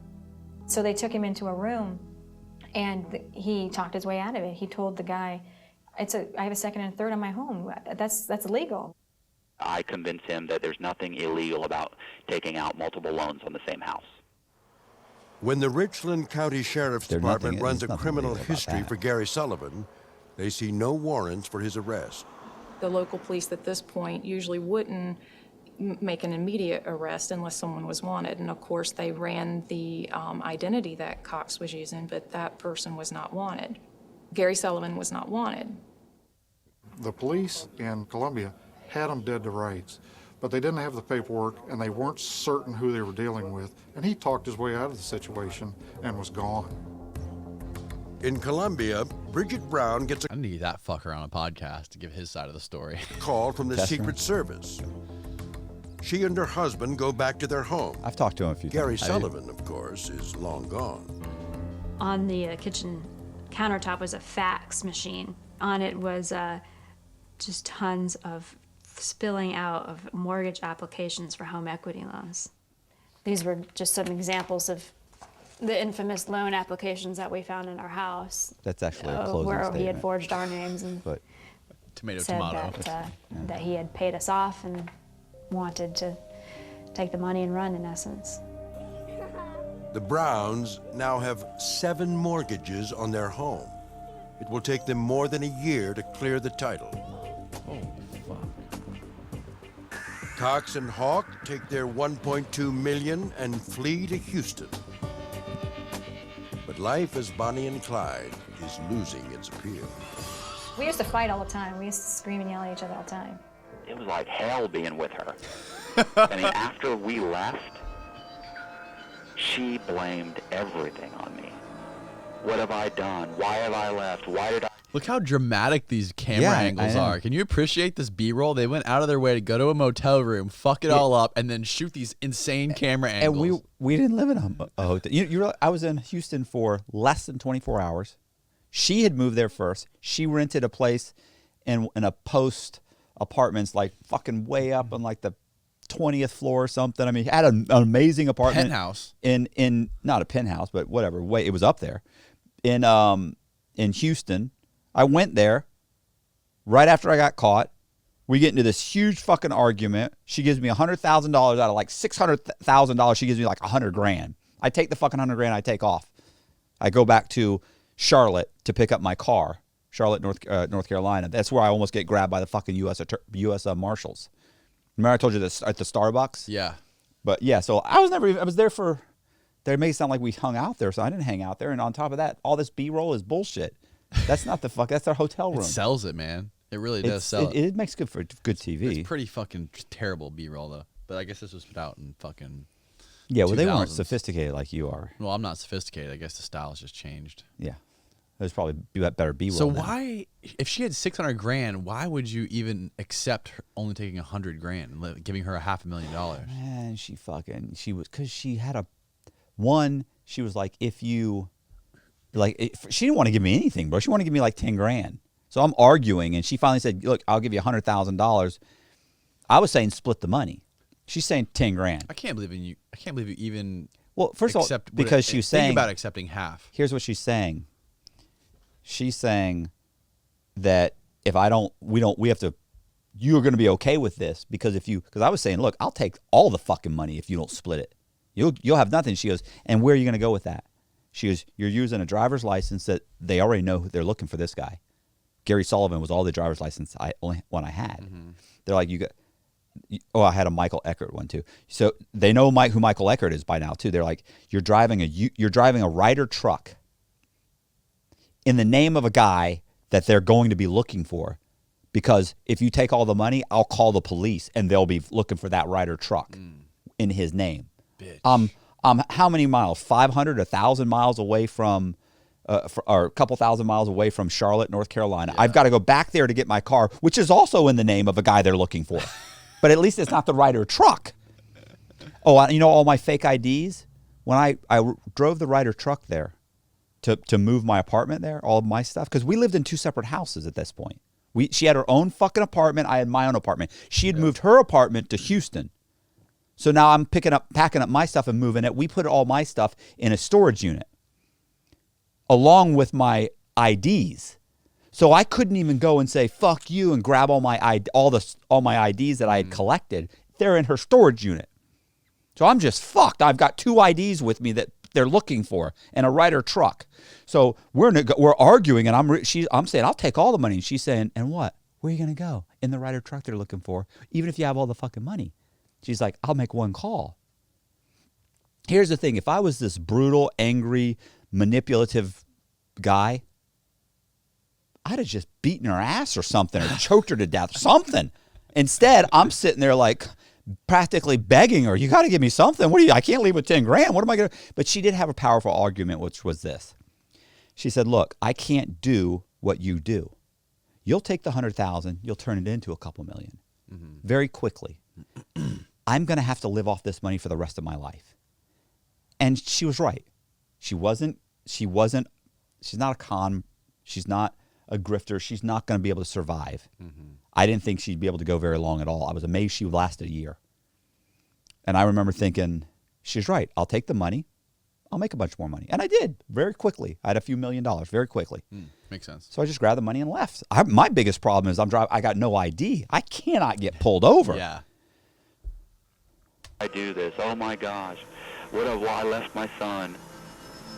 S5: So they took him into a room, and he talked his way out of it. He told the guy, I have a second and third on my home. That's illegal."
S7: I convinced him that there's nothing illegal about taking out multiple loans on the same house.
S3: When the Richland County Sheriff's Department runs a criminal history for Gary Sullivan, they see no warrants for his arrest.
S14: The local police at this point usually wouldn't make an immediate arrest unless someone was wanted. And of course, they ran the identity that Cox was using, but that person was not wanted. Gary Sullivan was not wanted.
S10: The police in Columbia had him dead to rights, but they didn't have the paperwork and they weren't certain who they were dealing with. And he talked his way out of the situation and was gone.
S3: In Columbia, Bridget Brown gets
S2: I need that fucker on a podcast to give his side of the story.
S3: Call from the Secret Service. She and her husband go back to their home.
S1: I've talked to him a few times.
S3: Gary Sullivan, of course, is long gone.
S16: On the kitchen countertop was a fax machine. On it was just tons of spilling out of mortgage applications for home equity loans.
S15: These were just some examples of the infamous loan applications that we found in our house.
S1: That's actually a closing
S15: where
S1: statement.
S15: he had forged our names and said that he had paid us off and wanted to take the money and run, in essence.
S3: The Browns now have 7 mortgages on their home. It will take them more than a year to clear the title.
S2: Holy fuck.
S3: Cox and Hawk take their $1.2 million and flee to Houston. But life as Bonnie and Clyde is losing its appeal.
S5: We used to fight all the time. We used to scream and yell at each other all the time.
S7: It was like hell being with her. I mean, after we left, she blamed everything on me. What have I done? Why have I left? Why did I...
S2: Look how dramatic these camera angles are. Can you appreciate this B-roll? They went out of their way to go to a motel room, fuck it all up, and then shoot these insane camera angles.
S1: And we didn't live in a hotel. You realize I was in Houston for less than 24 hours. She had moved there first. She rented a place in a post apartments, like fucking way up on like the 20th floor or something. I mean, had an amazing apartment.
S2: Penthouse.
S1: In not a penthouse, but whatever. It was up there. In Houston. I went there right after I got caught. We get into this huge fucking argument. She gives me $100,000 out of like $600,000. She gives me like $100,000. I take the fucking $100,000. I take off. I go back to Charlotte to pick up my car. Charlotte, North Carolina. That's where I almost get grabbed by the fucking U.S. Marshals. Remember I told you this at the Starbucks?
S2: Yeah.
S1: But yeah, so I was there for. They made it sound like we hung out there, so I didn't hang out there. And on top of that, all this B-roll is bullshit. That's not the fuck. That's their hotel room.
S2: It sells it, man. It really does sell it.
S1: It makes good for good TV.
S2: It's pretty fucking terrible B-roll though. But I guess this was put out in fucking.
S1: Yeah, well,
S2: 2000s.
S1: they weren't sophisticated like you are.
S2: Well, I'm not sophisticated. I guess the style's just changed.
S1: Yeah, there's probably better B-roll.
S2: So
S1: now.
S2: why, if she had $600,000, why would you even accept her only taking $100,000 and giving her $500,000?
S1: Man, she was because she had she was like, she didn't want to give me anything, bro. She wanted to give me like $10,000. So I'm arguing, and she finally said, "Look, I'll give you $100,000." I was saying split the money. She's saying $10,000.
S2: I can't believe you. I can't believe you even.
S1: Well, first of all, because she was saying
S2: about accepting half.
S1: Here's what she's saying. She's saying that if I don't, we have to. You're going to be okay with this because because I was saying, look, I'll take all the fucking money if you don't split it. You'll have nothing. She goes, and where are you going to go with that? She goes, you're using a driver's license that they already know who they're looking for this guy. Gary Sullivan was all the driver's license only one I had. Mm-hmm. They're like, I had a Michael Eckert one too. So they know who Michael Eckert is by now too. They're like, you're driving a Ryder truck in the name of a guy that they're going to be looking for, because if you take all the money, I'll call the police and they'll be looking for that Ryder truck in his name. Bitch. How many miles? 500, 1,000 miles away from, or a couple thousand miles away from Charlotte, North Carolina. Yeah. I've got to go back there to get my car, which is also in the name of a guy they're looking for. But at least it's not the Ryder truck. Oh, all my fake IDs? When I drove the Ryder truck there to move my apartment there, all of my stuff, because we lived in 2 separate houses at this point. She had her own fucking apartment. I had my own apartment. She had moved her apartment to Houston. So now I'm packing up my stuff and moving it. We put all my stuff in a storage unit along with my IDs. So I couldn't even go and say, fuck you, and grab all my IDs that I had collected. They're in her storage unit. So I'm just fucked. I've got 2 IDs with me that they're looking for and a Ryder truck. So we're arguing, and I'm saying, I'll take all the money. And she's saying, and what? Where are you going to go? In the Ryder truck they're looking for, even if you have all the fucking money. She's like, I'll make one call. Here's the thing. If I was this brutal, angry, manipulative guy, I'd have just beaten her ass or something, or choked her to death, something. Instead, I'm sitting there like practically begging her, you got to give me something. I can't leave with 10 grand. What am I going to? But she did have a powerful argument, which was this. She said, look, I can't do what you do. You'll take the 100,000, you'll turn it into a couple million very quickly. I'm going to have to live off this money for the rest of my life. And she was right. She's not a con. She's not a grifter. She's not going to be able to survive. I didn't think she'd be able to go very long at all. I was amazed she lasted a year. And I remember thinking, she's right. I'll take the money. I'll make a bunch more money. And I did very quickly. I had a few $1 million very quickly.
S2: Makes sense.
S1: So I just grabbed the money and left. My biggest problem is I got no ID. I cannot get pulled over.
S2: Yeah.
S7: I do this. Oh my gosh. What have I left my son?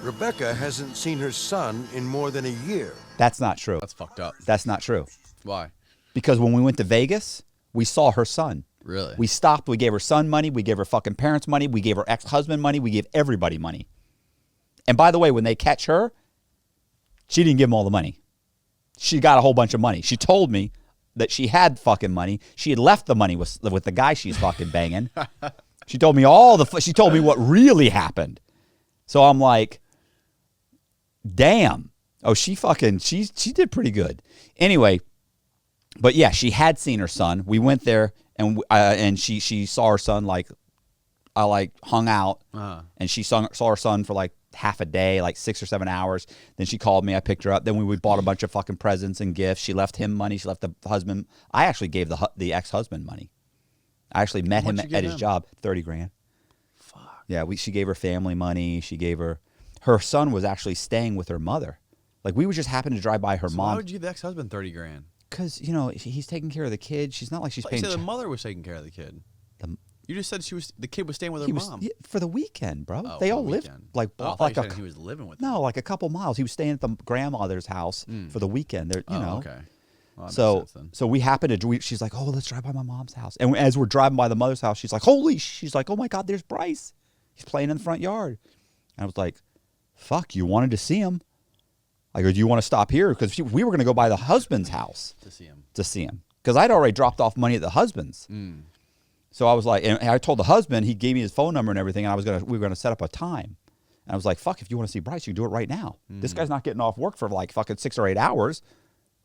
S3: Rebecca hasn't seen her son in more than a year.
S1: That's not true.
S2: That's fucked up.
S1: That's not true.
S2: Why?
S1: Because when we went to Vegas, we saw her son.
S2: Really?
S1: We stopped. We gave her son money. We gave her fucking parents money. We gave her ex-husband money. We gave everybody money. And by the way, when they catch her, she didn't give them all the money. She got a whole bunch of money. She told me that she had fucking money. She had left the money with the guy she's fucking banging. She told me she told me what really happened. So I'm like, damn. Oh, she did pretty good. Anyway, but yeah, she had seen her son. We went there and she saw her son, like, I hung out and she saw her son for like half a day, like 6 or 7 hours. Then she called me. I picked her up. Then we bought a bunch of fucking presents and gifts. She left him money. She left the husband. I actually gave the ex-husband money. I actually met him at his job. 30 grand.
S2: Fuck.
S1: Yeah, she gave her family money. She gave her son was actually staying with her mother. Like, we would just happen to drive by her mom.
S2: Why would you give the ex-husband 30 grand?
S1: Because, he's taking care of the kid. She's not like she's paying.
S2: You said the mother was taking care of the kid. You just said the kid was staying with her mom.
S1: For the weekend, bro.
S2: Oh,
S1: they all lived like
S2: he was living with
S1: them. No, like a couple miles. He was staying at the grandmother's house for the weekend. There,
S2: okay. Well,
S1: so we happened to. She's like, oh, let's drive by my mom's house. And as we're driving by the mother's house, she's like, she's like, oh my God, there's Bryce. He's playing in the front yard. And I was like, fuck, you wanted to see him. I go, do you want to stop here? Because we were going to go by the husband's house to see him. Because I'd already dropped off money at the husband's. So I was like, and I told the husband, he gave me his phone number and everything, and we were gonna set up a time. And I was like, fuck, if you want to see Bryce, you can do it right now. This guy's not getting off work for like fucking 6 or 8 hours.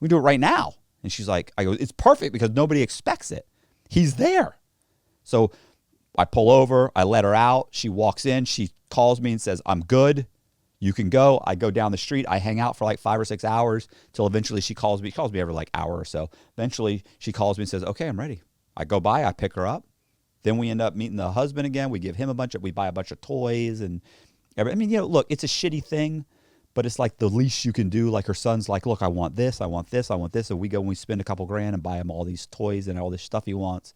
S1: We do it right now. And she's like, I go, it's perfect because nobody expects it. He's there. So I pull over, I let her out. She walks in, she calls me and says, I'm good. You can go. I go down the street. I hang out for like 5 or 6 hours till eventually she calls me. She calls me every like hour or so. Eventually she calls me and says, okay, I'm ready. I go by, I pick her up. Then we end up meeting the husband again. We give him we buy a bunch of toys and look, it's a shitty thing, but it's like the least you can do. Like, her son's like, look, I want this, I want this, I want this. So we go and we spend a couple grand and buy him all these toys and all this stuff he wants.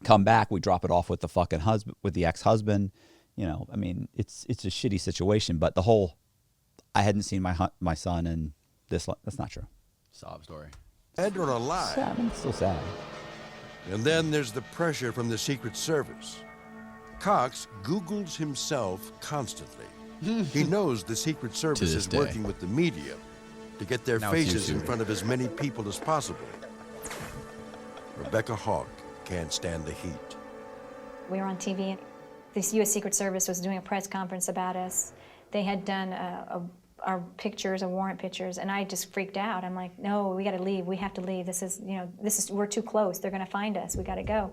S1: Come back, we drop it off with the fucking husband, with the ex-husband. It's a shitty situation, but I hadn't seen my son and that's not true.
S2: Sob story.
S3: Dead or alive.
S1: Sad. It's still sad.
S3: And then there's the pressure from the Secret Service. Cox Googles himself constantly. He knows the Secret Service is working with the media to get their faces in front of as many people as possible. Rebecca Hawk can't stand the heat.
S5: We were on TV. The U.S. Secret Service was doing a press conference about us. They had done our pictures, warrant pictures, and I just freaked out. I'm like, no, we got to leave. We have to leave. We're too close. They're going to find us. We got to go.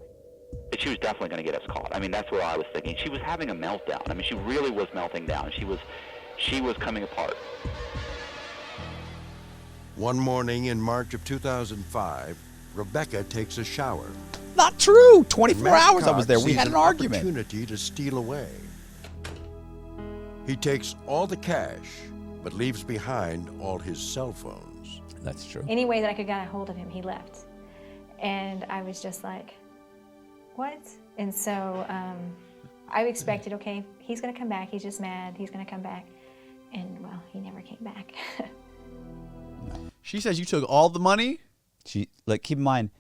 S7: She was definitely going to get us caught. That's what I was thinking. She was having a meltdown. She really was melting down. She was coming apart.
S3: One morning in March of 2005, Rebecca takes a shower.
S1: Not true. 24 hours I was there. We had an argument.
S3: Opportunity to steal away. He takes all the cash, but leaves behind all his cell phones.
S1: That's true.
S5: Any way that I could get a hold of him, he left. And I was just like, what? And so I expected, okay, he's going to come back. He's just mad. He's going to come back. And, well, he never came back.
S2: She says you took all the money?
S1: Keep in mind,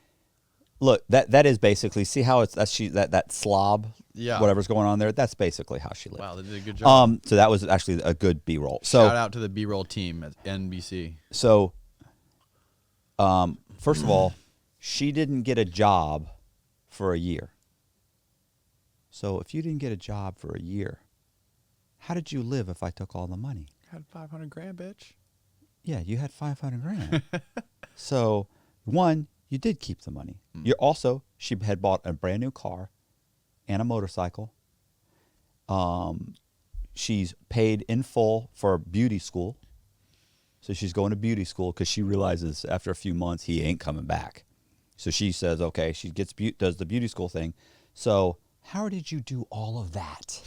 S1: look, that is basically, see how that slob, whatever's going on there, that's basically how she lived.
S2: Wow, they did a good job.
S1: So that was actually a good B-roll. So
S2: shout out to the B-roll team at NBC.
S1: So, first of all, she didn't get a job for a year. So if you didn't get a job for a year, how did you live if I took all the money?
S2: Had $500 grand, bitch.
S1: Yeah, you had $500 grand. So, one, you did keep the money. She had bought a brand new car and a motorcycle. She's paid in full for beauty school. So she's going to beauty school because she realizes after a few months he ain't coming back. So she says, okay, she does the beauty school thing. So how did you do all of that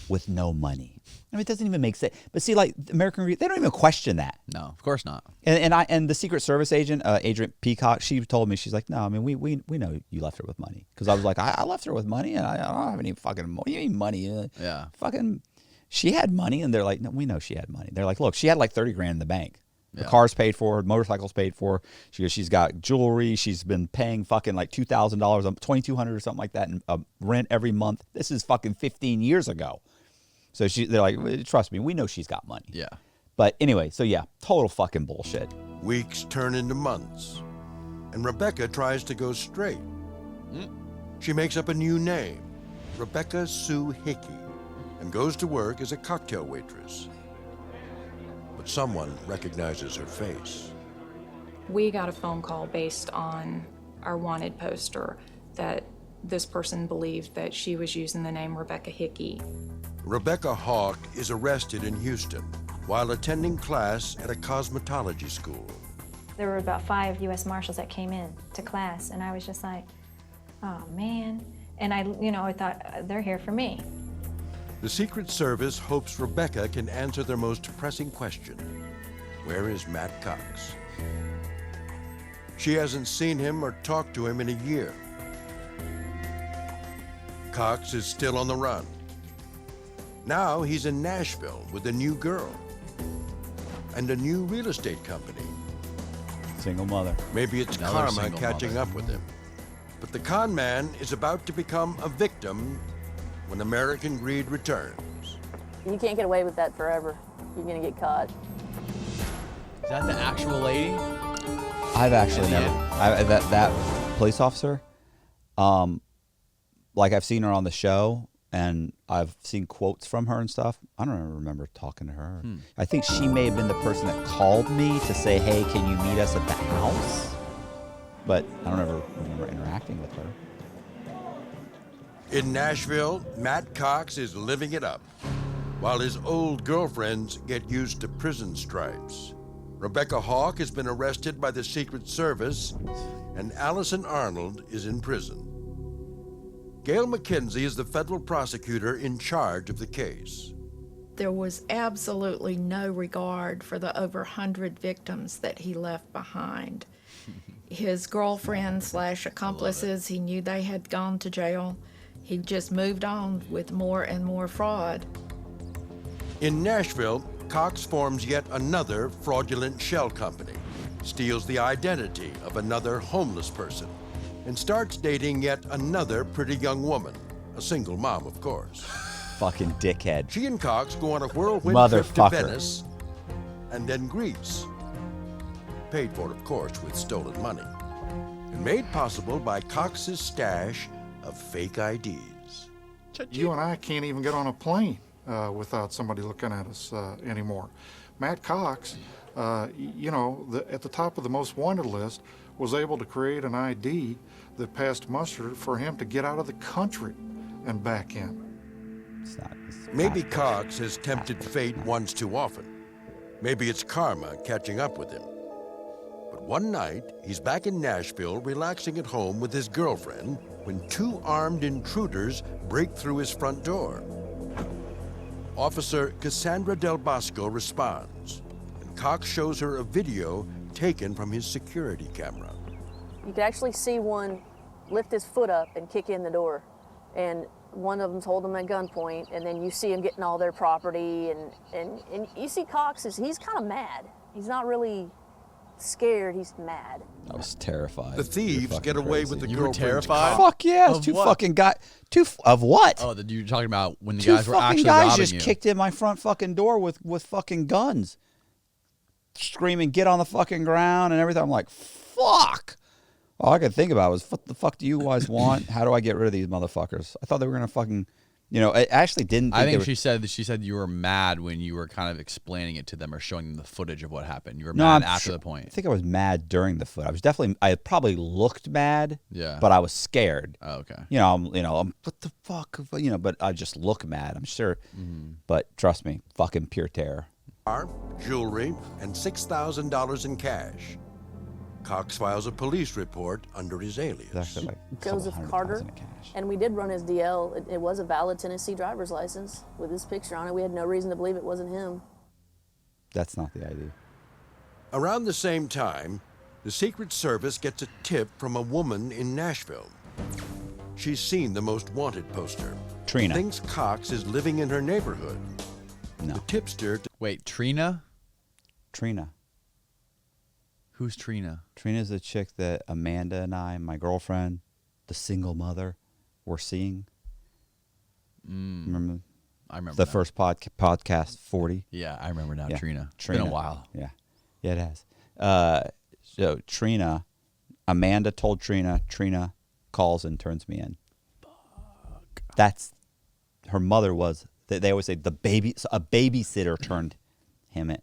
S1: with no money? I mean, it doesn't even make sense. But see, like American Greed, they don't even question that.
S2: No, of course not.
S1: And the Secret Service agent, Agent Peacock, she told me, she's like, no, I mean, we know you left her with money. Because I was like, I left her with money, and I don't have any fucking money. You mean money?
S2: Yeah.
S1: Fucking, she had money, and they're like, no, we know she had money. They're like, look, she had like 30 grand in the bank. The car's paid for, motorcycle's paid for. She's got jewelry. She's been paying fucking like $2,000, $2,200 or something like that in rent every month. This is fucking 15 years ago. So they're like, trust me, we know she's got money.
S2: Yeah.
S1: But anyway, so yeah, total fucking bullshit.
S3: Weeks turn into months, and Rebecca tries to go straight. She makes up a new name, Rebecca Sue Hickey, and goes to work as a cocktail waitress. But someone recognizes her face.
S14: We got a phone call based on our wanted poster that this person believed that she was using the name Rebecca Hickey.
S3: Rebecca Hawk is arrested in Houston while attending class at a cosmetology school.
S5: There were about 5 U.S. Marshals that came in to class, and I was just like, oh, man. And I thought, they're here for me.
S3: The Secret Service hopes Rebecca can answer their most pressing question. Where is Matt Cox? She hasn't seen him or talked to him in a year. Cox is still on the run. Now he's in Nashville with a new girl and a new real estate company.
S1: Single mother.
S3: Maybe it's karma catching up with him. But the con man is about to become a victim when American Greed returns.
S18: You can't get away with that forever. You're gonna get caught.
S2: Is that the actual lady?
S1: I've actually never. That police officer, like I've seen her on the show, and I've seen quotes from her and stuff. I don't ever remember talking to her. I think she may have been the person that called me to say, hey, can you meet us at the house? But I don't ever remember interacting with her.
S3: In Nashville, Matt Cox is living it up, while his old girlfriends get used to prison stripes. Rebecca Hawk has been arrested by the Secret Service, and Allison Arnold is in prison. Gail McKenzie is the federal prosecutor in charge of the case.
S4: There was absolutely no regard for the over 100 victims that he left behind. His girlfriend/accomplices, he knew they had gone to jail. He just moved on with more and more fraud.
S3: In Nashville, Cox forms yet another fraudulent shell company, steals the identity of another homeless person, and starts dating yet another pretty young woman, a single mom, of course.
S1: Fucking dickhead.
S3: She and Cox go on a whirlwind trip to Venice and then Greece. Paid for, of course, with stolen money, and made possible by Cox's stash of fake IDs.
S10: You and I can't even get on a plane without somebody looking at us anymore. Matt Cox, at the top of the most wanted list, was able to create an ID that passed muster for him to get out of the country and back in.
S3: Maybe Cox has tempted fate once too often. Maybe it's karma catching up with him. But one night, he's back in Nashville relaxing at home with his girlfriend when 2 armed intruders break through his front door. Officer Cassandra Del Bosco responds, and Cox shows her a video taken from his security camera.
S18: You could actually see one lift his foot up and kick in the door. And one of them's holding them at gunpoint, and then you see them getting all their property, and you see Cox he's kind of mad. He's not really scared, he's mad.
S1: I was terrified.
S3: The thieves get away with the
S2: You were
S3: girlfriend's
S2: terrified?
S3: car.
S1: Fuck yes, of what?
S2: Oh, that you're talking about when the
S1: Two
S2: guys were
S1: fucking
S2: actually
S1: guys
S2: robbing
S1: just
S2: you.
S1: kicked in my front fucking door with fucking guns, screaming, "Get on the fucking ground!" and everything. I'm like, fuck. All I could think about was, what the fuck do you guys want? How do I get rid of these motherfuckers? I thought they were gonna fucking, I actually didn't.
S2: I think
S1: she
S2: said you were mad when you were kind of explaining it to them or showing them the footage of what happened. You were
S1: No,
S2: mad
S1: I'm
S2: after
S1: sure-
S2: the point.
S1: I think I was mad during the foot. I probably looked mad.
S2: Yeah.
S1: But I was scared.
S2: Oh, okay.
S1: I'm what the fuck, but I just look mad. I'm sure. But trust me, fucking pure terror.
S3: Car, jewelry, and $6,000 in cash. Cox files a police report under his alias.
S1: Actually like
S18: Joseph Carter, and we did run his DL. It was a valid Tennessee driver's license with his picture on it. We had no reason to believe it wasn't him.
S1: That's not the idea.
S3: Around the same time, the Secret Service gets a tip from a woman in Nashville. She's seen the most wanted poster.
S1: Trina.
S3: Thinks Cox is living in her neighborhood.
S1: No.
S3: The tipster...
S2: Wait, Trina?
S1: Trina.
S2: Who's Trina?
S1: Trina's the chick that Amanda and I, my girlfriend, the single mother, were seeing. Remember?
S2: I remember
S1: the
S2: now.
S1: first podcast 40.
S2: Yeah, I remember now.
S1: Yeah.
S2: Trina. It's
S1: Trina.
S2: been a while.
S1: Yeah, it has. So Trina, Amanda told Trina. Trina calls and turns me in. Fuck. That's her mother was. They always say a babysitter turned him in.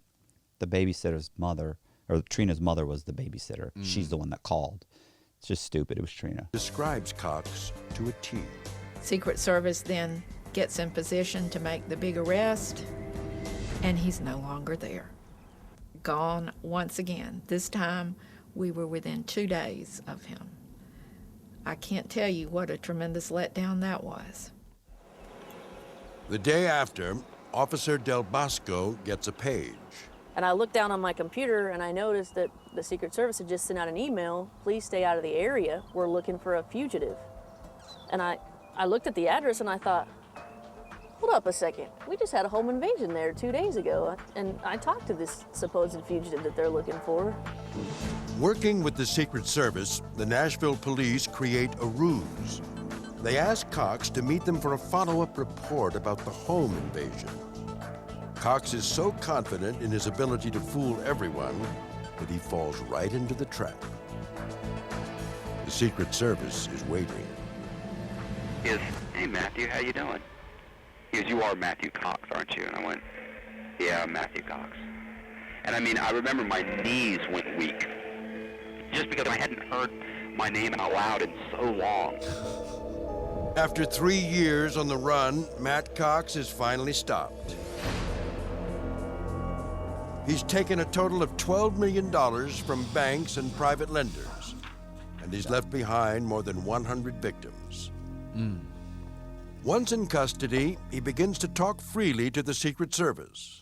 S1: The babysitter's mother, or Trina's mother, was the babysitter. She's the one that called. It's just stupid. It was Trina.
S3: Describes Cox to a T.
S4: Secret Service then gets in position to make the big arrest, and he's no longer there. Gone once again. This time, we were within 2 days of him. I can't tell you what a tremendous letdown that was.
S3: The day after, Officer Del Bosco gets a page.
S18: And I looked down on my computer and I noticed that the Secret Service had just sent out an email, please stay out of the area, we're looking for a fugitive. And I looked at the address and I thought, hold up a second, we just had a home invasion there 2 days ago, and I talked to this supposed fugitive that they're looking for.
S3: Working with the Secret Service, the Nashville police create a ruse. They ask Cox to meet them for a follow-up report about the home invasion. Cox is so confident in his ability to fool everyone that he falls right into the trap. The Secret Service is waiting.
S7: Hey Matthew, how you doing? He goes, you are Matthew Cox, aren't you? And I went, yeah, I'm Matthew Cox. And I mean, I remember my knees went weak, just because I hadn't heard my name out loud in so long.
S3: After 3 years on the run, Matt Cox is finally stopped. He's taken a total of $12 million from banks and private lenders, and he's left behind more than 100 victims. Once in custody, he begins to talk freely to the Secret Service.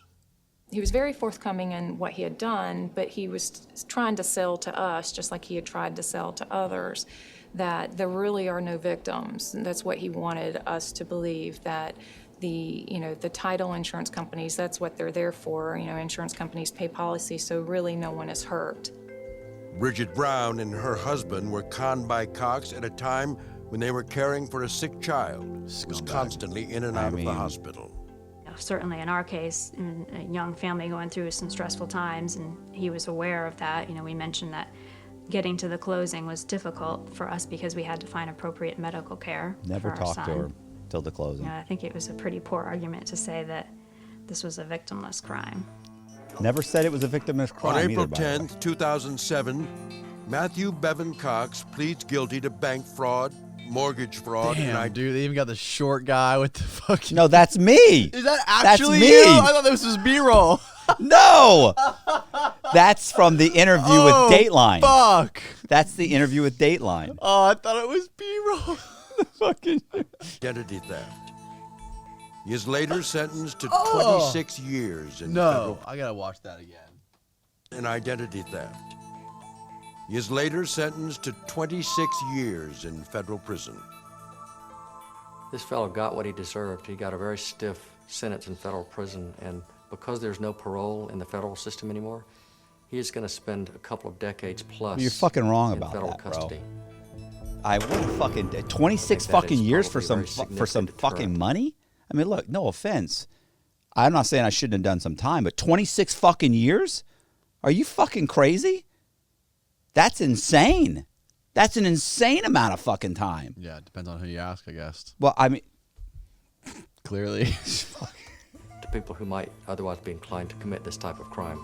S14: He was very forthcoming in what he had done, but he was trying to sell to us, just like he had tried to sell to others, that there really are no victims. And that's what he wanted us to believe, that the title insurance companies, that's what they're there for. Insurance companies pay policies, so really no one is hurt.
S3: Bridget Brown and her husband were conned by Cox at a time when they were caring for a sick child who was constantly in and out of the hospital.
S16: Certainly in our case, in a young family going through some stressful times, and he was aware of that. We mentioned that getting to the closing was difficult for us because we had to find appropriate medical care
S1: Never
S16: for our
S1: talked to her
S16: son.
S1: till the closing.
S16: I think it was a pretty poor argument to say that this was a victimless crime.
S1: Never said it was a victimless crime.
S3: On April
S1: either, by the way.
S3: 10th, 2007, Matthew Bevan Cox pleads guilty to bank fraud, mortgage fraud,
S2: Damn, dude, they even got the short guy with the fucking...
S1: No, that's me.
S2: Is that actually
S1: That's me.
S2: you? I thought this was B-roll.
S1: No! That's from the interview with Dateline.
S2: Fuck.
S1: That's the interview with Dateline.
S2: Oh, I thought it was B-roll.
S1: Fucking
S3: identity theft. He is later sentenced to 26 years in federal
S2: I gotta watch that again.
S3: in identity theft. He is later sentenced to 26 years in federal prison.
S11: This fellow got what he deserved. He got a very stiff sentence in federal prison, and because there's no parole in the federal system anymore, he is going to spend a couple of decades plus.
S1: You're fucking wrong
S11: in
S1: about
S11: federal
S1: that,
S11: custody.
S1: bro. I wouldn't fucking 26 fucking years for some fucking money. I mean, look, no offense. I'm not saying I shouldn't have done some time, but 26 fucking years? Are you fucking crazy? That's insane. That's an insane amount of fucking time.
S2: Yeah, it depends on who you ask, I guess.
S1: Well, I mean,
S2: clearly.
S11: To people who might otherwise be inclined to commit this type of crime.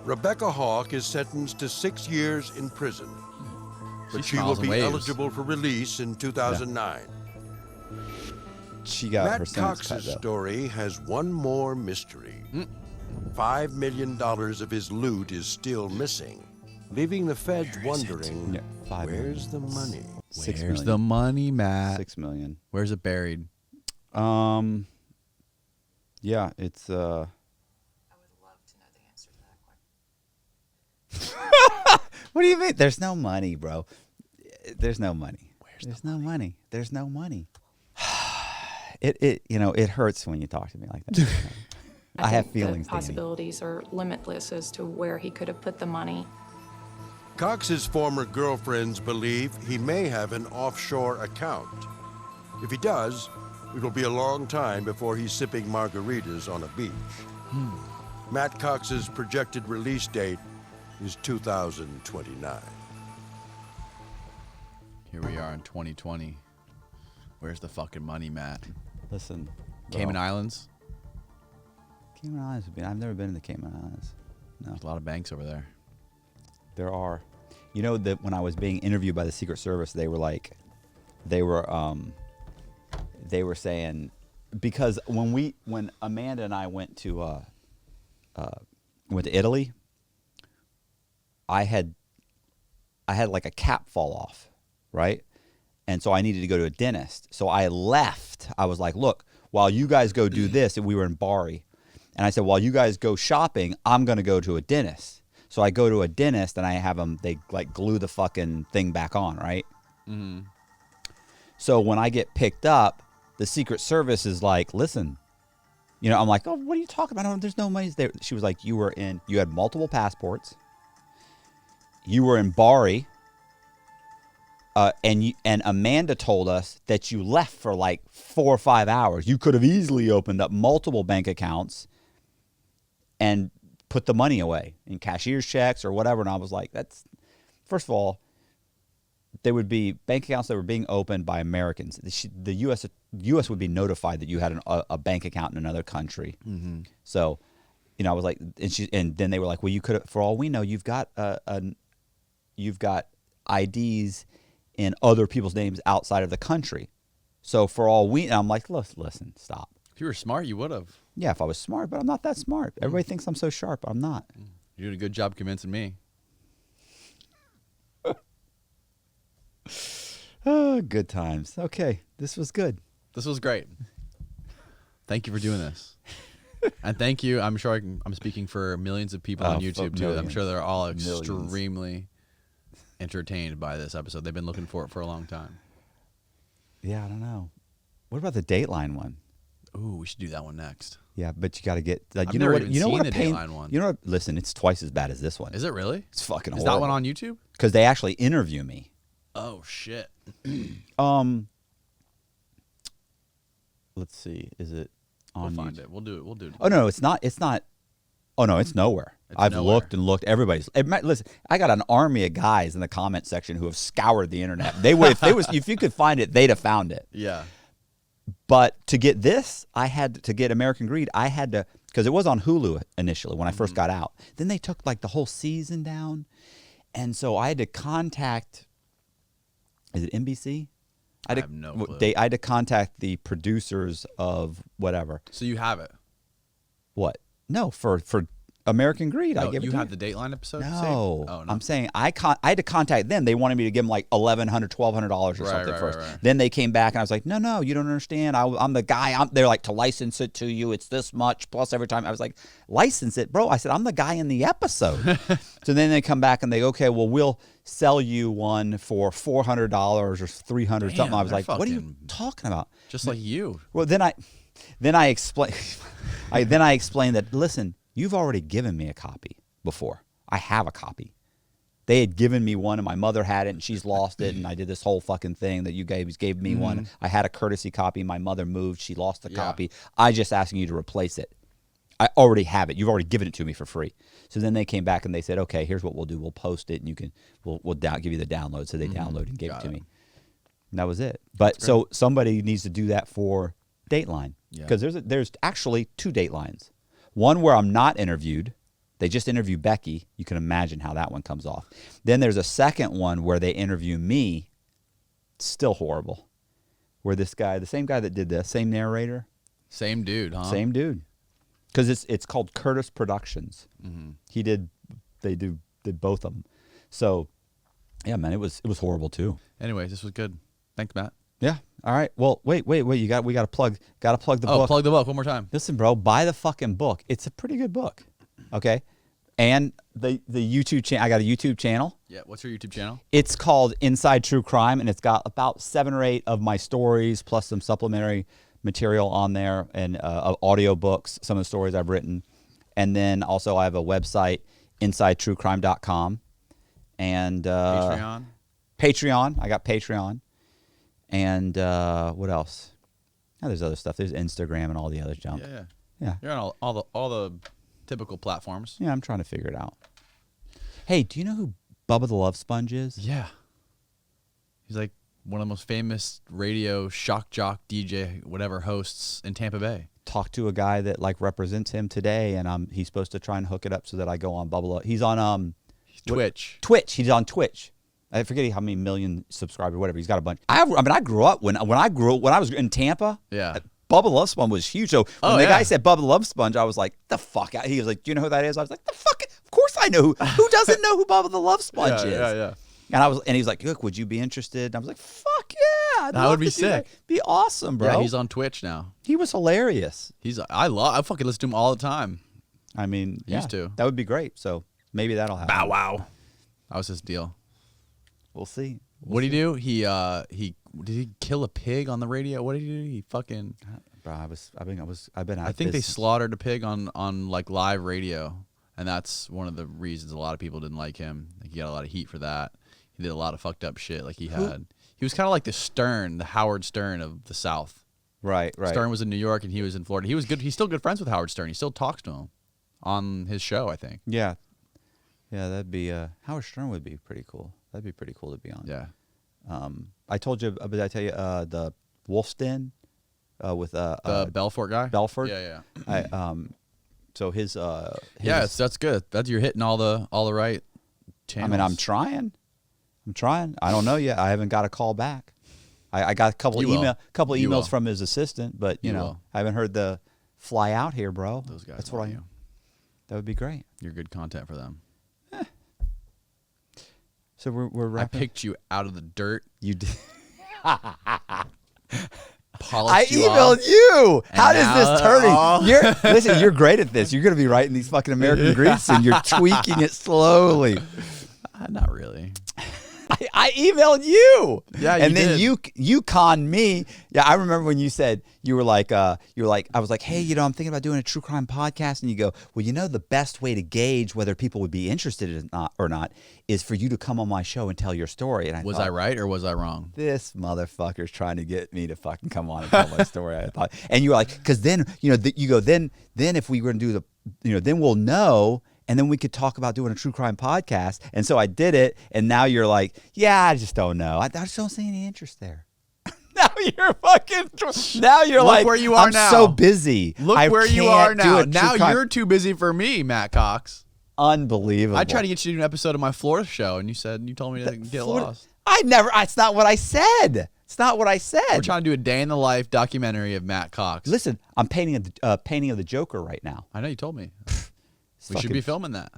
S3: Rebecca Hawk is sentenced to 6 years in prison, but she will be eligible for release in 2009.
S1: She got her
S3: Matt
S1: sentence cut,
S3: Cox's
S1: though.
S3: story has one more mystery. $5 million of his loot is still missing, leaving the feds wondering, where's the money?
S2: Where's the money, Matt?
S1: $6 million.
S2: Where's it buried?
S1: Yeah, it's What do you mean? There's no money, bro. There's no money. There's no money. There's no money. It hurts when you talk to me like that. I have
S14: think
S1: feelings,
S14: the
S1: Danny.
S14: possibilities are limitless as to where he could have put the money.
S3: Cox's former girlfriends believe he may have an offshore account. If he does, it'll be a long time before he's sipping margaritas on a beach. Matt Cox's projected release date is 2029.
S2: Here we are in 2020. Where's the fucking money, Matt?
S1: Listen,
S2: Cayman Islands?
S1: Cayman Islands would be. I've never been to the Cayman Islands. No.
S2: There's a lot of banks over there.
S1: There are. You know that when I was being interviewed by the Secret Service, they were saying, because when Amanda and I went to Italy, I had like a cap fall off, right? And so I needed to go to a dentist. So I left. I was like, look, while you guys go do this, and we were in Bari, and I said, while you guys go shopping, I'm going to go to a dentist. So I go to a dentist and I have them, they like glue the fucking thing back on, right?
S2: Mm-hmm.
S1: So when I get picked up, the Secret Service is like, listen, I'm like, oh, what are you talking about? There's no money there. She was like, you had multiple passports. You were in Bari. And Amanda told us that you left for like 4 or 5 hours. You could have easily opened up multiple bank accounts and put the money away in cashier's checks or whatever. And I was like, first of all, there would be bank accounts that were being opened by Americans. The U.S. would be notified that you had a bank account in another country.
S2: Mm-hmm.
S1: So, I was like, and then they were like, well, you could, for all we know, you've got IDs in other people's names outside of the country. So for all I'm like, listen, stop.
S2: If you were smart, you would have.
S1: Yeah, if I was smart, but I'm not that smart. Everybody thinks I'm so sharp. I'm not.
S2: You're doing a good job convincing me.
S1: Oh, good times. Okay, this was good.
S2: This was great. Thank you for doing this. And thank you. I'm sure I'm speaking for millions of people on YouTube too. I'm sure they're all extremely entertained by this episode. They've been looking for it for a long time.
S1: Yeah, I don't know. What about the Dateline one?
S2: Ooh, we should do that one next.
S1: Yeah, but you got to get
S2: I've never even seen the Dateline one.
S1: You know what? Listen, it's twice as bad as this one.
S2: Is it really?
S1: It's fucking
S2: Is
S1: horrible.
S2: that one on YouTube?
S1: Because they actually interview me.
S2: Oh shit.
S1: Let's see. Is it on?
S2: We'll find
S1: YouTube?
S2: it. We'll do it.
S1: Oh no, it's not. It's not. Oh no, it's nowhere. I've looked and looked. Everybody's. Listen, I got an army of guys in the comment section who have scoured the internet. They would, if you could find it, they'd have found it.
S2: Yeah.
S1: But to get this, to get American Greed, I had to, because it was on Hulu initially when I first got out. Then they took like the whole season down, and so I had to contact. Is it NBC?
S2: I have no clue.
S1: I had to contact the producers of whatever.
S2: So you have it?
S1: What? No, for American Greed. I
S2: No,
S1: give it
S2: you
S1: to
S2: have the Dateline episode saved?
S1: No.
S2: Oh, no.
S1: I'm saying I had to contact them. They wanted me to give them like $1,100, $1,200 or something first.
S2: Right.
S1: Then they came back and I was like, no, you don't understand. I'm the guy. They're like, to license it to you, it's this much plus every time. I was like, license it, bro. I said, I'm the guy in the episode. So then they come back and they, okay, well, we'll sell you one for $400 or $300 something. I was like, what are you talking about?
S2: Just like you.
S1: Well, then I explained that, listen, you've already given me a copy before. I have a copy. They had given me one and my mother had it and she's lost it, and I did this whole fucking thing that you gave me one. I had a courtesy copy. My mother moved. She lost the copy. I just asking you to replace it. I already have it. You've already given it to me for free. So then they came back and they said, okay, here's what we'll do. We'll post it and we'll give you the download. So they downloaded and gave it to me. And that was it. But so somebody needs to do that for Dateline, because there's actually 2 Datelines. One where I'm not interviewed. They just interview Becky. You can imagine how that one comes off. Then there's a second one where they interview me. Still horrible. Where this guy, the same guy that did this, same narrator.
S2: Same dude, huh?
S1: Same dude. Because it's called Curtis Productions. They did both of them. So, yeah, man, it was horrible too.
S2: Anyways, this was good. Thanks, Matt.
S1: Yeah. All right. Well, wait. We got to plug the book.
S2: Plug the book one more time.
S1: Listen, bro, buy the fucking book. It's a pretty good book. Okay. And the YouTube channel. I got a YouTube channel.
S2: Yeah. What's your YouTube channel?
S1: It's called Inside True Crime, and it's got about 7 or 8 of my stories plus some supplementary material on there, and audio books, some of the stories I've written. And then also I have a website, InsideTrueCrime.com, and Patreon. I got Patreon. And what else? Oh, there's other stuff. There's Instagram and all the other junk. Yeah.
S2: You're on all the typical platforms.
S1: Yeah, I'm trying to figure it out. Hey, do you know who Bubba the Love Sponge is?
S2: Yeah. He's like one of the most famous radio shock jock DJ whatever hosts in Tampa Bay.
S1: Talked to a guy that like represents him today, and he's supposed to try and hook it up so that I go on Bubba. He's on
S2: Twitch.
S1: He's on Twitch. I forget how many million subscribers, whatever. He's got a bunch. I grew up when I was in Tampa.
S2: Yeah.
S1: Bubba the Love Sponge was huge. So when the guy said Bubba the Love Sponge, I was like, the fuck? He was like, do you know who that is? I was like, the fuck? Of course I know. Who doesn't know who Bubba the Love Sponge is?
S2: Yeah.
S1: And he was like, look, would you be interested? And I was like, fuck yeah.
S2: That would be sick.
S1: Be awesome, bro.
S2: Yeah, he's on Twitch now.
S1: He was hilarious.
S2: I fucking listen to him all the time.
S1: I mean,
S2: used to.
S1: That would be great. So maybe that'll happen.
S2: Bow wow. That was his deal.
S1: We'll see.
S2: What did he do? He did he kill a pig on the radio? What did he do? He fucking.
S1: Bro, I've been.
S2: I think they slaughtered a pig on like live radio, and that's one of the reasons a lot of people didn't like him. Like, he got a lot of heat for that. He did a lot of fucked up shit. Like he was kind of like the Howard Stern of the South.
S1: Right.
S2: Stern was in New York and he was in Florida. He was good. He's still good friends with Howard Stern. He still talks to him on his show, I think.
S1: Yeah, that'd be Howard Stern would be pretty cool. That'd be pretty cool to be on.
S2: Yeah.
S1: I told you, did I tell you the Wolf's Den with
S2: the Belfort guy?
S1: Belfort.
S2: Yeah.
S1: So his
S2: that's good. You're hitting all the right channels.
S1: I mean, I'm trying. I don't know yet. I haven't got a call back. I got a couple emails from his assistant, but you know, I haven't heard the fly out here, bro.
S2: Those guys.
S1: That's what I. That would be great.
S2: You're good content for them.
S1: So we're wrapping.
S2: I picked you out of the dirt.
S1: You did.
S2: I
S1: emailed you. How does this turn? Listen, you're great at this. You're going to be writing these fucking American Greets, and you're tweaking it slowly.
S2: Not really.
S1: I emailed you.
S2: Yeah,
S1: and then you conned me. Yeah, I remember when you said I was like, hey, I'm thinking about doing a true crime podcast, and you go, well, the best way to gauge whether people would be interested or not is for you to come on my show and tell your story. And I
S2: was I right or was I wrong?
S1: This motherfucker's trying to get me to fucking come on and tell my story. I thought, and you were like, because then you go, then if we were to do then we'll know. And then we could talk about doing a true crime podcast. And so I did it. And now you're like, yeah, I just don't know. I just don't see any interest there. Now you're
S2: Look
S1: like,
S2: where you are
S1: I'm
S2: now.
S1: so busy.
S2: Look where you are now. Now you're too busy for me, Matt Cox.
S1: Unbelievable.
S2: I tried to get you to do an episode of my Florida show, and you told me to get lost.
S1: It's not what I said. It's not what I said.
S2: We're trying to do a day in the life documentary of Matt Cox.
S1: Listen, I'm painting a painting of the Joker right now.
S2: I know you told me. We should be filming that.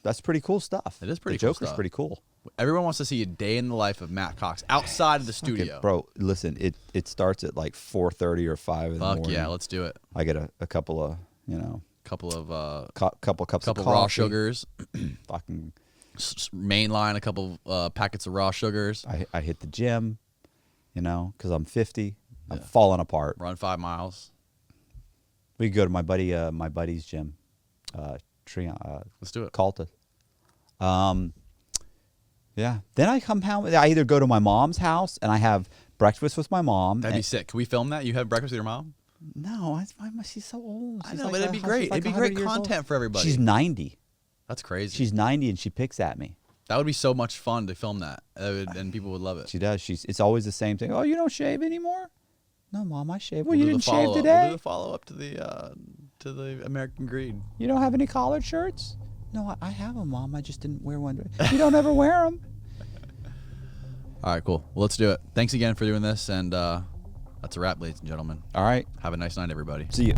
S1: That's pretty cool stuff.
S2: It is pretty
S1: cool.
S2: cool
S1: Joker's
S2: stuff.
S1: pretty cool.
S2: Everyone wants to see a day in the life of Matt Cox outside of the studio.
S1: Bro, listen, it starts at like 4:30 or 5 in the morning.
S2: Yeah, let's do it.
S1: I get a couple of,
S2: couple
S1: cups of
S2: raw
S1: coffee.
S2: sugars.
S1: Fucking
S2: mainline a couple packets of raw sugars.
S1: I hit the gym, because I'm 50. I'm falling apart.
S2: Run 5 miles.
S1: We could go to my buddy's gym.
S2: Let's do it.
S1: Calta. Yeah. Then I come home. I either go to my mom's house and I have breakfast with my mom.
S2: That'd be sick. Can we film that? You have breakfast with your mom?
S1: No, she's so old.
S2: I know, but it'd be great. It'd be great content for everybody.
S1: She's 90.
S2: That's crazy.
S1: She's 90 and she picks at me.
S2: That would be so much fun to film that, and people would love it.
S1: She does. It's always the same thing. Oh, you don't shave anymore? No, Mom, I shave. Well,
S2: We'll
S1: you
S2: do the
S1: didn't shave
S2: follow-up.
S1: today?
S2: We'll do the follow-up to the American Greed.
S1: You don't have any collared shirts? No, I have them, Mom. I just didn't wear one. You don't ever wear them.
S2: All right, cool. Well, let's do it. Thanks again for doing this, and that's a wrap, ladies and gentlemen.
S1: All right.
S2: Have a nice night, everybody.
S1: See you.